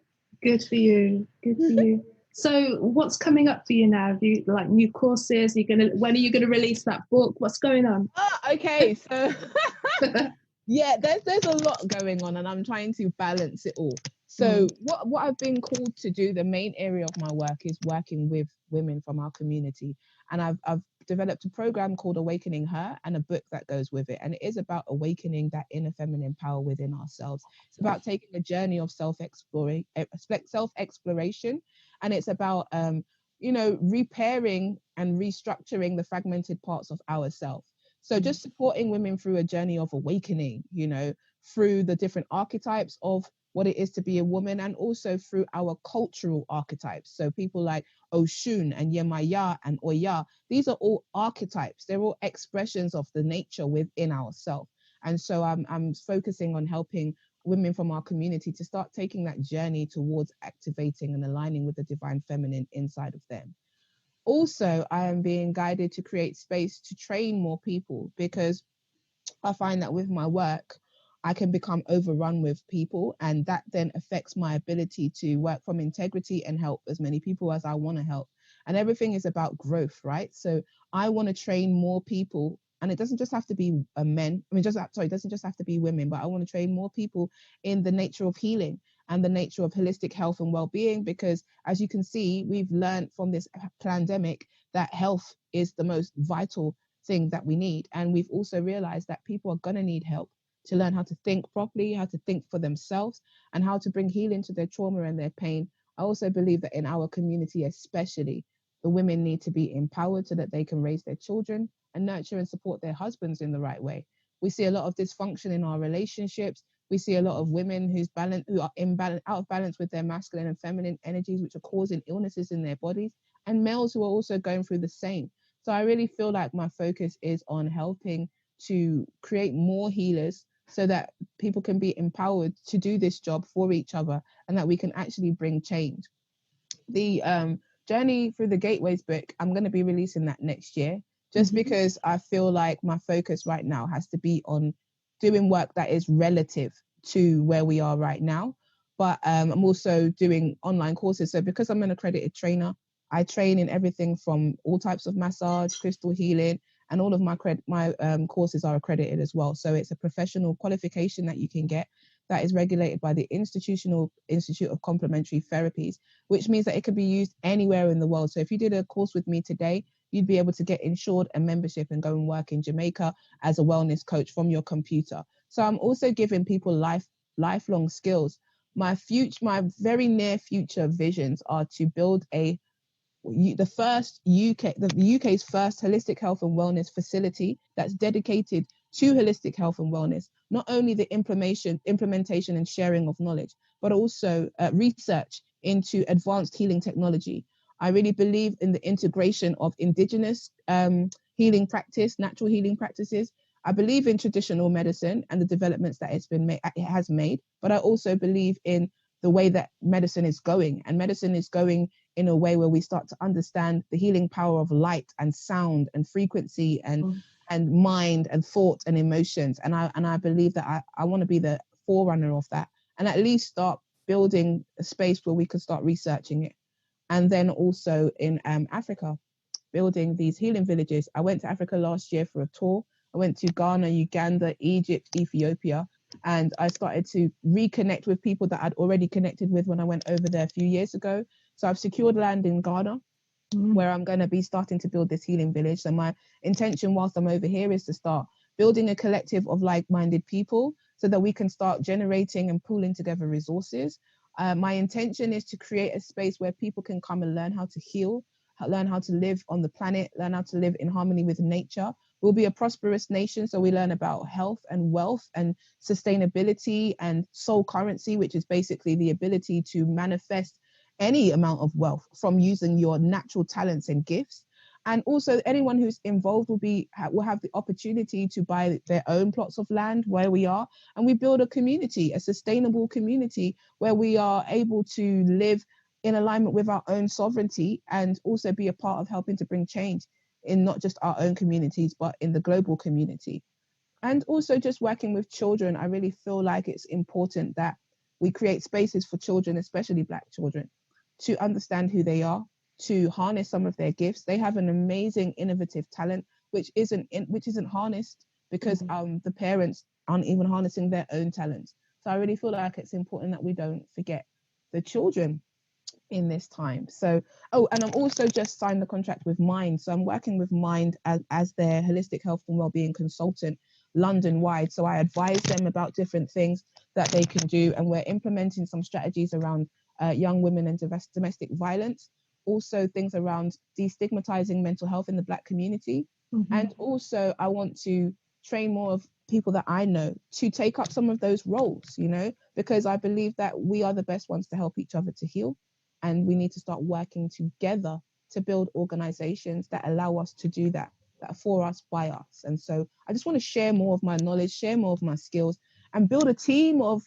Good for you. Good for you. So what's coming up for you now? Have you like new courses? When are you gonna release that book? What's going on? Okay, so yeah, there's a lot going on and I'm trying to balance it all. So what I've been called to do, the main area of my work is working with women from our community. And I've developed a program called Awakening Her and a book that goes with it. And it is about awakening that inner feminine power within ourselves. It's about taking a journey of self-exploration. And it's about, repairing and restructuring the fragmented parts of ourselves. So just supporting women through a journey of awakening, through the different archetypes of what it is to be a woman, and also through our cultural archetypes. So people like Oshun and Yemaya and Oya, these are all archetypes. They're all expressions of the nature within ourselves. And so I'm focusing on helping women from our community to start taking that journey towards activating and aligning with the divine feminine inside of them. Also, I am being guided to create space to train more people, because I find that with my work, I can become overrun with people, and that then affects my ability to work from integrity and help as many people as I want to help. And everything is about growth, right? So I want to train more people, and it doesn't just have to be men. It doesn't just have to be women, but I want to train more people in the nature of healing. and the nature of holistic health and well-being, because as you can see, we've learned from this pandemic that health is the most vital thing that we need. And we've also realized that people are going to need help to learn how to think properly, how to think for themselves, and how to bring healing to their trauma and their pain. I also believe that in our community especially, the women need to be empowered so that they can raise their children and nurture and support their husbands in the right way. We see a lot of dysfunction in our relationships. We see a lot of women who are out of balance with their masculine and feminine energies, which are causing illnesses in their bodies, and males who are also going through the same. So I really feel like my focus is on helping to create more healers so that people can be empowered to do this job for each other, and that we can actually bring change. The Journey Through the Gateways book, I'm going to be releasing that next year, just because I feel like my focus right now has to be on doing work that is relative to where we are right now. But I'm also doing online courses. So because I'm an accredited trainer, I train in everything from all types of massage, crystal healing, and all of my courses are accredited as well. So it's a professional qualification that you can get that is regulated by the Institutional Institute of Complementary Therapies, which means that it can be used anywhere in the world. So if you did a course with me today, you'd be able to get insured a membership and go and work in Jamaica as a wellness coach from your computer. So I'm also giving people lifelong skills. My very near future visions are to build the UK's first holistic health and wellness facility that's dedicated to holistic health and wellness. Not only the implementation and sharing of knowledge, but also research into advanced healing technology. I really believe in the integration of indigenous healing practice, natural healing practices. I believe in traditional medicine and the developments that it has made, but I also believe in the way that medicine is going. And medicine is going in a way where we start to understand the healing power of light and sound and frequency and mind and thought and emotions. And I believe that I want to be the forerunner of that, and at least start building a space where we could start researching it. And then also in Africa, building these healing villages. I went to Africa last year for a tour. I went to Ghana, Uganda, Egypt, Ethiopia, and I started to reconnect with people that I'd already connected with when I went over there a few years ago. So I've secured land in Ghana, where I'm going to be starting to build this healing village. So my intention whilst I'm over here is to start building a collective of like-minded people so that we can start generating and pooling together resources. My intention is to create a space where people can come and learn how to heal, learn how to live on the planet, learn how to live in harmony with nature. We'll be a prosperous nation, so we learn about health and wealth and sustainability and soul currency, which is basically the ability to manifest any amount of wealth from using your natural talents and gifts. And also anyone who's involved will have the opportunity to buy their own plots of land where we are, and we build a community, a sustainable community where we are able to live in alignment with our own sovereignty and also be a part of helping to bring change in not just our own communities, but in the global community. And also just working with children, I really feel like it's important that we create spaces for children, especially Black children, to understand who they are, to harness some of their gifts. They have an amazing, innovative talent, which isn't harnessed because the parents aren't even harnessing their own talents. So I really feel like it's important that we don't forget the children in this time. So, and I'm also just signed the contract with Mind. So I'm working with Mind as their holistic health and wellbeing consultant London-wide. So I advise them about different things that they can do. And we're implementing some strategies around young women and domestic violence. Also things around destigmatizing mental health in the Black community. And also I want to train more of people that I know to take up some of those roles, because I believe that we are the best ones to help each other to heal. And we need to start working together to build organizations that allow us to do that are for us, by us. And so I just want to share more of my knowledge, share more of my skills, and build a team of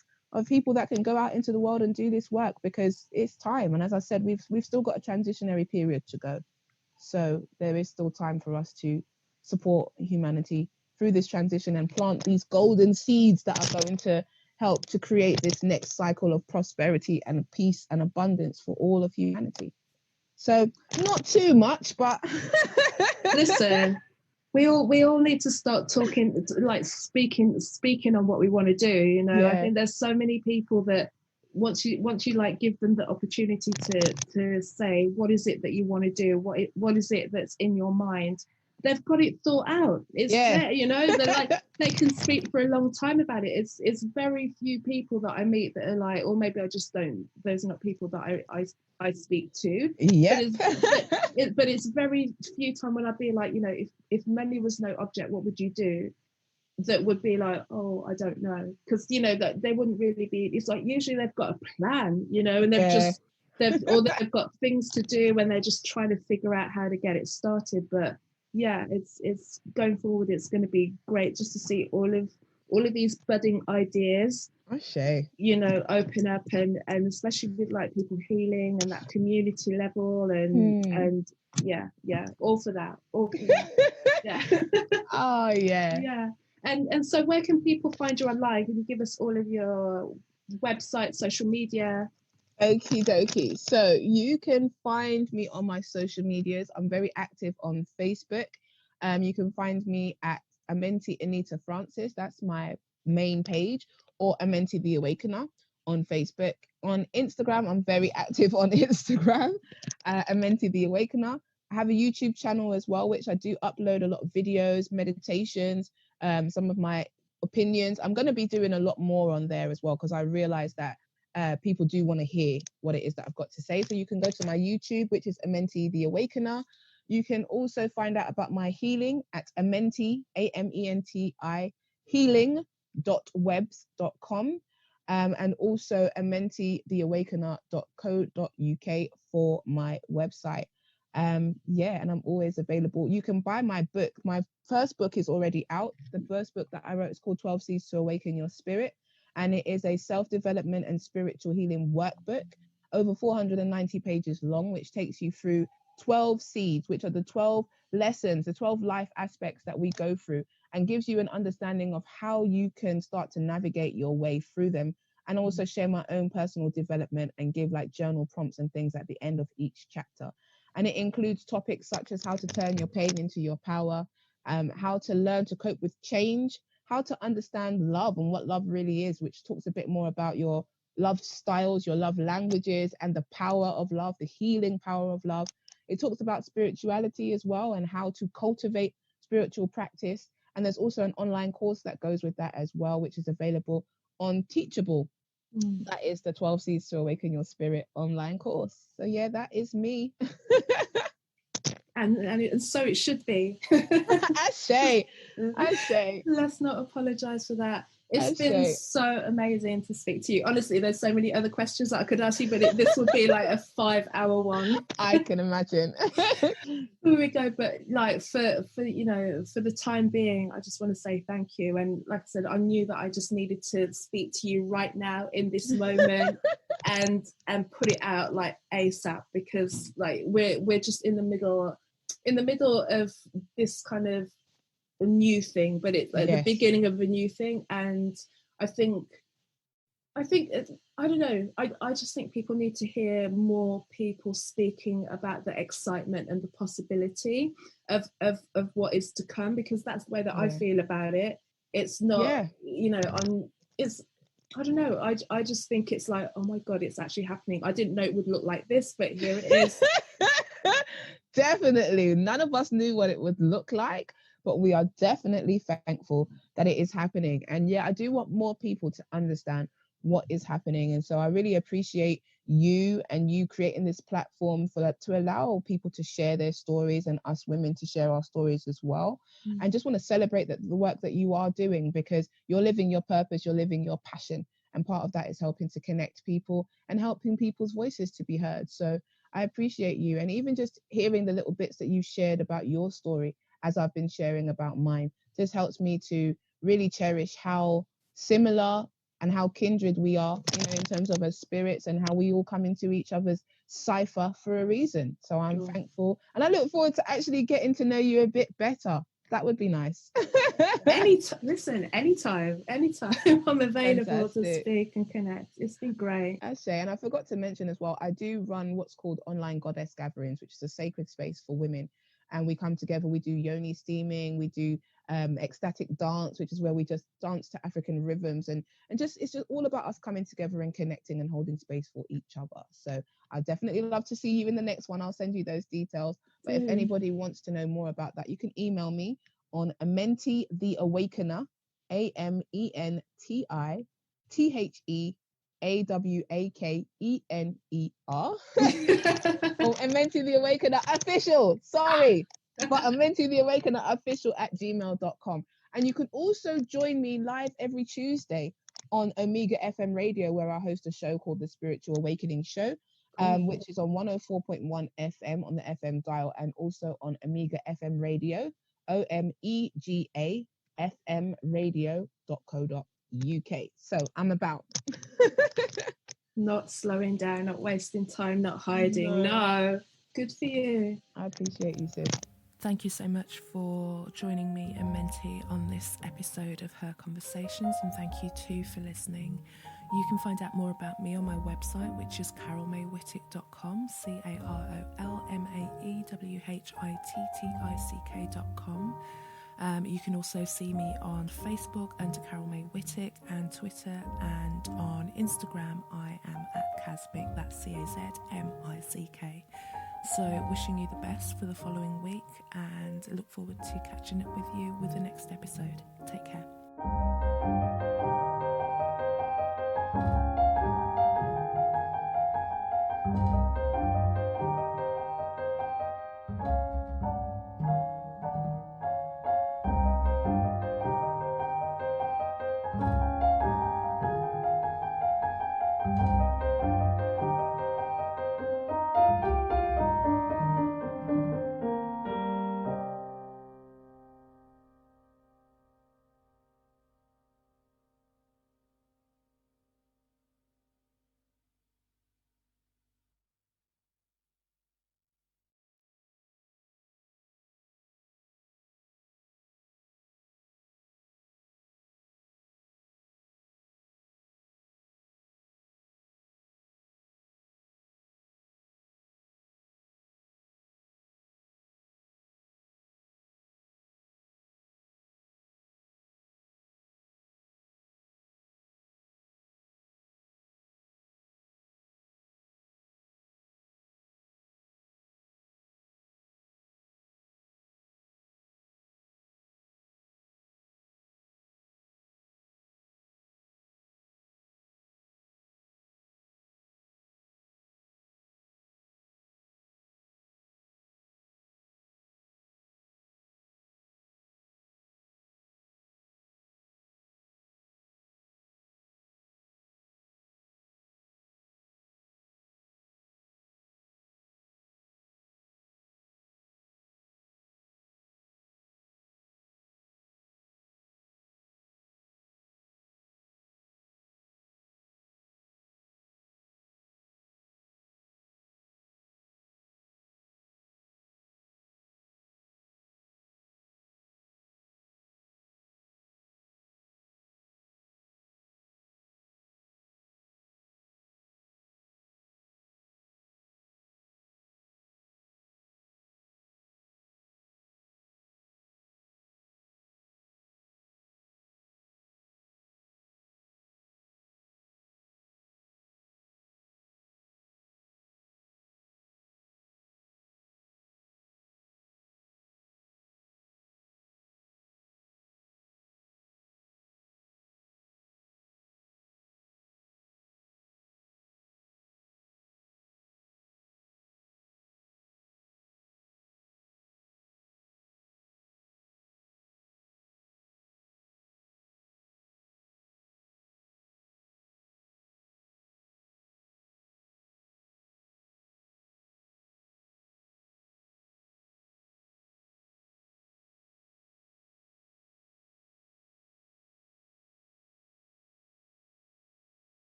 people that can go out into the world and do this work, because it's time. And as I said, we've still got a transitionary period to go. So there is still time for us to support humanity through this transition and plant these golden seeds that are going to help to create this next cycle of prosperity and peace and abundance for all of humanity. So not too much, but listen, we all need to start talking, like speaking on what we want to do. I think there's so many people that once you like give them the opportunity to say what is it that you want to do, what is it that's in your mind, they've got it thought out. It's there, you know. They're like, they can speak for a long time about it. It's very few people that I meet that are like, or maybe I just don't, those are not people that I speak to. Yeah. But it's very few time when I'd be like, you know, if money was no object, what would you do? That would be like, oh, I don't know, because you know that they wouldn't really be. It's like usually they've got a plan, you know, and they've got things to do when they're just trying to figure out how to get it started. But yeah, it's going forward. It's going to be great just to see all of these budding ideas. You know, open up and especially with like people healing and that community level and yeah, all for that. Yeah. Oh yeah. Yeah. And so where can people find you online? Can you give us all of your website, social media? Okie dokie. So you can find me on my social medias. I'm very active on Facebook. You can find me at Amenti Anita Francis. That's my main page, or Amenti the Awakener on Facebook. On Instagram, I'm very active on Instagram. Amenti the Awakener. I have a YouTube channel as well, which I do upload a lot of videos, meditations, some of my opinions. I'm going to be doing a lot more on there as well, because I realize that people do want to hear what it is that I've got to say. So you can go to my YouTube, which is Amenti the Awakener. You can also find out about my healing at Amenti, AMENTI, healing.webs.com. And also amentitheawakener.co.uk for my website. Yeah, and I'm always available. You can buy my book. My first book is already out. The first book that I wrote is called 12 Seeds to Awaken Your Spirit, and it is a self-development and spiritual healing workbook, over 490 pages long, which takes you through 12 seeds, which are the 12 lessons, the 12 life aspects that we go through, and gives you an understanding of how you can start to navigate your way through them. And also share my own personal development and give like journal prompts and things at the end of each chapter. And it includes topics such as how to turn your pain into your power, how to learn to cope with change, how to understand love and what love really is, which talks a bit more about your love styles, your love languages, and the power of love, the healing power of love. It talks about spirituality as well and how to cultivate spiritual practice. And there's also an online course that goes with that as well, which is available on Teachable. That is the 12 Seeds to Awaken Your Spirit online course. So yeah, that is me. And so it should be. Ashe. Let's not apologize for that. It's been so amazing to speak to you. Honestly, there's so many other questions that I could ask you, but this would be like a 5-hour one. I can imagine. Here we go. But like for you know, for the time being, I just want to say thank you. And like I said, I knew that I just needed to speak to you right now in this moment and put it out like ASAP, because like we're just in the middle of this kind of a new thing, but it's like the beginning of a new thing. And I think I don't know, I just think people need to hear more people speaking about the excitement and the possibility of what is to come, because that's the way that I feel about it. It's not you know, I don't know, I just think it's like, oh my god, it's actually happening. I didn't know it would look like this, but here it is. Definitely, none of us knew what it would look like, but we are definitely thankful that it is happening. And yeah, I do want more people to understand what is happening. And so I really appreciate you creating this platform to allow people to share their stories and us women to share our stories as well. And just want to celebrate the work that you are doing, because you're living your purpose, you're living your passion. And part of that is helping to connect people and helping people's voices to be heard. So I appreciate you. And even just hearing the little bits that you shared about your story, as I've been sharing about mine, just helps me to really cherish how similar and how kindred we are, you know, in terms of as spirits, and how we all come into each other's cipher for a reason. So I'm thankful, and I look forward to actually getting to know you a bit better. That would be nice. Anytime I'm available to speak and connect. It's been great. I say, and I forgot to mention as well, I do run what's called online goddess gatherings, which is a sacred space for women. And we come together, we do yoni steaming, we do ecstatic dance, which is where we just dance to African rhythms, and just it's just all about us coming together and connecting and holding space for each other. So I'd definitely love to see you in the next one. I'll send you those details. But if anybody wants to know more about that, you can email me on Amenti the Awakener, AMENTITHEAWAKENER or Amenti the Awakener official. Sorry. But Amenti the Awakener official at gmail.com. And you can also join me live every Tuesday on Omega FM radio, where I host a show called The Spiritual Awakening Show, which is on 104.1 FM on the FM dial, and also on Omega FM radio, OMEGA FM radio.co.uk. So I'm about. Not slowing down, not wasting time, not hiding. No. Good for you. I appreciate you, sis. Thank you so much for joining me and Menti on this episode of Her Conversations, and thank you too for listening. You can find out more about me on my website, which is carolmaywhittick.com, CarolMaywhittick.com. You can also see me on Facebook under Carol May Whittick, and Twitter, and on Instagram I am at Kazmic, that's CAZMICK. So wishing you the best for the following week, and look forward to catching up with you with the next episode. Take care.